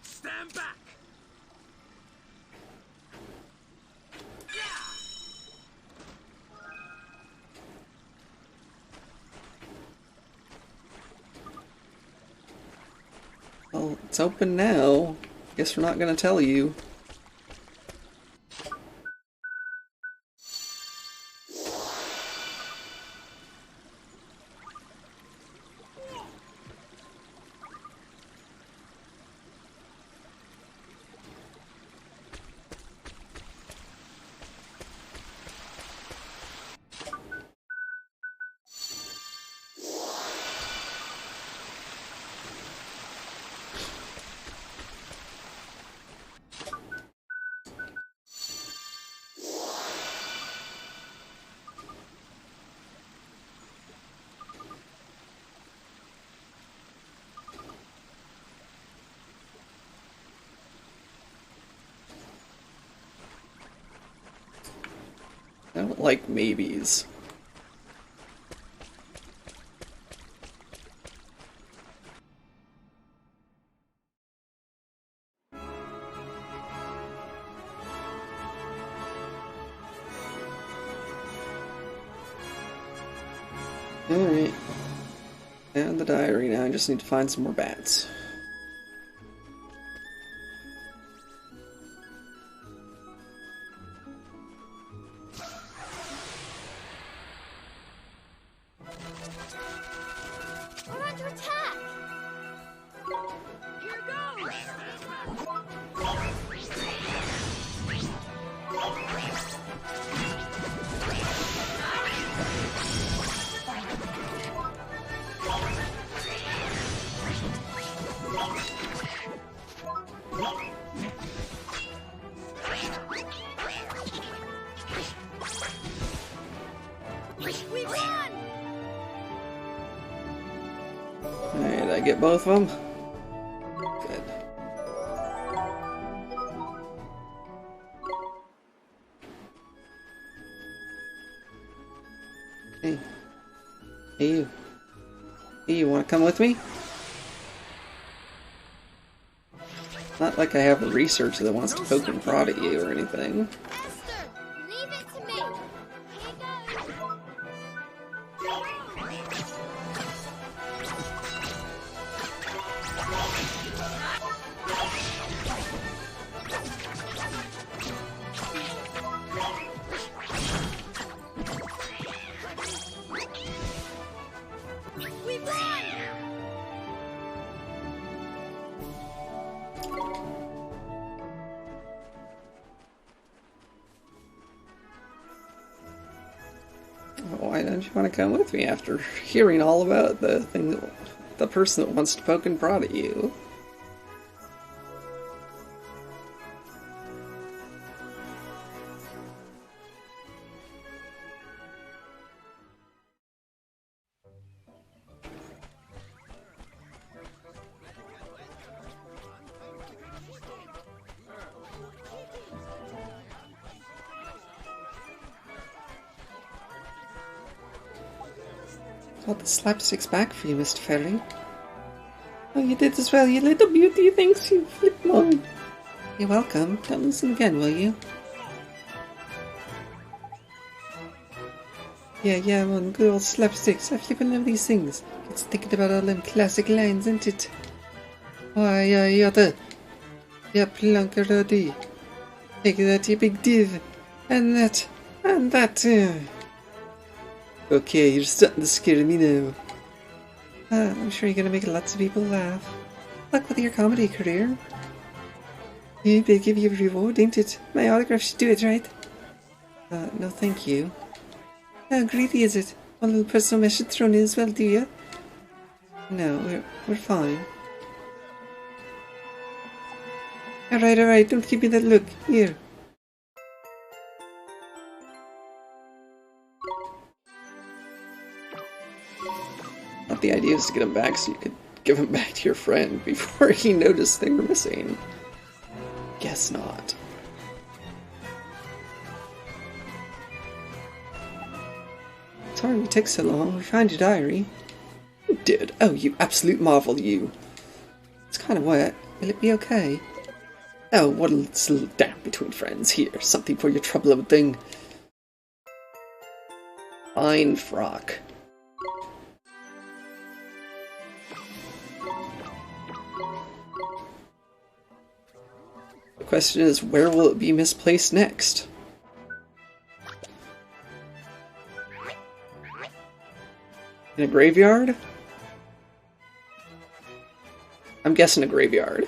S11: Stand back!
S1: Well, it's open now. Guess we're not gonna tell you. I don't like maybes. Alright. And the diary. Now I just need to find some more bats.
S3: We're under attack!
S4: Here goes!
S3: We won!
S1: Alright, did I get both of them? Good. Hey. Hey you. Hey, you wanna come with me? Not like I have a researcher that wants to poke and prod at you or anything.
S3: Esther, leave it to me. Here goes.
S4: We won!
S1: Why don't you want to come with me after hearing all about the thing that the person that wants to poke and prod at you? Got the slapsticks back for you, Mr. Fairy. Oh, you did as well, you little beauty. Thanks, you flip mom. You're welcome. Don't listen again, will you? Yeah, man, good old slapsticks. I flippin' love these things. It's thinking about all them classic lines, isn't it? Why, yeah, plunkerody. Take that, you big div. And that. Okay, you're starting to scare me now. I'm sure you're gonna make lots of people laugh. Luck with your comedy career. Yeah, they give you a reward, ain't it? My autograph should do it, right? No thank you. How greedy is it? One little personal message thrown in as well, do you? No, we're fine. Alright, don't give me that look. Here. Not the idea is to get them back so you could give them back to your friend before he noticed they were missing. Guess not. Sorry we took so long. We found your diary. You did? Oh, you absolute marvel, you. It's kind of wet. Will it be okay? Oh, what a little damp between friends. Here, something for your trouble, old thing. Fine frock. The question is, where will it be misplaced next? In a graveyard? I'm guessing a graveyard.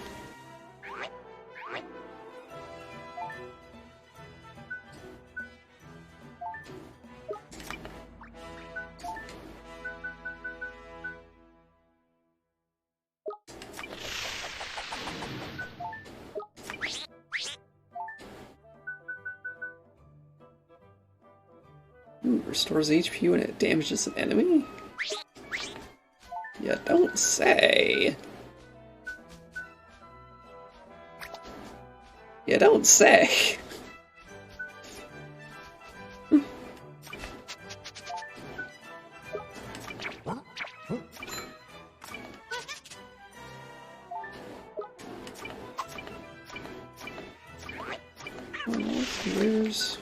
S1: Restores HP when it damages an enemy? Yeah, don't say. Yeah, don't say. Here's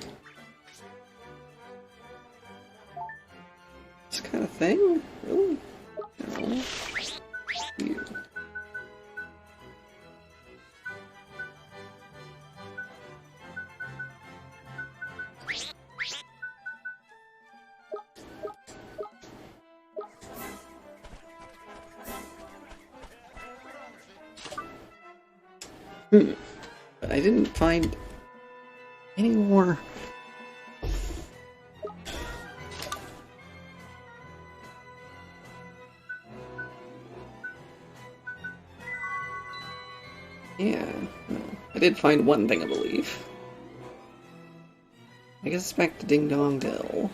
S1: this kind of thing? Really? No. You. But I didn't find any more. Yeah, no. I did find one thing, I believe. I guess it's back to Ding Dong Dell.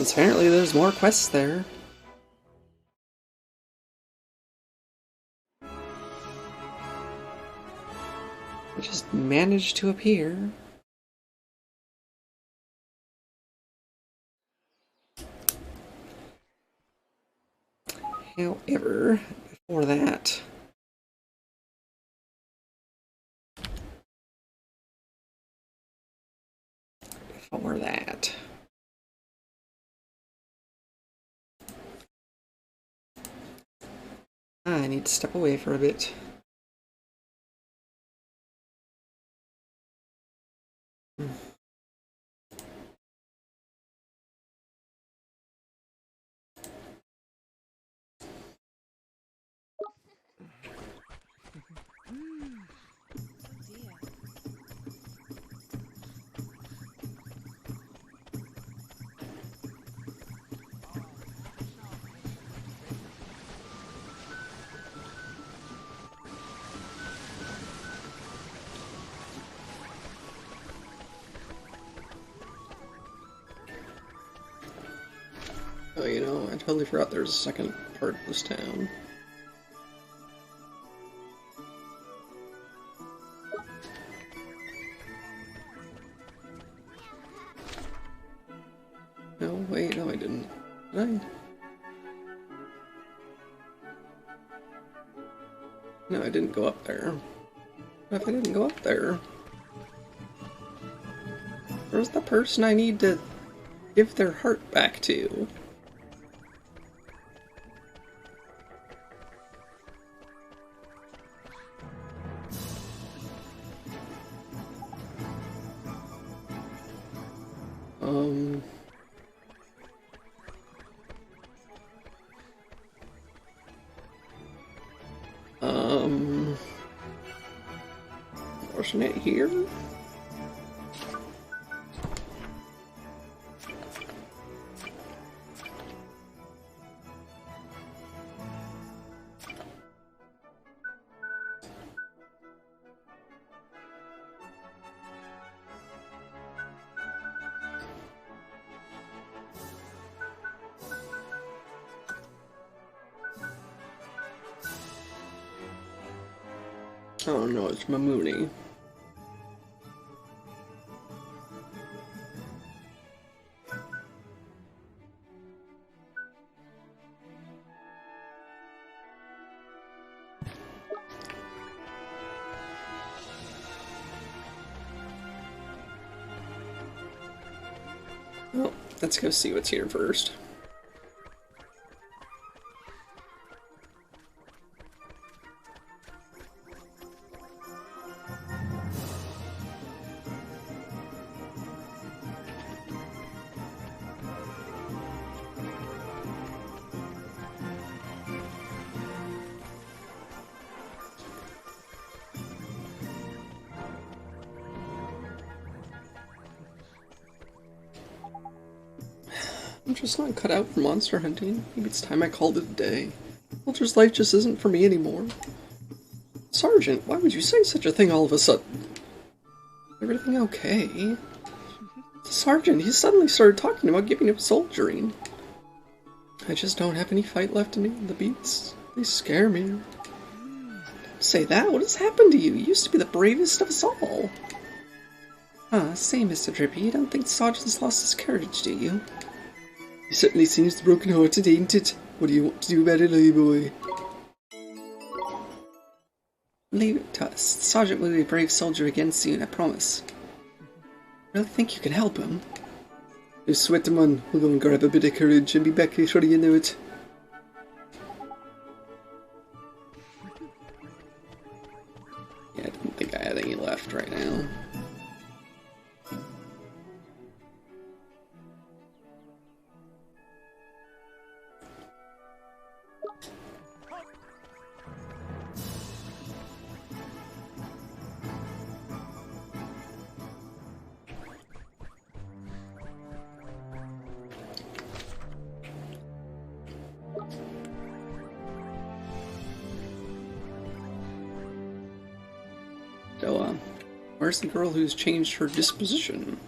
S1: Apparently there's more quests there. It just managed to appear. However, before that... I need to step away for a bit. Oh, you know, I totally forgot there's a second part of this town. No, wait, no I didn't. Did I? No, I didn't go up there. What if I didn't go up there? Where's the person I need to give their heart back to? Wasn't it here? Oh no, it's Mamuni. Well, let's go see what's here first. I'm just not cut out for monster hunting. Maybe it's time I called it a day. Soldier's life just isn't for me anymore. Sergeant, why would you say such a thing all of a sudden? Everything okay? Sergeant, he suddenly started talking about giving up soldiering. I just don't have any fight left in me. The beats, they scare me. Don't say that. What has happened to you? You used to be the bravest of us all. Say, Mr. Drippy, you don't think the sergeant's lost his courage, do you? He certainly seems broken-hearted, ain't it? What do you want to do about it, Lily boy? Leave it to us. The sergeant will be a brave soldier again soon, I promise. Really think you can help him? No sweat him on. We'll go and grab a bit of courage and be back before you know it. Yeah, I don't think I have any left right now. So, where's the girl who's changed her disposition?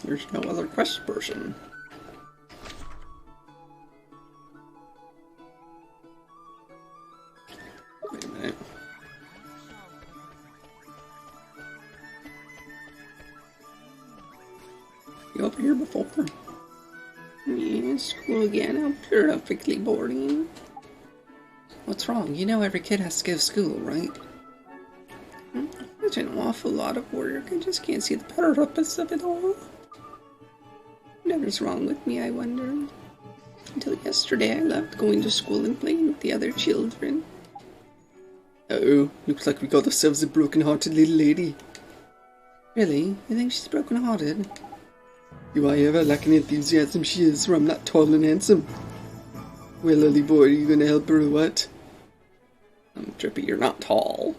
S1: There's no other quest person. Wait a minute. You over here before? Yeah, school again. How perfectly boring. What's wrong? You know every kid has to go to school, right? It's an awful lot of work. I just can't see the purpose of it all. Whatever's wrong with me, I wonder. Until yesterday, I loved going to school and playing with the other children. Uh-oh, looks like we got ourselves a broken-hearted little lady. Really? You think she's broken-hearted? Do I ever lack an enthusiasm she is, for I'm not tall and handsome? Well, Lily boy, are you gonna help her or what? Drippy, you're not tall.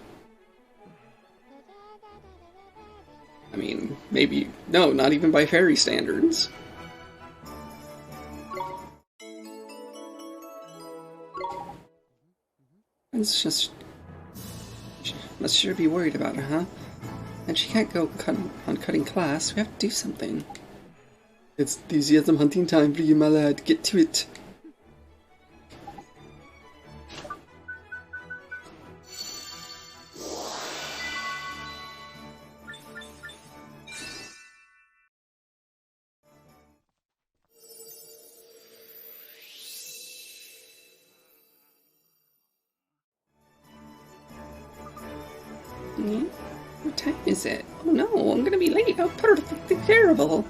S1: I mean, maybe... No, not even by fairy standards. It's just... She must sure be worried about her, huh? And she can't go on cutting class. We have to do something. It's enthusiasm hunting time for you, my lad. Get to it. Yeah? What time is it? Oh no, I'm gonna be late. How perfectly terrible.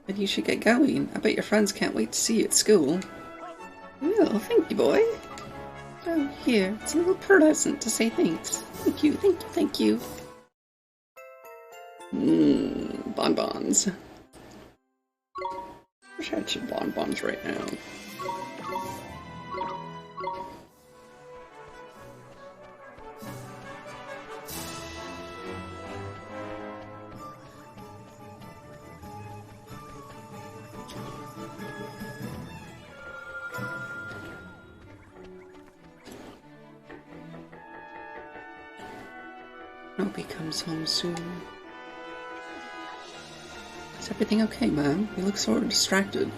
S1: But you should get going. I bet your friends can't wait to see you at school. Well, thank you, boy. Oh, here. It's a little present to say thanks. Thank you, thank you, thank you. Bonbons. Wish I had some bonbons right now. Hope he comes home soon. Is everything okay, ma'am? You look sort of distracted.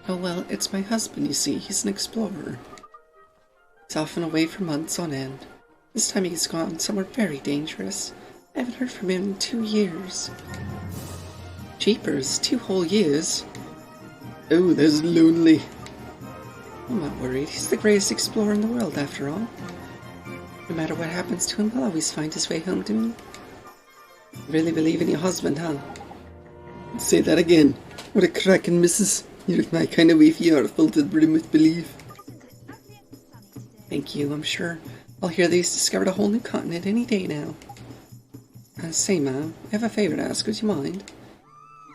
S1: Oh well, it's my husband, you see. He's an explorer. He's often away for months on end. This time he's gone somewhere very dangerous. I haven't heard from him in 2 years. Jeepers, 2 whole years? Oh, that's lonely. I'm not worried. He's the greatest explorer in the world, after all. No matter what happens to him, he'll always find his way home to me. You really believe in your husband, huh? Say that again. What a crackin' missus. You're my kind of if you are full to the brim with belief. Thank you, I'm sure. I'll hear that he's discovered a whole new continent any day now. Say, ma'am, I have a favor to ask. Would you mind?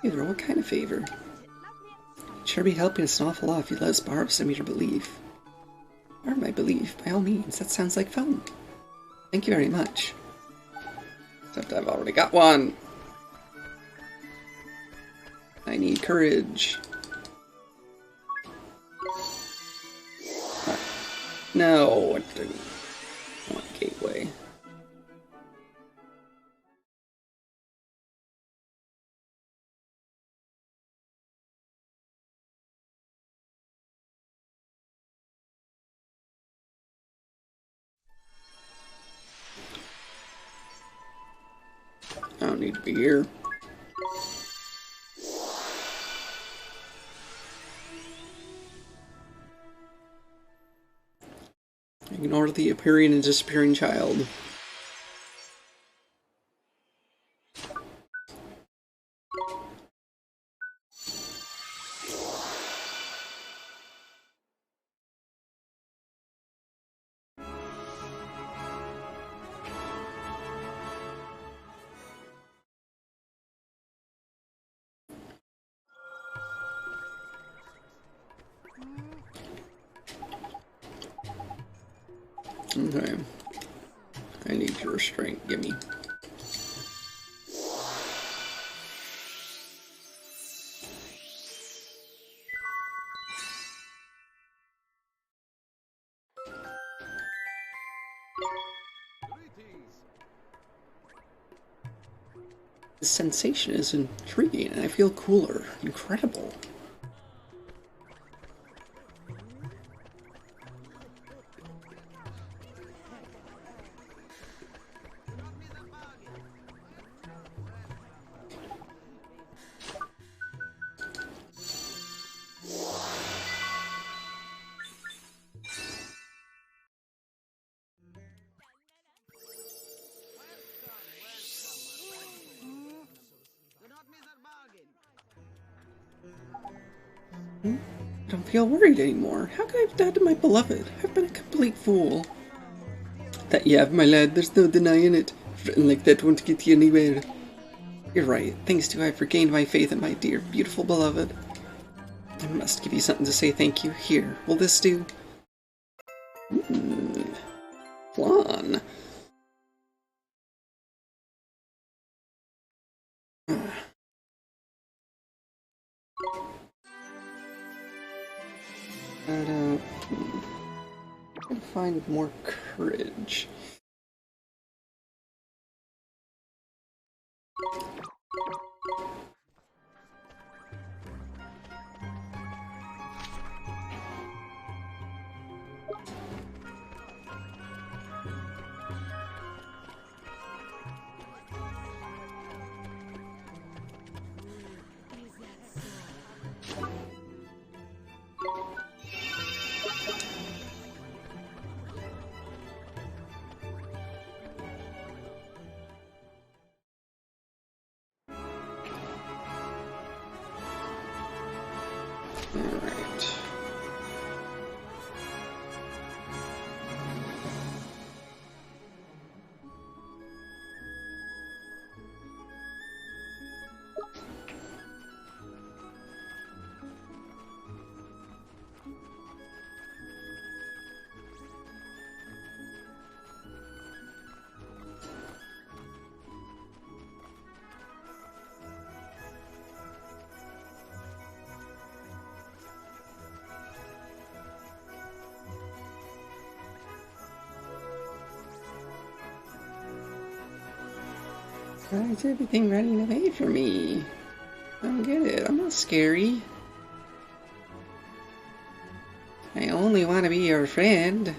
S1: Favor? What kind of favor? You'd sure be helping us an awful lot if you'd let us borrow some of your belief. Borrow my belief? By all means, that sounds like fun. Thank you very much. Except I've already got one. I need courage. No, I didn't want gateway. don't need to be here. Ignore the appearing and disappearing child. Okay. I need your strength. Gimme. This sensation is intriguing, and I feel cooler. Incredible. I don't feel worried anymore. How could I have died to my beloved? I've been a complete fool. That you have, my lad, there's no denying it. Written like that won't get you anywhere. You're right. Thanks to you, I've regained my faith in my dear, beautiful beloved. I must give you something to say thank you. Here, will this do? Flan. Gotta find more courage. Alright. Why is everything running away from me? I don't get it. I'm not scary. I only want to be your friend.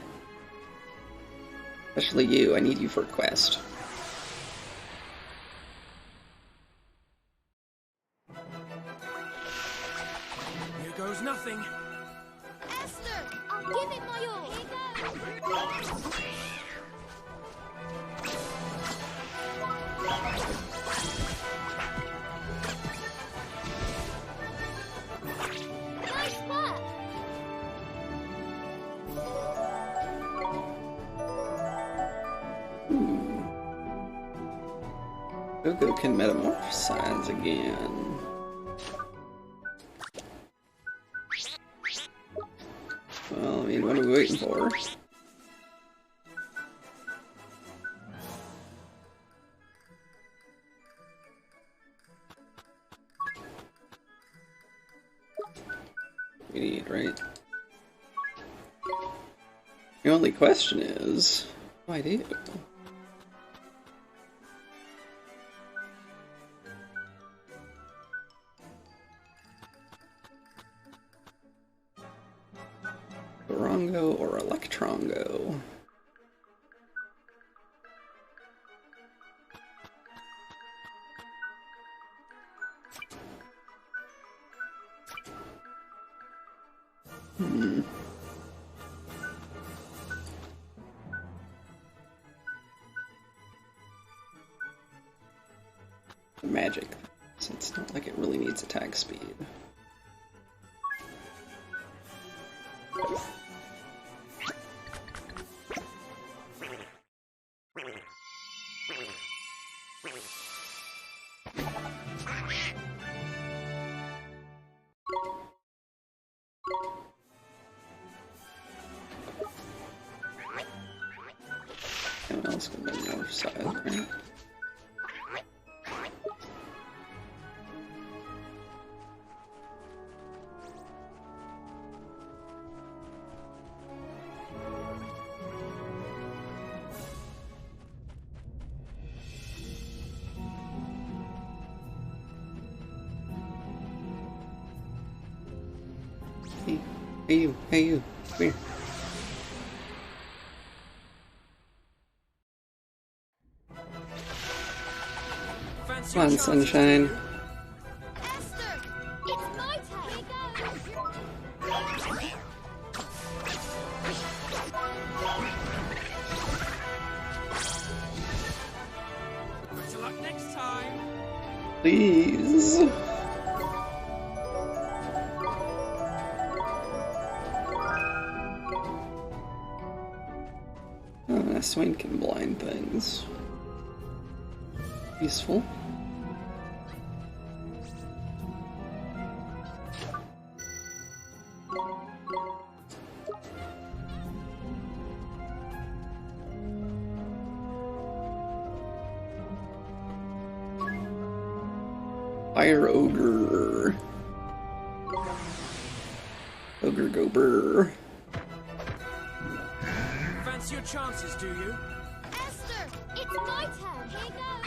S1: Especially you. I need you for a quest.
S11: Here goes nothing.
S3: Esther, I'll give it my all. Here goes. Nice work.
S1: Goku can metamorphosize again. Well, I mean, what are we waiting for? We need, right? The only question is, what do I do? Barongo or Electrongo? magic, so it's not like it really needs attack speed. Everyone else go to the north side, right? Hey you, come here. Come on, sunshine.
S4: Esther, it's my turn.
S11: Better luck next time.
S1: Please. Swain can blind things. Useful. Fire ogre. Ogre go brr.
S11: Fancy your chances, do you?
S4: Esther, it's my turn. Here goes.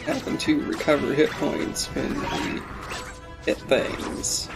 S1: Happen to recover hit points when we hit things.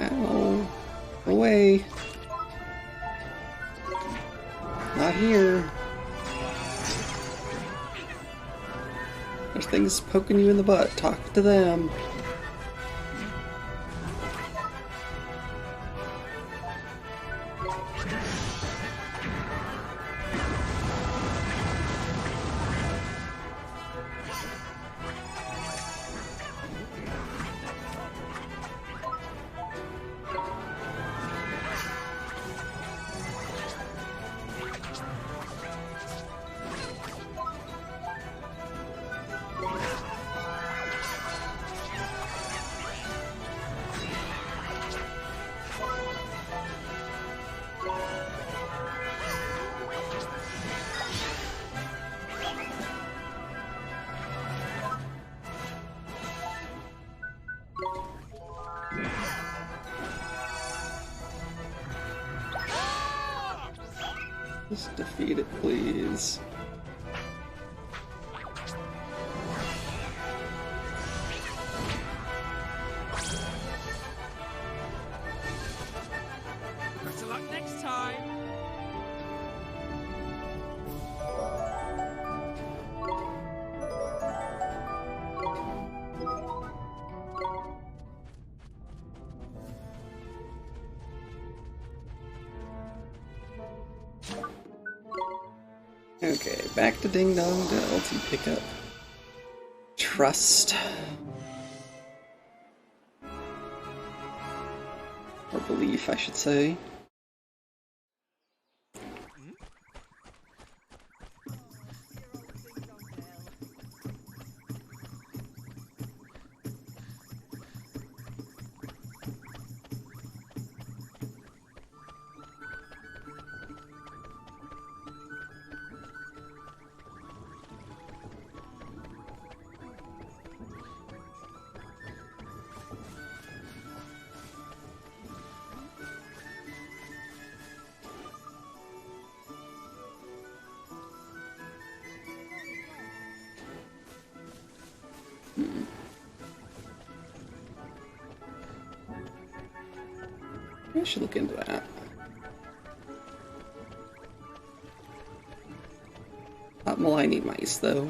S1: Ow. Away. Not here. There's things poking you in the butt. Talk to them. Just defeat it, please.
S11: Better luck next time.
S1: Okay, back to Ding Dong Dell to pick up Trust. Or Belief, I should say. I should look into that. Not maligny mice, though.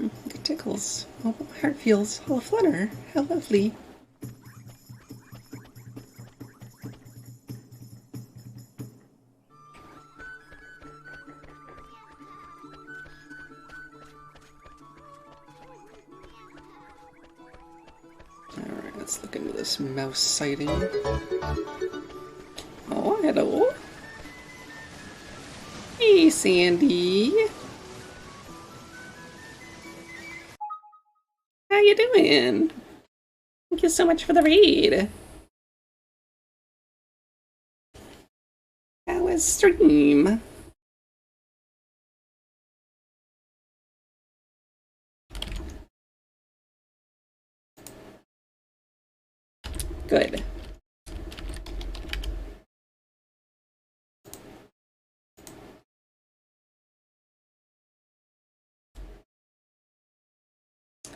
S1: It tickles. Oh, my heart feels all aflutter. How lovely. Alright, let's look into this mouse sighting. Oh, hello. Hey, Sandy. How you doing? Thank you so much for the raid. How was stream? Good.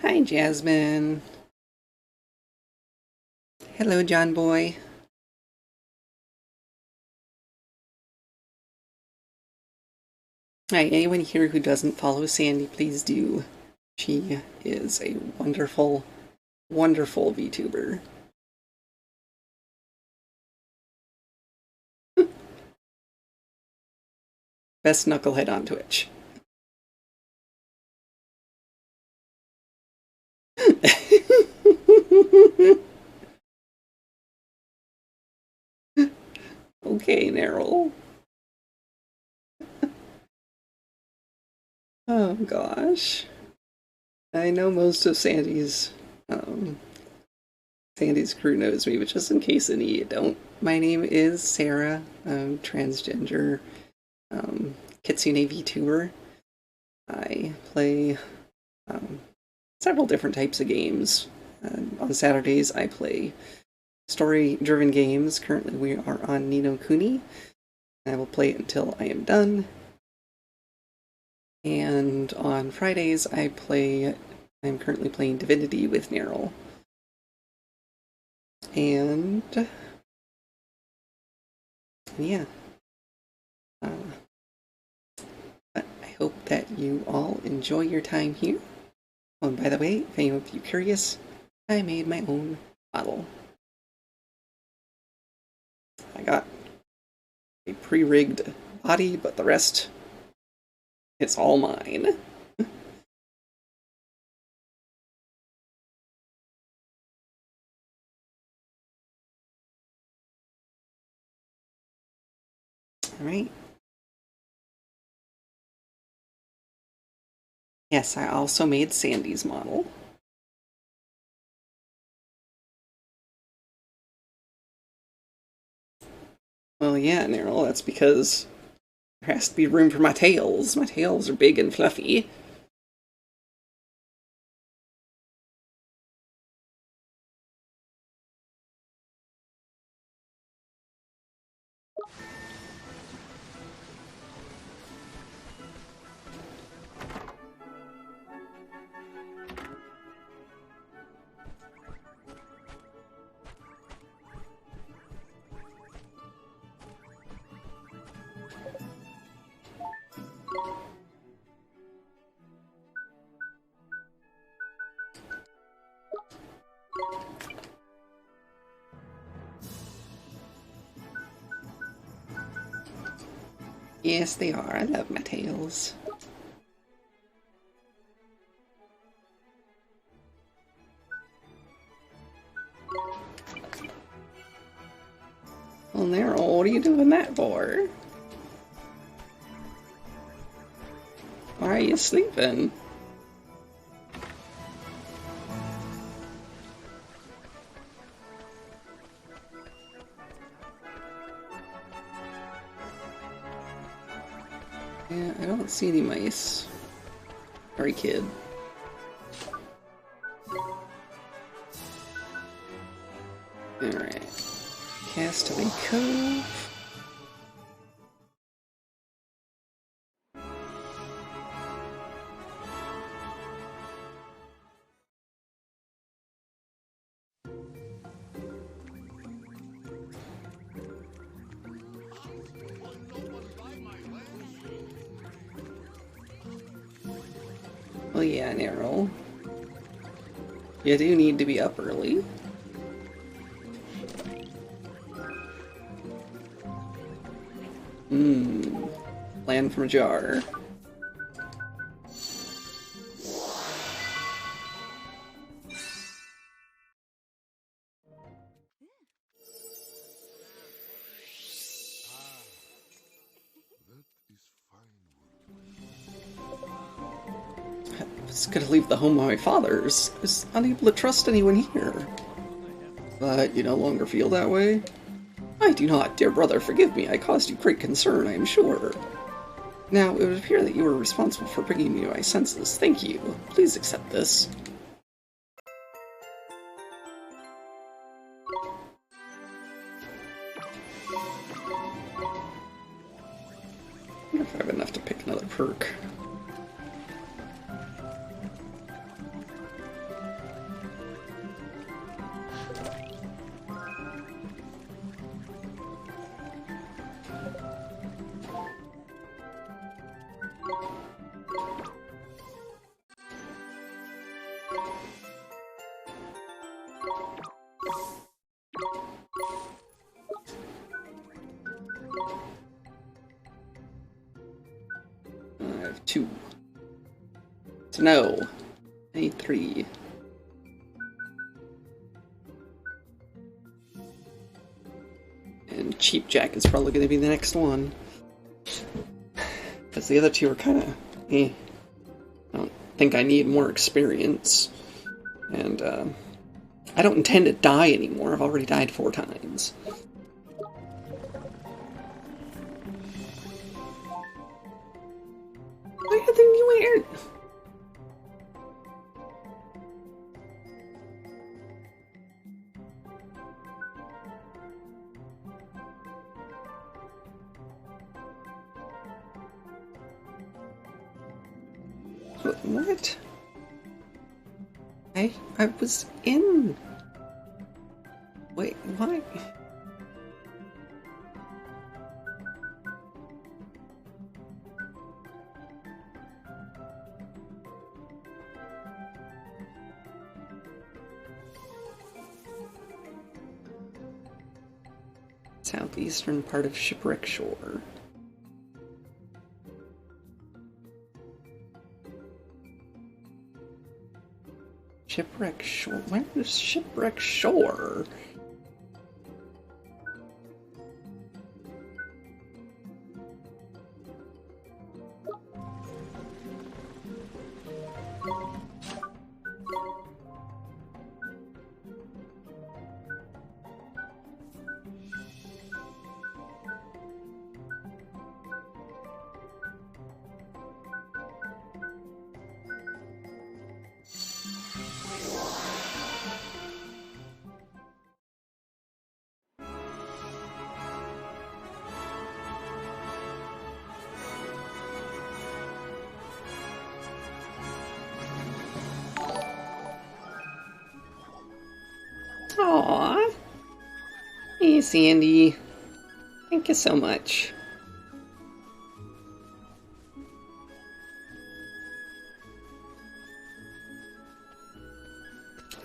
S1: Hi, Jasmine. Hello, John Boy. Hi, anyone here who doesn't follow Sandy, please do. She is a wonderful, wonderful VTuber. Best knucklehead on Twitch. Okay, Neryl. Oh gosh. I know most of Sandy's crew knows me, but just in case any of you don't, my name is Sarah. I'm transgender Kitsune VTuber. I play several different types of games. On Saturdays I play story-driven games. Currently we are on Ni No Kuni. I will play it until I am done. And on Fridays I'm currently playing Divinity with Neryl. And yeah. But I hope that you all enjoy your time here. Oh, and by the way, if any of you are curious, I made my own model. I got a pre-rigged body, but the rest, it's all mine. Alright. Yes, I also made Sandy's model. Well, yeah, Neryl, that's because there has to be room for my tails. My tails are big and fluffy. Yes, they are. I love my tails. Well, Neryl, what are you doing that for? Why Why are you sleeping? Yeah, I don't see any mice. Sorry, kid. Alright. Castaway Cove. Well, yeah, Narrow. You do need to be up early. Land from a jar. I was gonna leave the home of my fathers. I was unable to trust anyone here. But you no longer feel that way? I do not, dear brother, forgive me. I caused you great concern, I am sure. Now, it would appear that you were responsible for bringing me to my senses. Thank you. Please accept this. I wonder if I have enough to pick another perk. I have 2. So no. I need 3. And Cheap Jack is probably going to be the next one. Because the other 2 are kind of eh. I don't think I need more experience. And I don't intend to die anymore. I've already died 4 times. Why are they weird? What? I was in. Wait, what? Southeastern part of Shipwreck Shore. Shipwreck Shore? Where is Shipwreck Shore? Aww. Hey, Sandy. Thank you so much.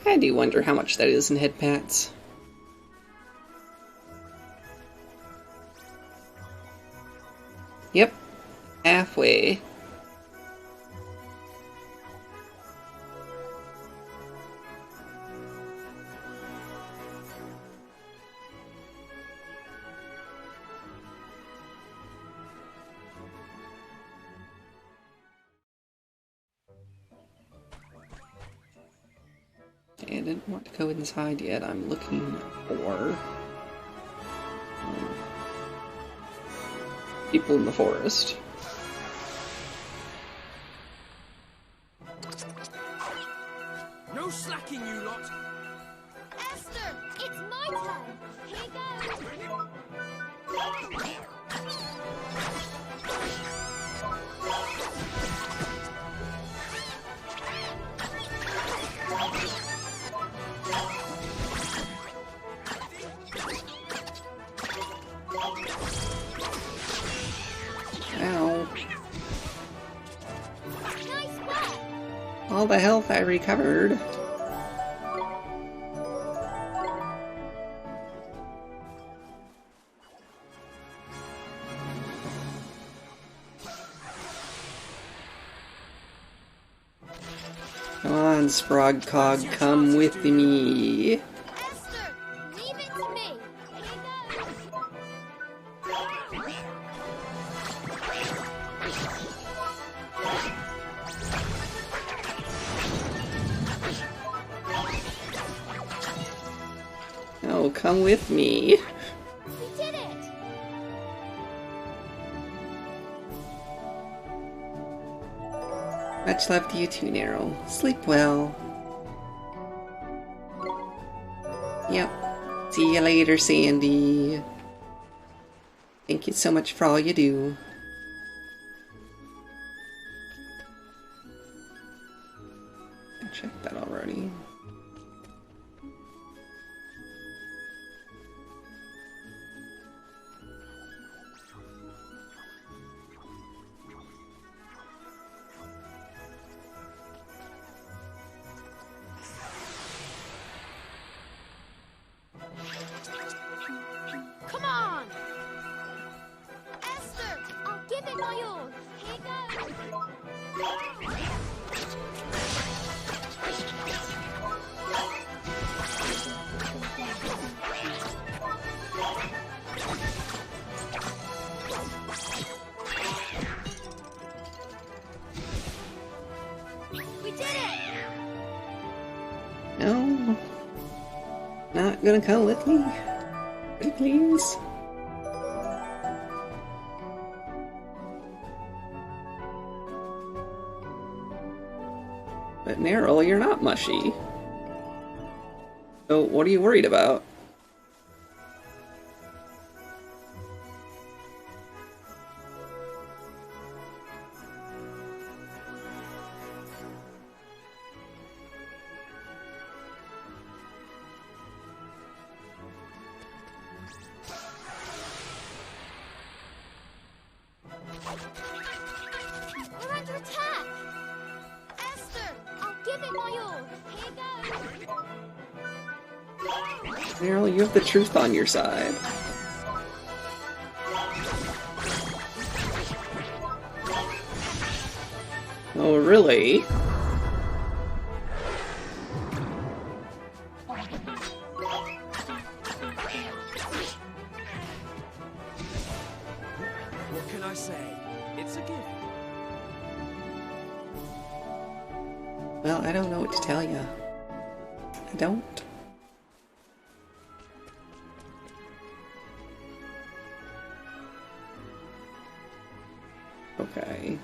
S1: I do wonder how much that is in head pats. Yep. Halfway. didn't want to go inside yet. I'm looking for people in the forest.
S11: No slacking, you lot!
S4: Esther, it's my turn. Here goes.
S1: Ow.
S4: Nice work.
S1: All the health I recovered. Come on, Sprogcog, come with me.
S4: Esther, leave it to me. Here goes.
S1: Oh, come with me.
S4: We did it.
S1: Much love to you too, Nero. Sleep well. Yep. See you later, Sandy. Thank you so much for all you do. I checked that already.
S4: Come on. Esther, I'll give it my all. Here goes. We did it.
S1: No. Not gonna come with me? Pretty please? But Neryl, you're not mushy. So what are you worried about?
S4: We're under attack. Esther, I'll give it my all. Here goes.
S1: Neryl, you have the truth on your side. Oh, really?
S11: What can I say? It's a gift.
S1: Well, I don't know what to tell you. I don't. Okay.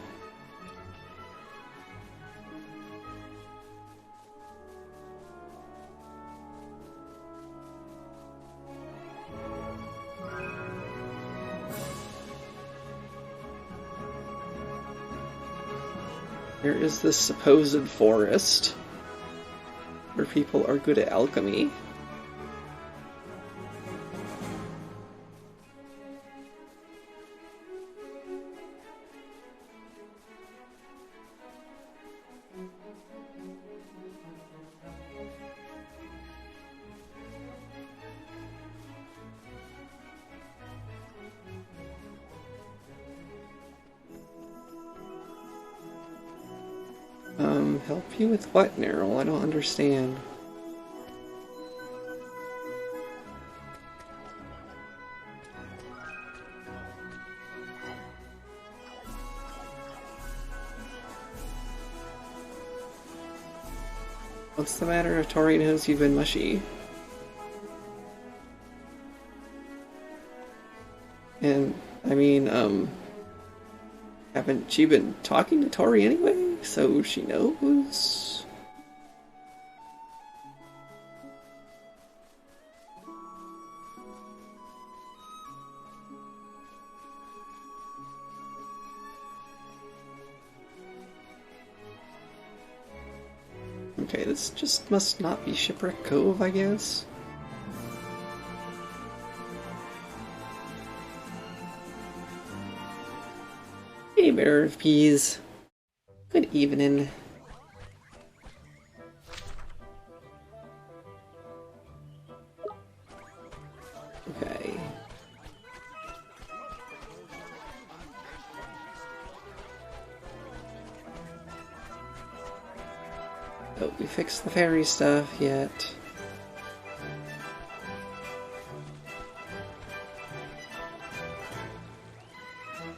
S1: There is this supposed forest where people are good at alchemy. Help you with what, Neryl? I don't understand. What's the matter if Tori knows you've been mushy? And, I mean, haven't she been talking to Tori anyway? So she knows? Okay, this just must not be Shipwreck Cove, I guess. Hey, Bearer of Peas. Good evening. Okay. Oh, we fixed the fairy stuff yet.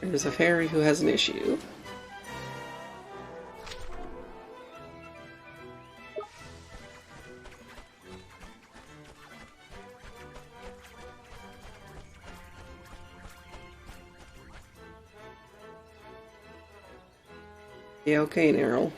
S1: There's a fairy who has an issue. Yeah, okay, Neryl.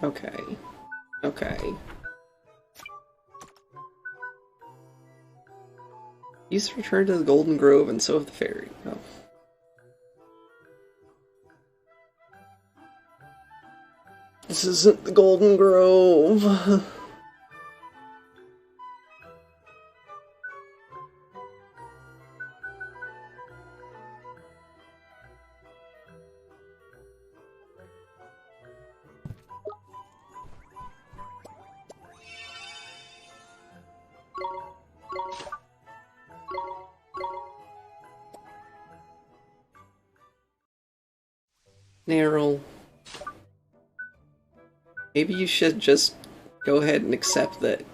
S1: Okay. Okay. He's returned to the Golden Grove and so have the fairy. Oh. This isn't the Golden Grove. Neryl. Maybe you should just go ahead and accept that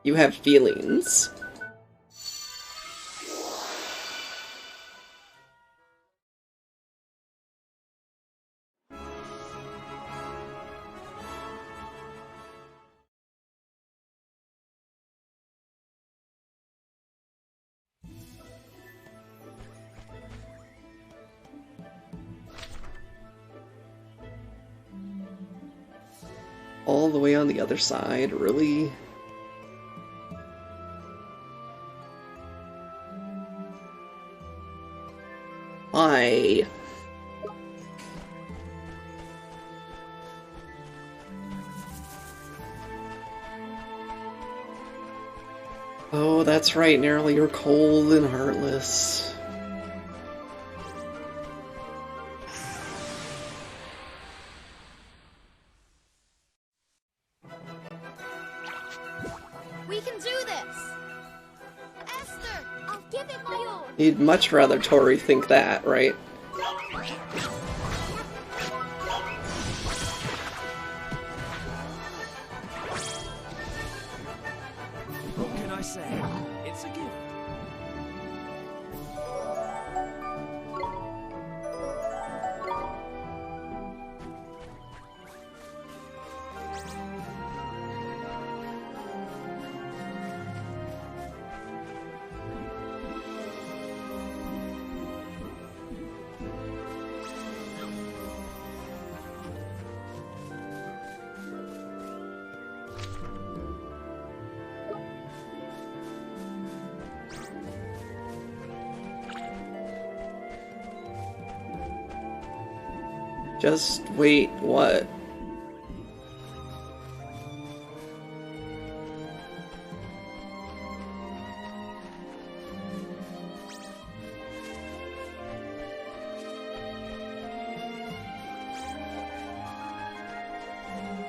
S1: you have feelings. All the way on the other side, really? Why? Oh, that's right, Neryl, you're cold and heartless.
S3: We can do this! Esther, I'll give it my all!
S1: You'd much rather Tori think that, right?
S11: What can I say? It's a gift.
S1: Just wait, what?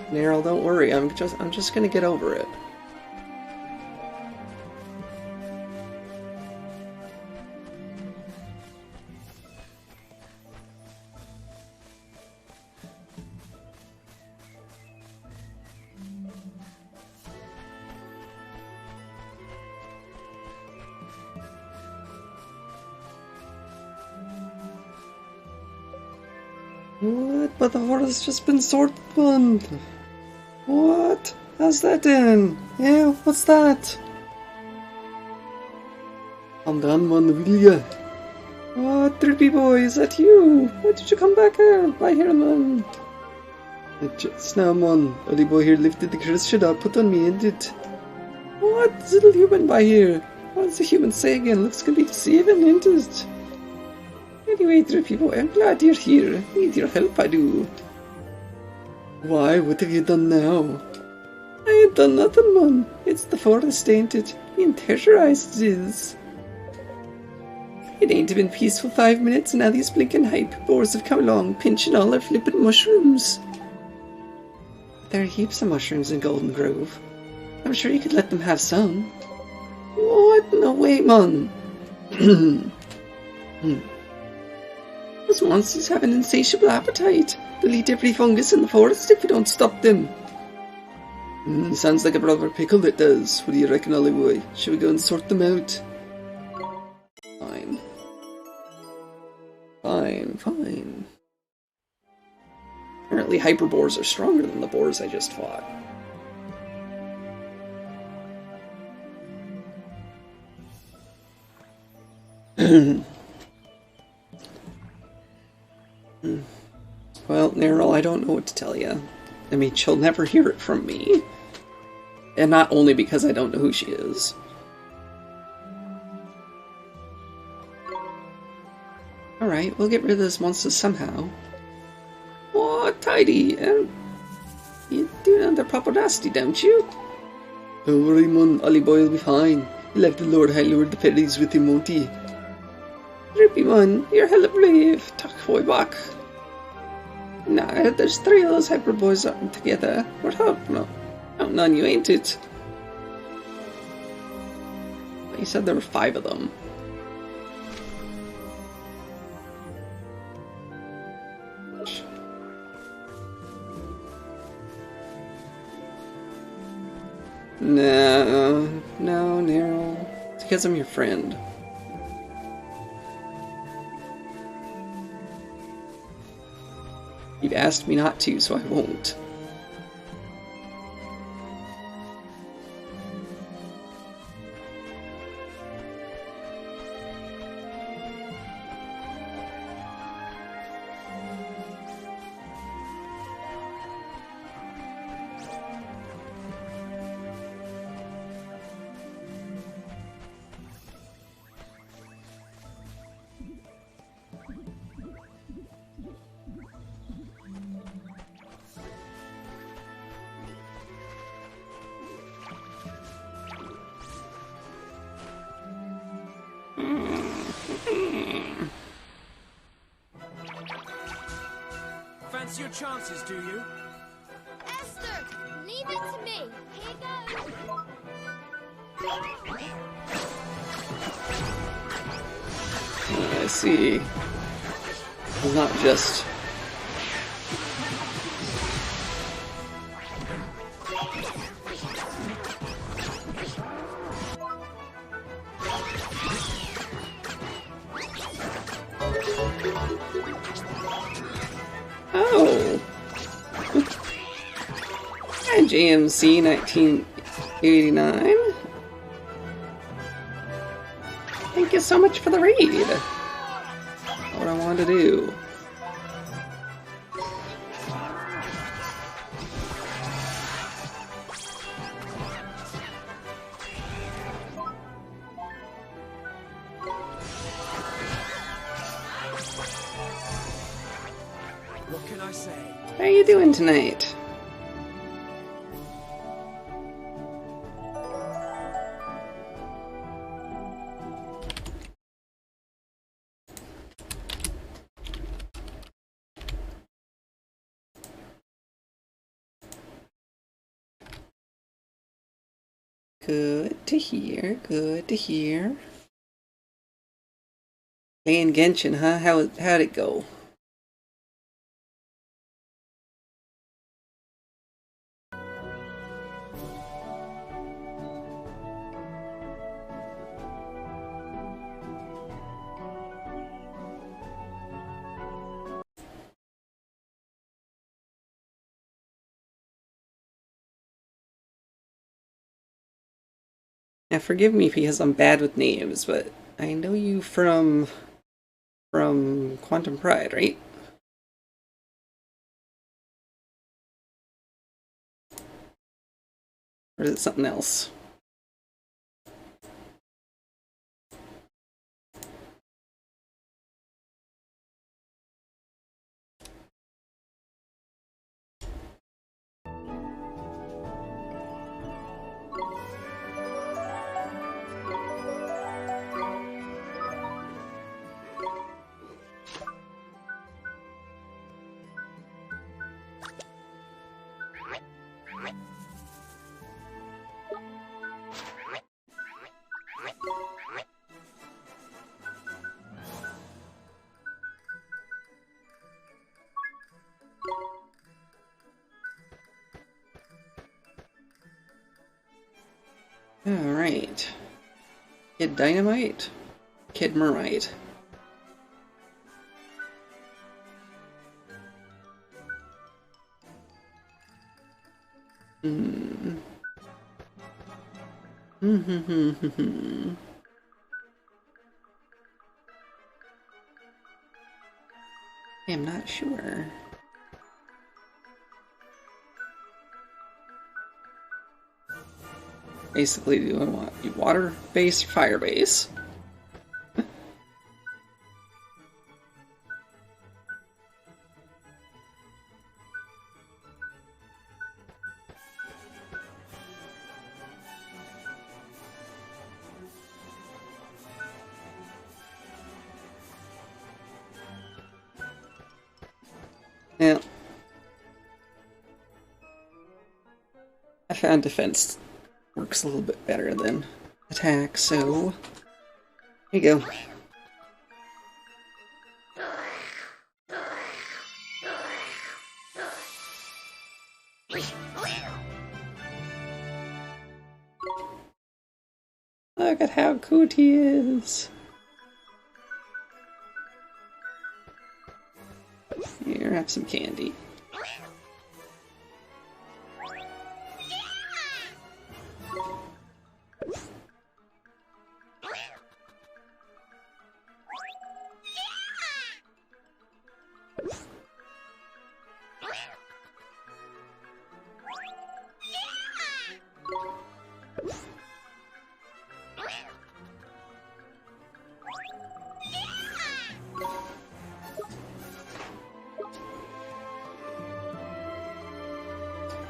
S1: Neryl, don't worry, I'm just gonna get over it. What? But the horse just been sorted. What? How's that then? Yeah, what's that? I'm done, man, will ya? What, Drippy boy, is that you? Why did you come back here? By here, man. Just now, man. Ollie boy here lifted the Christian up, put on me, and it. What? This little human by here? What does the human say again? Looks gonna be saving, ain't it? Anyway, Drippy boy, I'm glad you're here. Need your help, I do. Why? What have you done now? I ain't done nothing, man. It's the forest, ain't it? Being terrorized it is. It ain't been peaceful 5 minutes, and now these blinking hype boars have come along, pinching all our flippin' mushrooms. There are heaps of mushrooms in Golden Grove. I'm sure you could let them have some. What? No way, man. Those monsters have an insatiable appetite. They'll eat every fungus in the forest if we don't stop them. Sounds like a proper pickle that does. What do you reckon, Ollie boy? Should we go and sort them out? Fine. Fine. Apparently hyperboars are stronger than the boars I just fought. Well, Nerl, I don't know what to tell you. I mean, she'll never hear it from me. And not only because I don't know who she is. Alright, we'll get rid of those monsters somehow. Oh, tidy. You do know they're proper nasty, don't you? Don't worry, man. Ollie boy will be fine. He'll have the Lord High Lord the Perries with him, won't he? Drippy man, you're hella brave. Tuck boy back. Nah, there's 3 of those hyper boys up together. What up? No, counting on you, ain't it? You said there were 5 of them. No, Nero. It's because I'm your friend. You've asked me not to, so I won't.
S11: Fancy your chances, do you?
S3: Esther, leave it to me. Here goes.
S1: I see. It's not just... Oh! Hi, JMC 1989. Thank you so much for the raid. What I wanted to do.
S11: What can I say?
S1: How are you doing tonight? Good to hear, good to hear. Playing Genshin, huh? How'd it go? Now, forgive me because I'm bad with names, but I know you from Quantum Pride, right? Or is it something else? Alright. Kid Dynamite, Kid Mermite. I'm not sure. Basically, do you want water base, fire base? Yeah. I found defense works a little bit better than attack, so here you go. Look at how cute he is. Here, have some candy.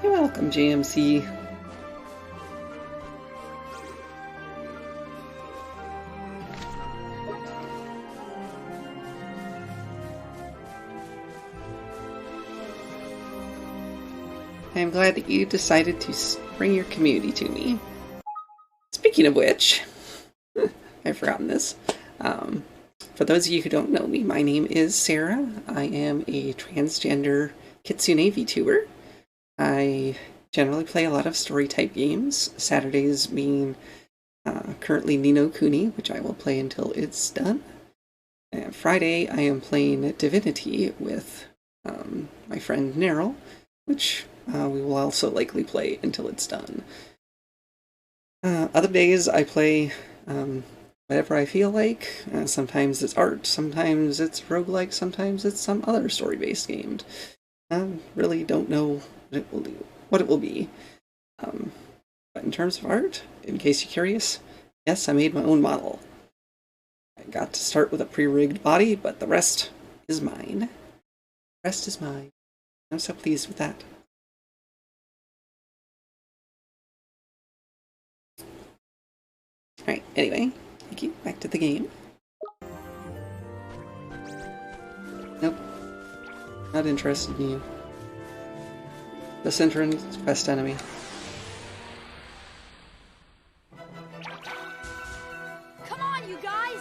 S1: You're welcome, JMC. I'm glad that you decided to bring your community to me. Speaking of which, I've forgotten this. For those of you who don't know me, my name is Sarah. I am a transgender Kitsune VTuber. I generally play a lot of story-type games, Saturdays being currently Ni No Kuni, which I will play until it's done. And Friday, I am playing Divinity with my friend Neryl, which we will also likely play until it's done. Other days, I play whatever I feel like. Sometimes it's art, sometimes it's roguelike, sometimes it's some other story-based game. I really don't know what it will be. But in terms of art, in case you're curious, yes, I made my own model. I got to start with a pre-rigged body, but the rest is mine. The rest is mine. I'm so pleased with that. Alright, anyway, thank you. Back to the game. Nope. Not interested in you. This entrance, quest enemy.
S3: Come on, you guys!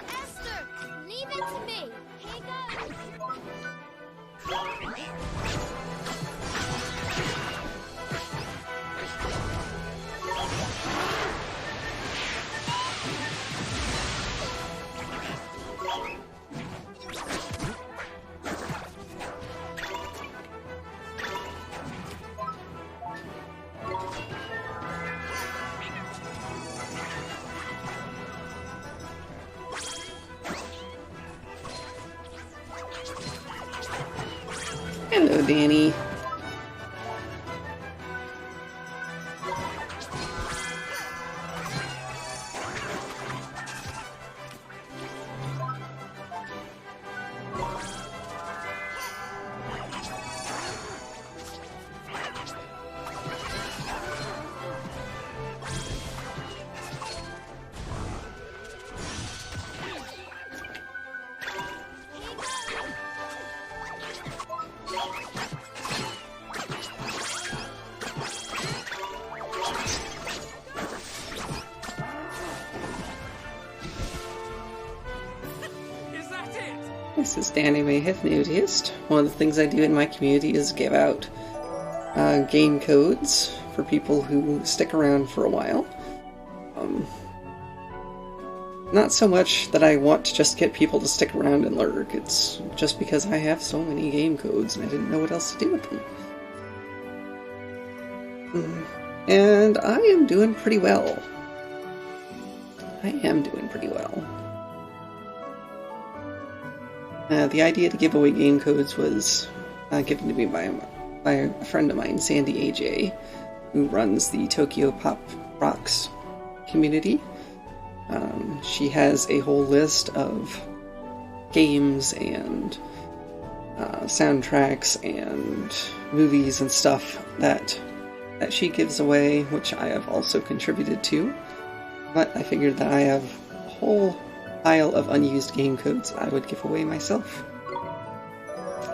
S3: Esther, leave it to me. Here goes.
S1: Danny. This is Danny may have noticed. One of the things I do in my community is give out game codes for people who stick around for a while. Not so much that I want to just get people to stick around and lurk, it's just because I have so many game codes and I didn't know what else to do with them. And I am doing pretty well. The idea to give away game codes was given to me by a friend of mine, Sandy AJ, who runs the Tokyo Pop Rocks community. She has a whole list of games and soundtracks and movies and stuff that she gives away, which I have also contributed to. But I figured that I have a whole pile of unused game codes I would give away myself.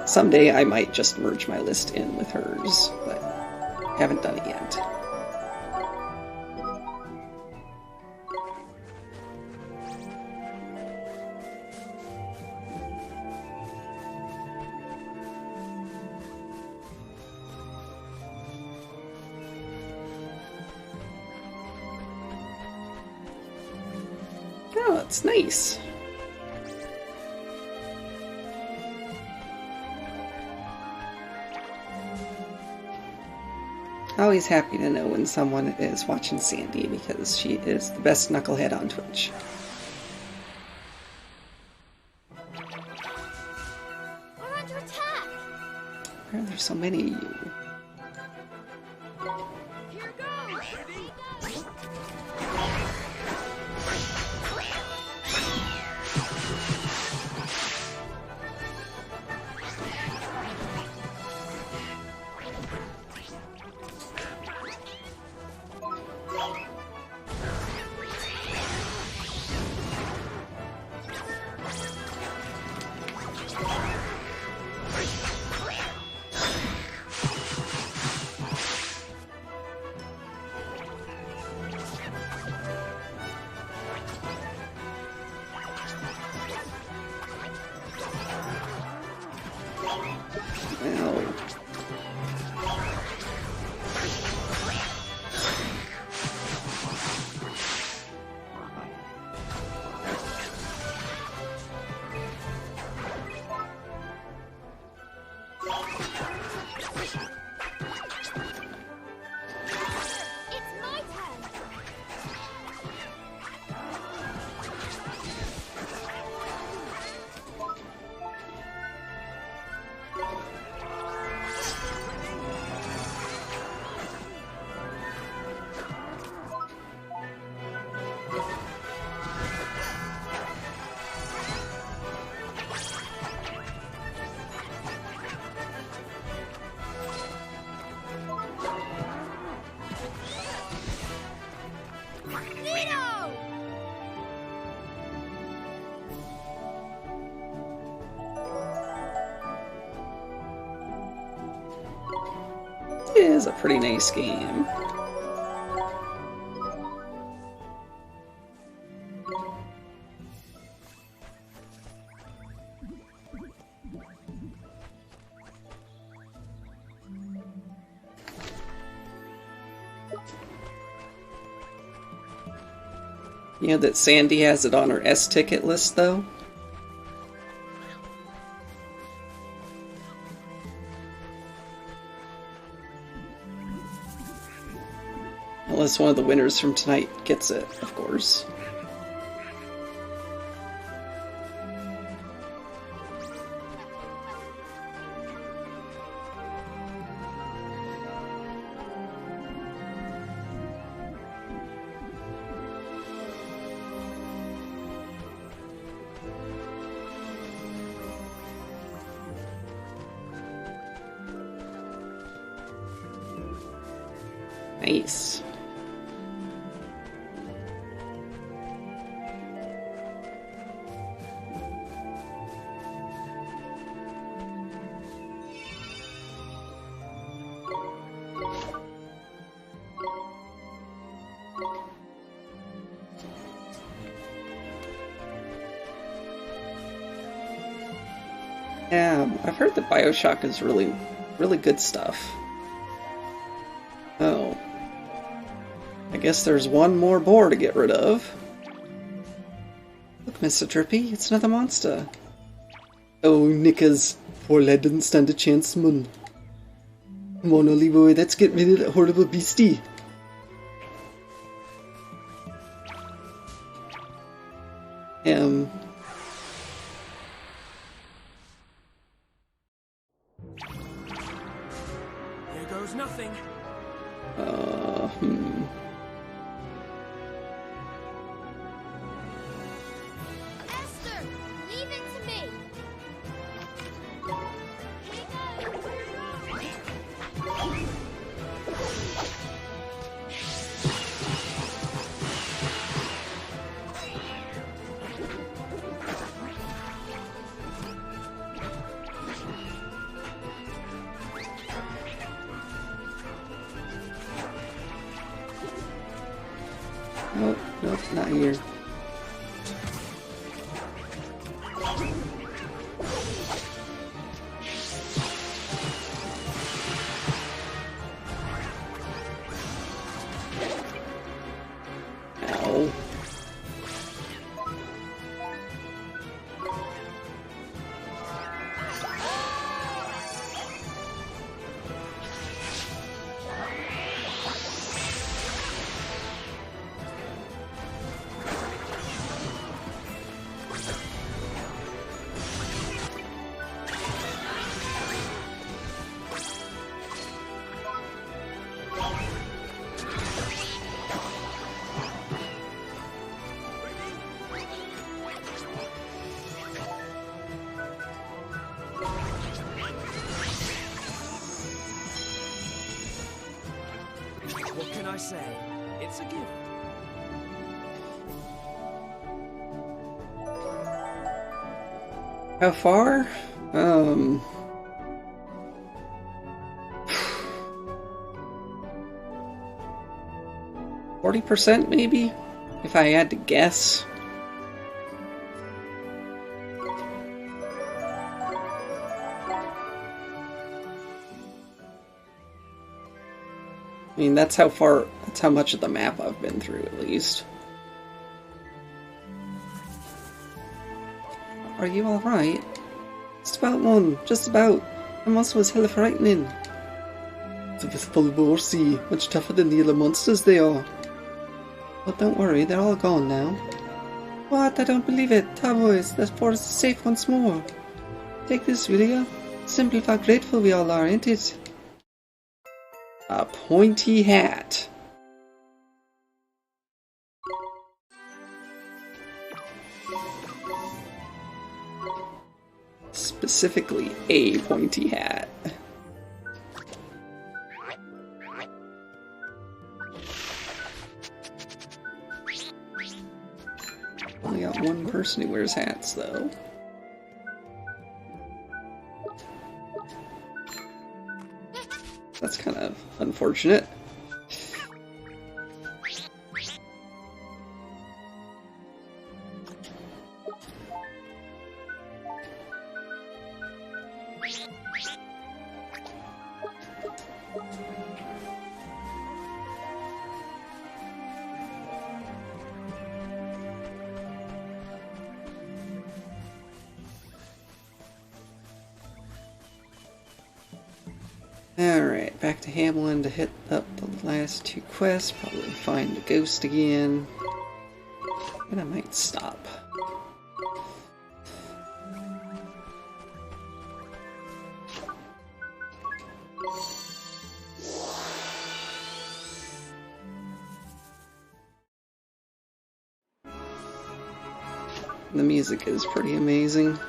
S1: Someday I might just merge my list in with hers, but haven't done it yet. Oh, it's nice. Always happy to know when someone is watching Sandy, because she is the best knucklehead on Twitch.
S3: We're under attack!
S1: Why are there so many of you?
S3: Here goes!
S1: It is a pretty nice game. You know that Sandy has it on her S-ticket list, though? Unless one of the winners from tonight gets it, of course. Nice. Yeah, I've heard that BioShock is really, really good stuff. Oh. I guess there's one more boar to get rid of. Look, Mr. Drippy, it's another monster. Oh, knickers. Poor lad didn't stand a chance, man. Come on, Ollie boy, let's get rid of that horrible beastie.
S11: Here goes nothing.
S3: Esther, leave it to me. Here you go.
S1: Nope, nope, not here. Ow.
S11: What can I say? It's a gift.
S1: How far? 40% maybe? If I had to guess. I mean, that's how much of the map I've been through, at least. Are you alright? Just about, one. Just about. The monster was hella frightening. It's a full boar sea, much tougher than the other monsters they are. But don't worry, they're all gone now. What? I don't believe it. Tarboys, that forest is safe once more. Take this, will ya? Simply how grateful we all are, ain't it? A pointy hat. Specifically, a pointy hat. Only got one person who wears hats, though. That's kind of unfortunate. Alright, back to Hamlin to hit up the last two quests, probably find the ghost again, and I might stop. The music is pretty amazing.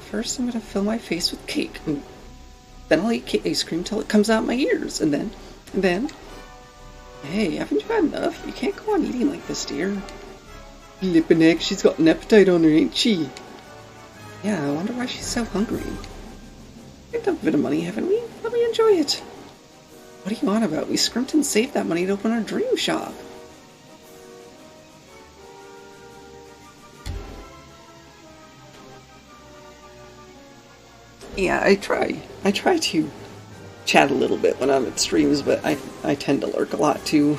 S1: First I'm gonna fill my face with cake, and then I'll eat ice cream till it comes out my ears, and then... Hey, haven't you had enough? You can't go on eating like this, dear. Flippin' heck, she's got an appetite on her, ain't she? Yeah, I wonder why she's so hungry. We've got a bit of money, haven't we? Let me enjoy it. What are you on about? We scrimped and saved that money to open our dream shop. Yeah, I try to chat a little bit when I'm at streams, but I tend to lurk a lot too.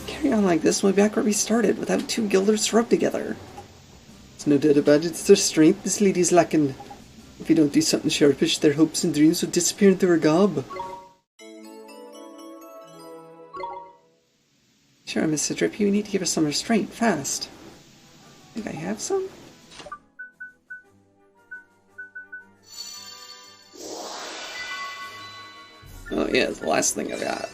S1: Carry on like this, we'll be back where we started, without two guilders to rub together. There's no doubt about it, it's their strength this lady's lacking. If you don't do something sharpish, their hopes and dreams will disappear into her gob. Sure, Mr. Drippy, we need to give her some restraint, fast. Think I have some? Oh yeah, it's the last thing I got.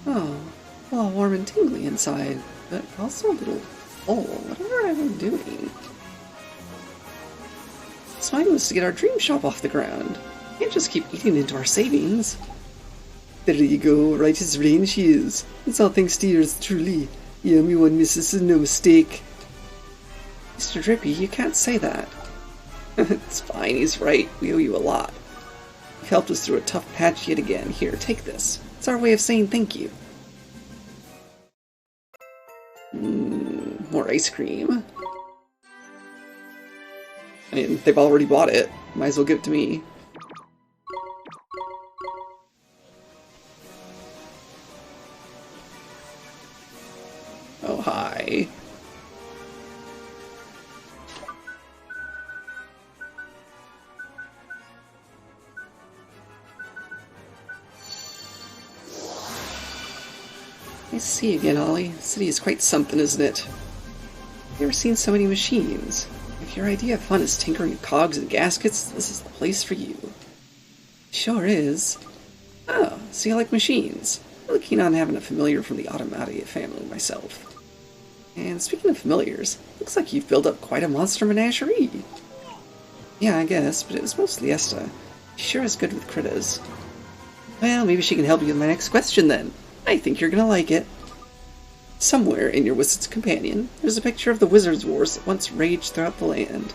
S1: Oh, all warm and tingly inside, but also a little full. Whatever I've been doing. This mine was to get our dream shop off the ground. Can't just keep eating into our savings. There you go, right as rain she is. It's all thanks to yours truly. Yummy one, missus, no mistake. Mr. Drippy, you can't say that. It's fine, he's right. We owe you a lot. You've helped us through a tough patch yet again. Here, take this. It's our way of saying thank you. More ice cream. I mean, they've already bought it. Might as well give it to me. Oh, hi. Nice to see you again, Ollie. The city is quite something, isn't it? I've never seen so many machines. If your idea of fun is tinkering with cogs and gaskets, this is the place for you. Sure is. Oh, so you like machines? I'm really keen on having a familiar from the Automata family myself. And speaking of familiars, looks like you've built up quite a monster menagerie. Yeah, I guess, but it was mostly Esta. She sure is good with critters. Well, maybe she can help you with my next question then. I think you're gonna like it. Somewhere in your Wizard's Companion, there's a picture of the Wizard's Wars that once raged throughout the land.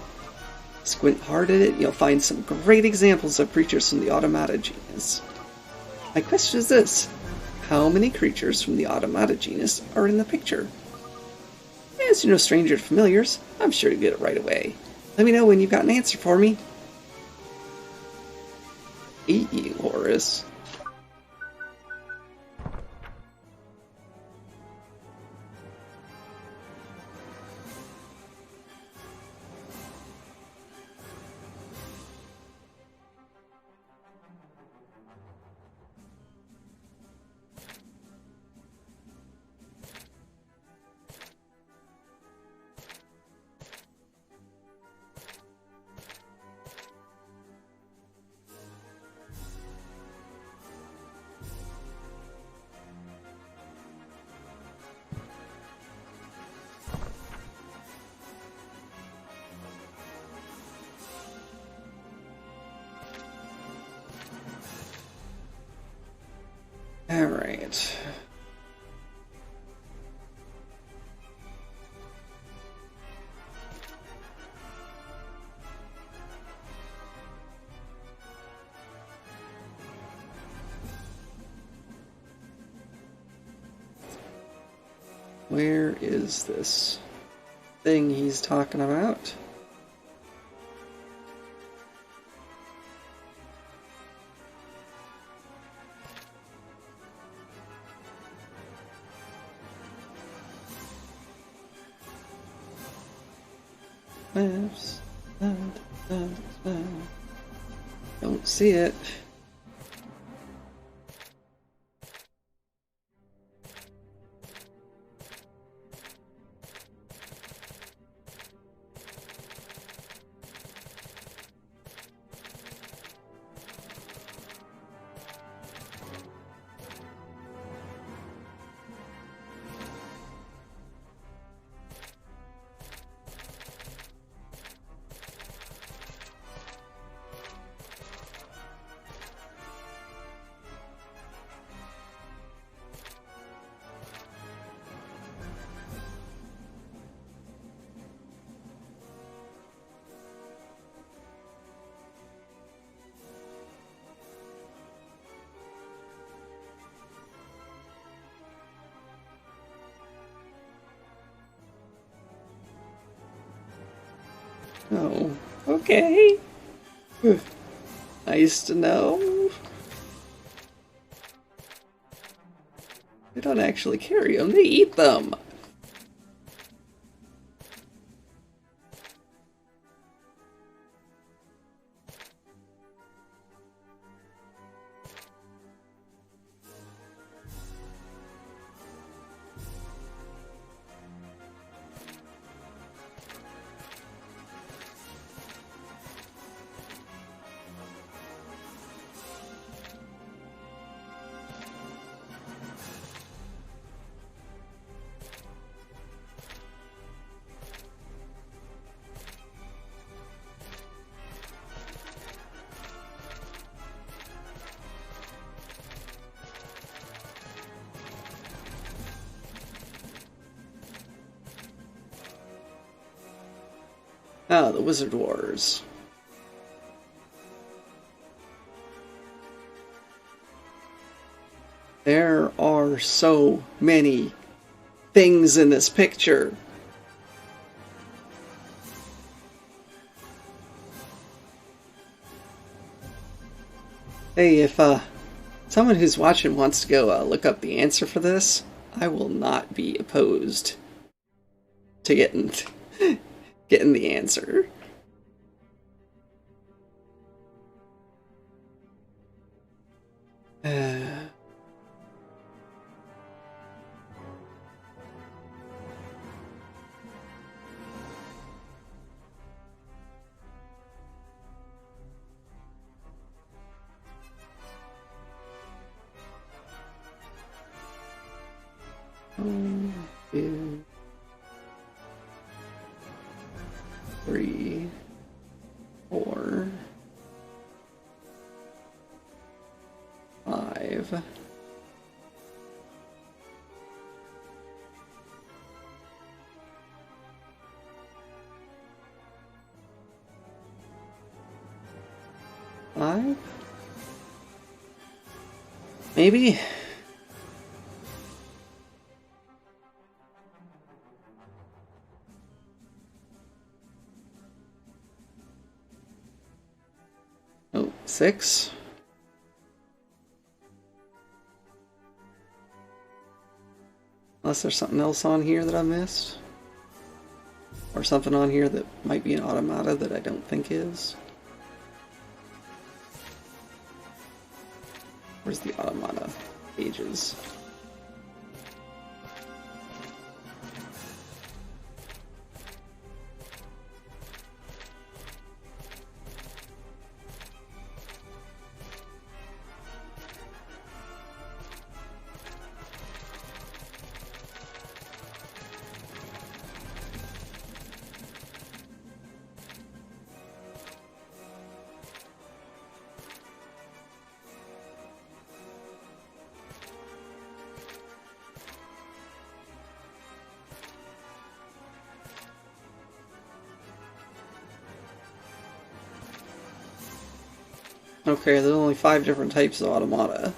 S1: Squint hard at it, and you'll find some great examples of creatures from the Automata genus. My question is this: how many creatures from the Automata genus are in the picture? As you're no stranger to familiars, I'm sure you'll get it right away. Let me know when you've got an answer for me. Eat you, Horace. Alright. Where is this thing he's talking about? Don't see it. Oh, okay. Nice to know. They don't actually carry them, they eat them. Ah, the Wizard Wars. There are so many things in this picture. Hey, if someone who's watching wants to go look up the answer for this, I will not be opposed to getting getting the answer. One, two, three, four, five. Five? Maybe? Oh, 6? Unless there's something else on here that I missed. Or something on here that might be an automata that I don't think is. Where's the automata pages? Okay, there's only 5 different types of automata.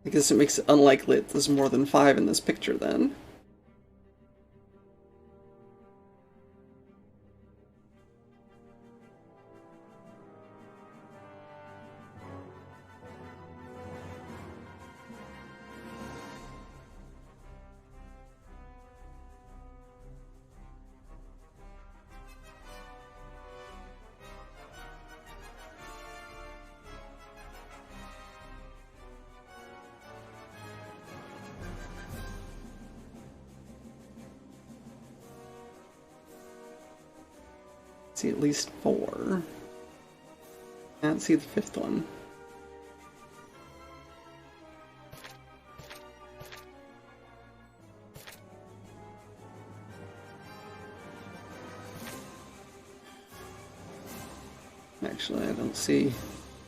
S1: I guess it makes it unlikely that there's more than 5 in this picture then. See at least 4. I don't see the 5th one. Actually, I don't see.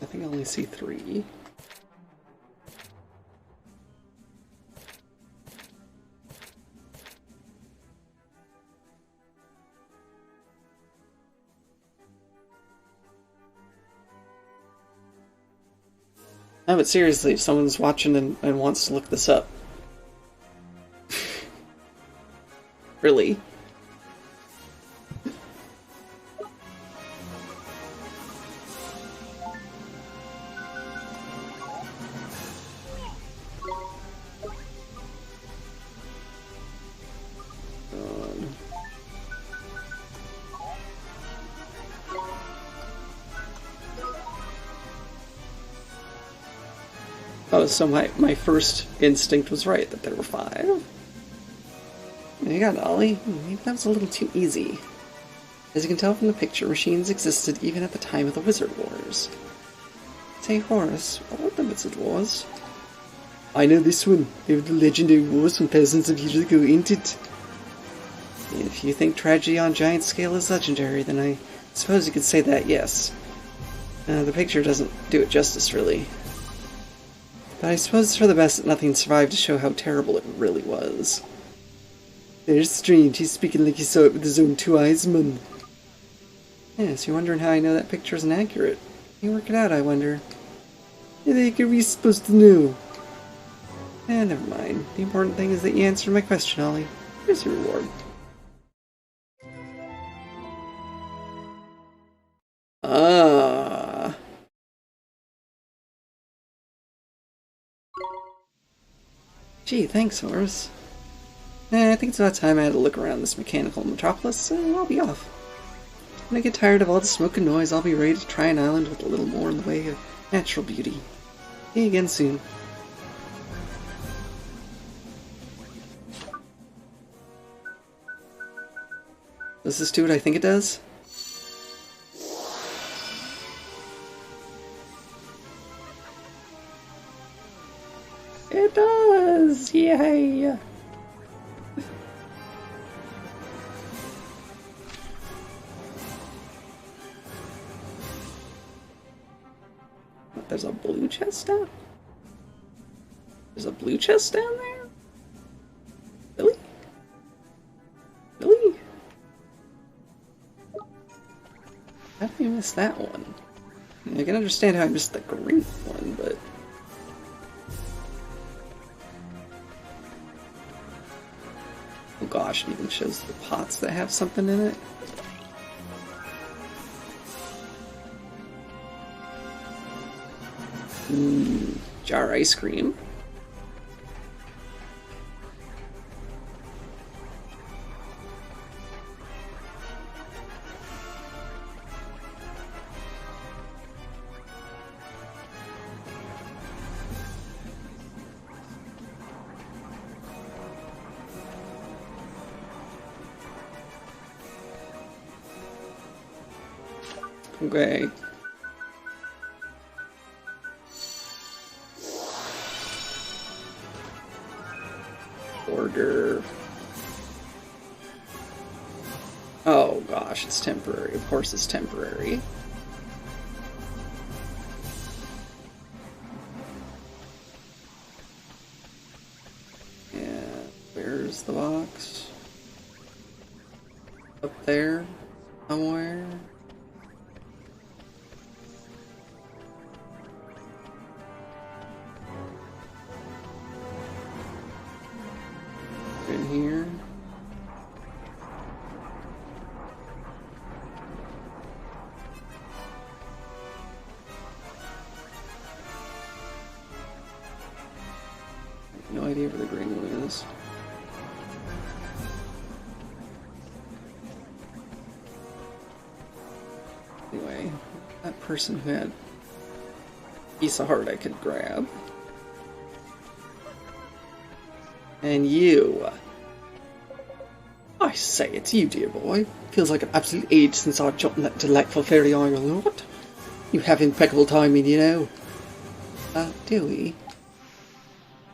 S1: I think I only see 3. No, but seriously, if someone's watching and wants to look this up. Really? Oh, so my first instinct was right, that there were 5. You got it, Ollie. Maybe that was a little too easy. As you can tell from the picture, machines existed even at the time of the Wizard Wars. Say, Horace, what were the Wizard Wars? I know this one. They were the legendary wars from thousands of years ago, ain't it? If you think tragedy on giant scale is legendary, then I suppose you could say that, yes. The picture doesn't do it justice, really. But I suppose it's for the best that nothing survived to show how terrible it really was. There's strange, he's speaking like he saw it with his own 2 eyes, man. Yes, you're wondering how I know that picture isn't accurate. You work it out, I wonder. Yeah, they could be supposed to know. Never mind. The important thing is that you answered my question, Ollie. Here's your reward. Ah. Gee, thanks, Horace. I think it's about time I had a look around this mechanical metropolis, so I'll be off. When I get tired of all the smoke and noise, I'll be ready to try an island with a little more in the way of natural beauty. See you again soon. Does this do what I think it does? It does! Yay! There's a blue chest down? There's a blue chest down there? Really? Really? How did I miss that one? I can understand how I missed the green one, but... Oh gosh, it even shows the pots that have something in it. Jar ice cream. Okay. Order. Oh gosh, it's temporary. Of course it's temporary. Yeah, where's the box? Up there, somewhere. In here. No idea where the green one is. Anyway, that person who had a piece of heart I could grab. And you. I say, it's you, dear boy. Feels like an absolute age since I jumped in that delightful fairy island. What? You have impeccable timing, you know. Do we?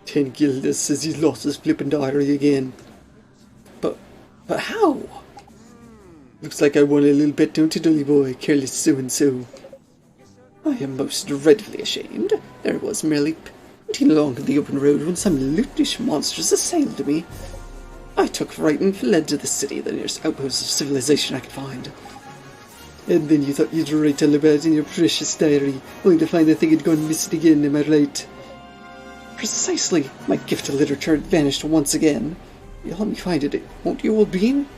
S1: 10 guilders says he's lost his flippin' diary again. But how? Looks like I won a little bit, don't you, Dolly boy? Careless so-and-so. I am most dreadfully ashamed. There I was, merely pointing along the open road when some loutish monsters assailed me. I took fright and fled to the city, the nearest outpost of civilization I could find. And then you thought you'd write all about it in your precious diary, only to find the thing had gone missing again, am I right? Precisely. My gift of literature had vanished once again. You'll help me find it, won't you, old bean?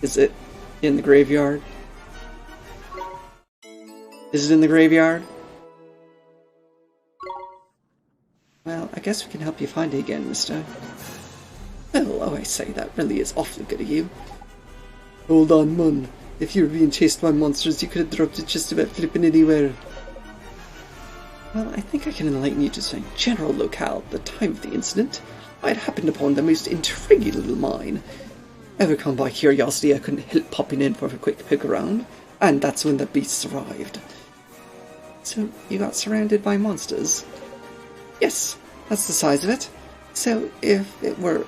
S1: Is it in the graveyard? Is it in the graveyard? Well, I guess we can help you find it again, mister. Well, oh, I say, that really is awfully good of you. Hold on, Mun. If you were being chased by monsters, you could have dropped it just about flipping anywhere. Well, I think I can enlighten you to some general locale at the time of the incident. I had happened upon the most intriguing little mine. Overcome by curiosity, I couldn't help popping in for a quick poke around, and that's when the beasts arrived. So, you got surrounded by monsters? Yes, that's the size of it. So, if it were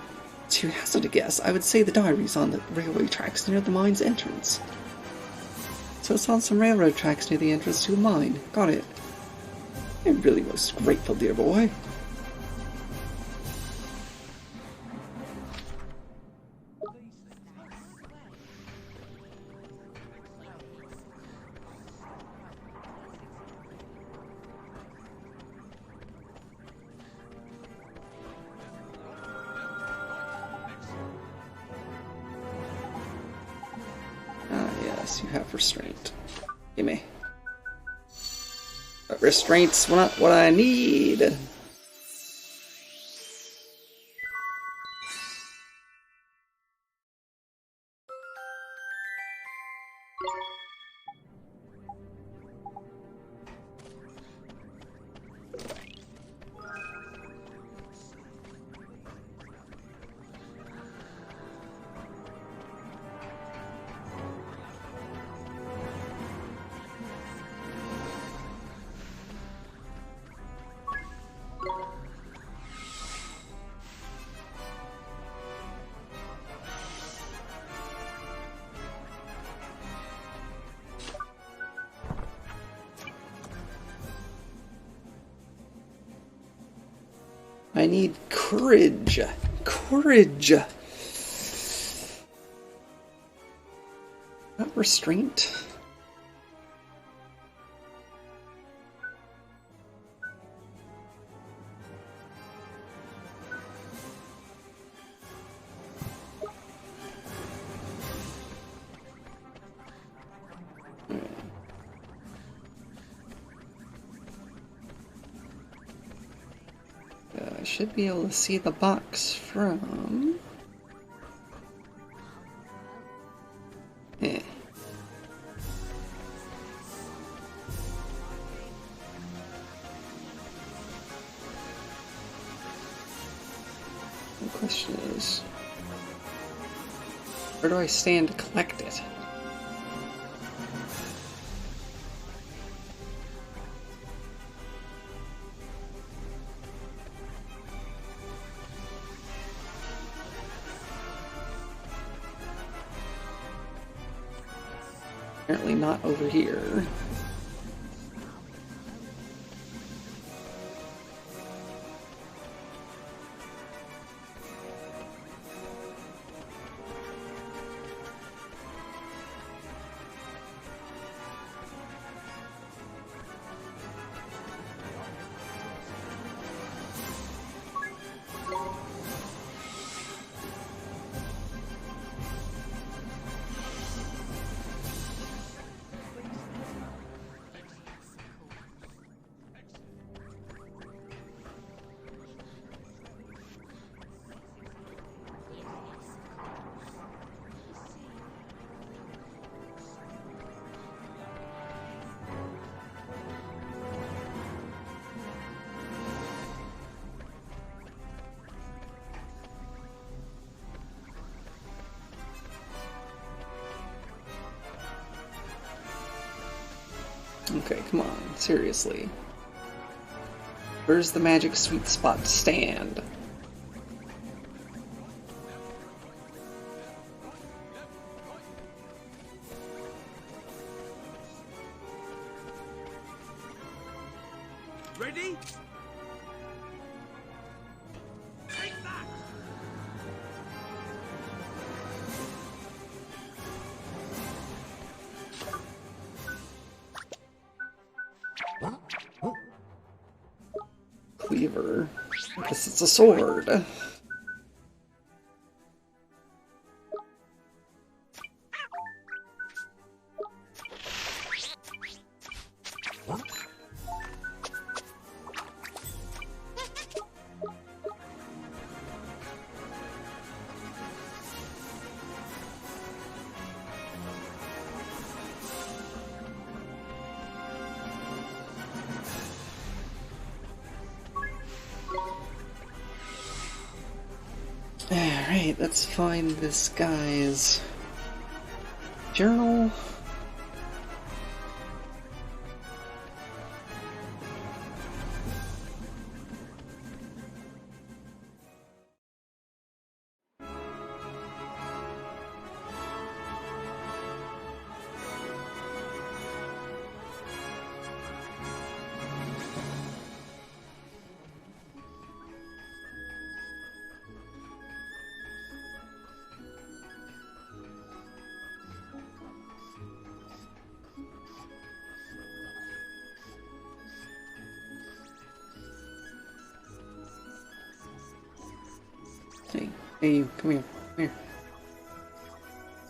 S1: to hazard a guess, I would say the diary's on the railway tracks near the mine's entrance. So it's on some railroad tracks near the entrance to a mine. Got it. I'm really most grateful, dear boy. You have restraint. Gimme. But restraint's not what I need. I need courage. Courage. Not restraint. I should be able to see the box from... The question is, where do I stand to collect it? Apparently not over here. Okay, come on, seriously. Where's the magic sweet spot to stand?
S11: Ready?
S1: cleaver. I guess it's a sword. Alright, let's find this guy's journal. Hey, you, come here, come here.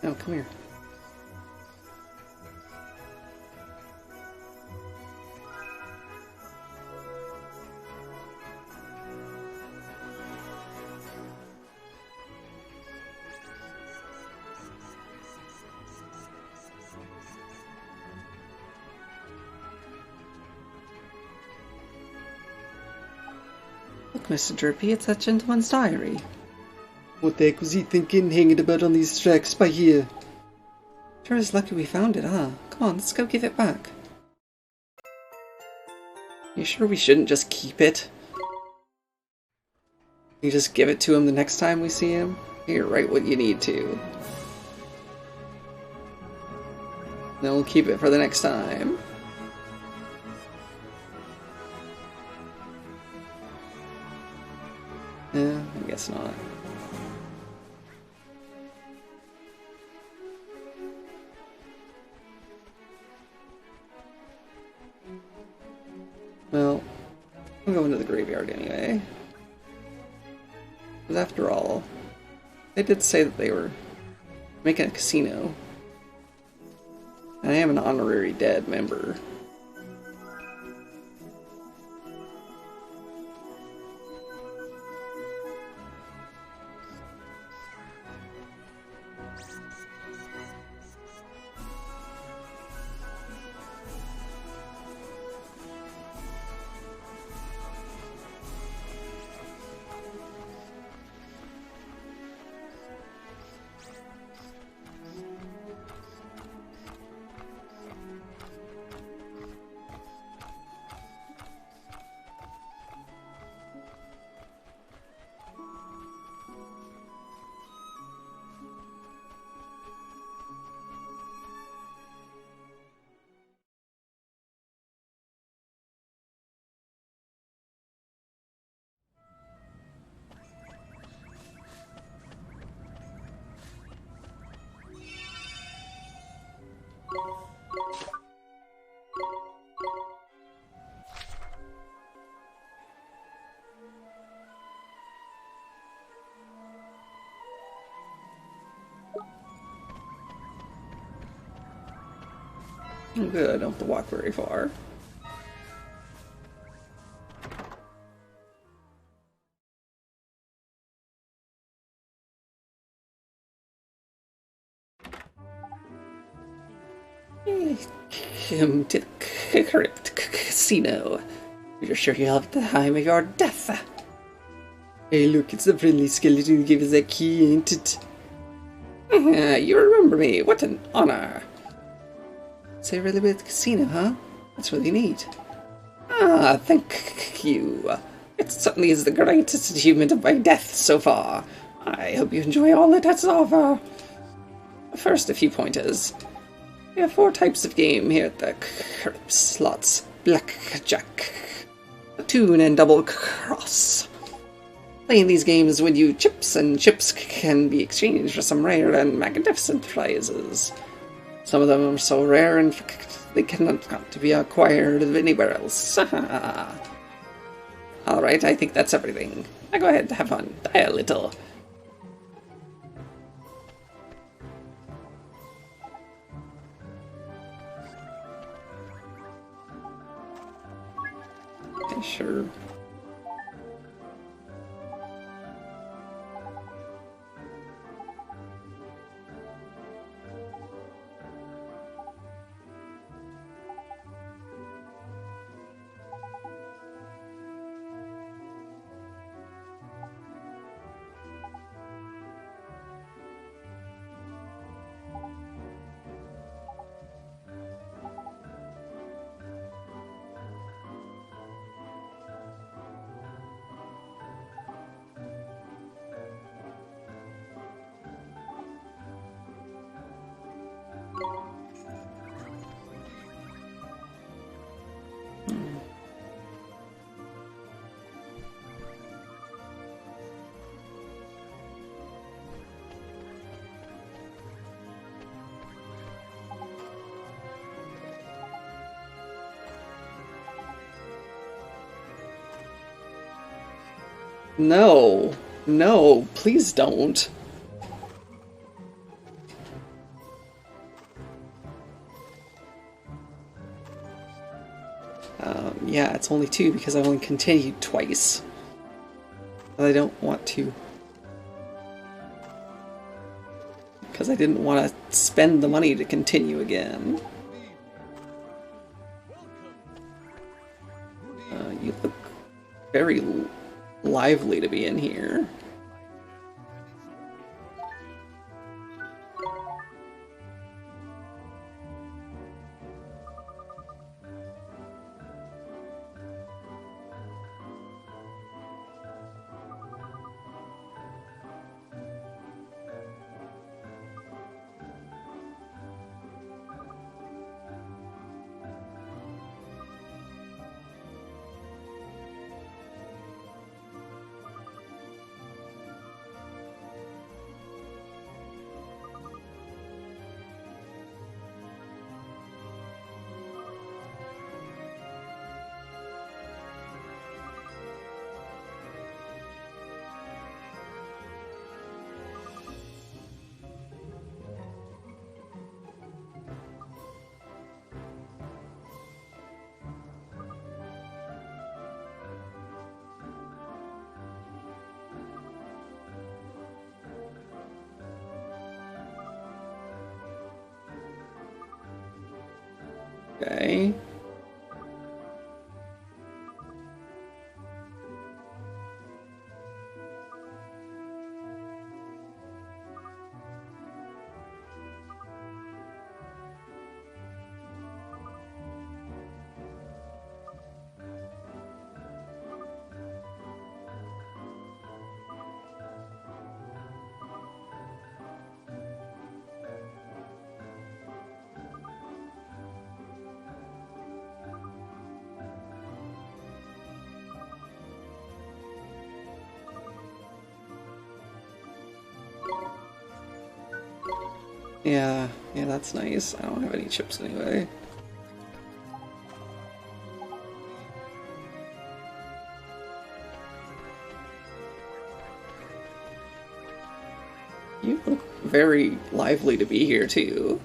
S1: No, come here. Look, Mr. Derpy, it's that gentleman's diary. What the heck was he thinking, hanging about on these tracks by here? Sure is lucky we found it, huh? Come on, let's go give it back. You sure we shouldn't just keep it? You just give it to him the next time we see him? Here, write what you need to. Then we'll keep it for the next time. Yeah, I guess not. Well, I'm going to the graveyard anyway. Because after all, they did say that they were making a casino. And I am an honorary dead member. Oh, good, I don't have to walk very far. Come to the correct casino. You're sure you'll have the time of your death. Hey, look, it's the friendly skeleton who gave us that key, ain't it? You remember me. What an honor. Say really bit at the casino, huh? That's really neat. Ah, thank you. It certainly is the greatest achievement of my death so far. I hope you enjoy all that has to offer. First, a few pointers. We have 4 types of game here at the Crypt slots. Blackjack, Platoon, and Double Cross. Playing these games win you chips, and chips can be exchanged for some rare and magnificent prizes. Some of them are so rare, in fact, they cannot be acquired anywhere else. Alright, I think that's everything. Now go ahead, have fun. Die a little. Okay, sure. No. No, please don't. Yeah, it's only 2 because I've only continued twice. But I don't want to. Because I didn't want to spend the money to continue again. You look very lively to be in here. Okay. Yeah, that's nice. I don't have any chips anyway. You look very lively to be here, too.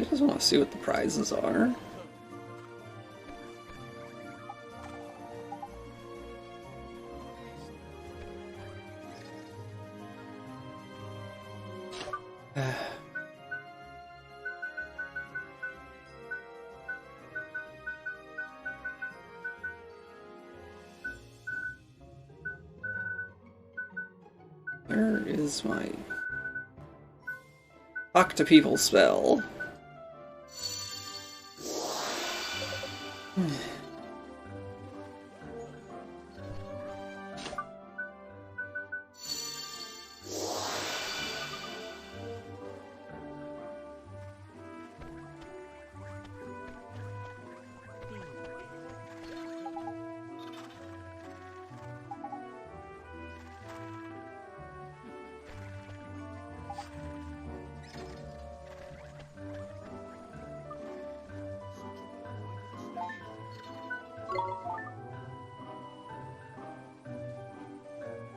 S1: I just want to see what the prizes are. Where is my talk to people spell?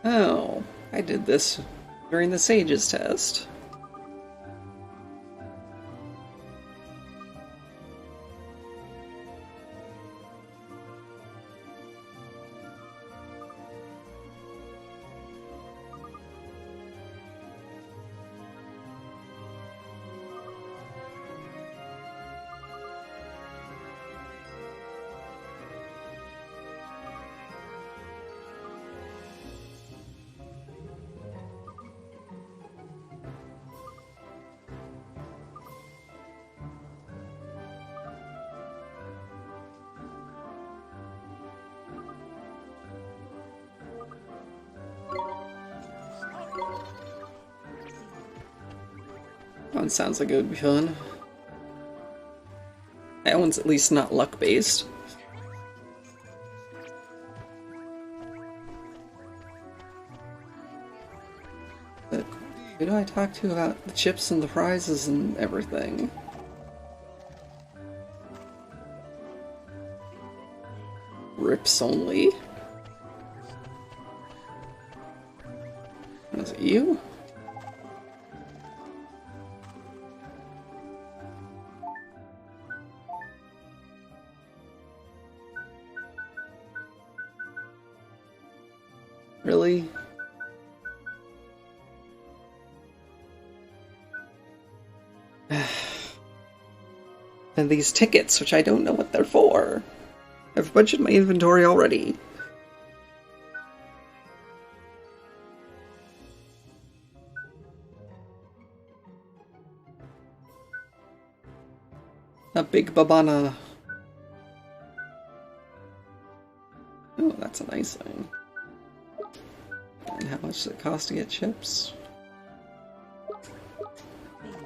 S1: Oh, I did this during the Sages test. That one sounds like it would be fun. That one's at least not luck-based. But who do I talk to about the chips and the prizes and everything? Rips only? Is it you? Really? And these tickets, which I don't know what they're for. I've budgeted my inventory already. A big babana. Oh, that's a nice thing. And how much does it cost to get chips?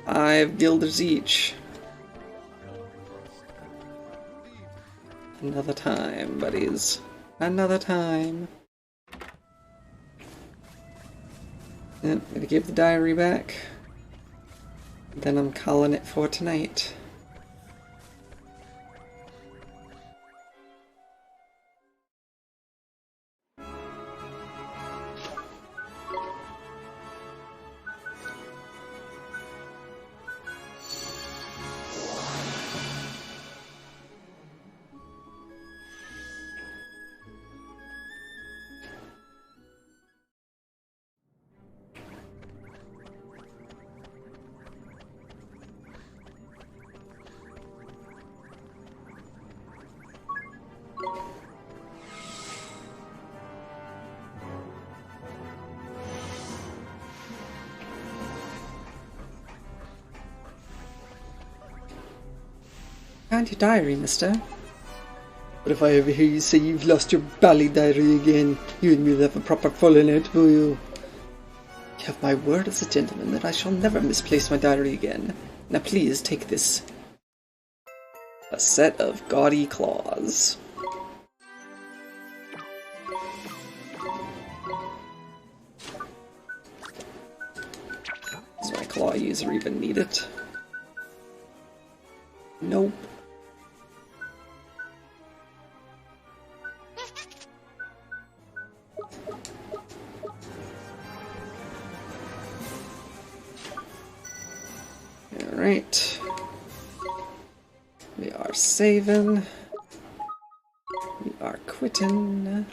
S1: 5 guilders each. Another time, buddies. Another time. Yep, gonna give the diary back. Then I'm calling it for tonight. Found your diary, mister. But if I ever hear you say you've lost your bally diary again, you and me will have a proper falling out, will you? You have my word as a gentleman that I shall never misplace my diary again. Now please take this. A set of gaudy claws. Does my claw user even need it? Nope. Alright. We are saving. We are quitting.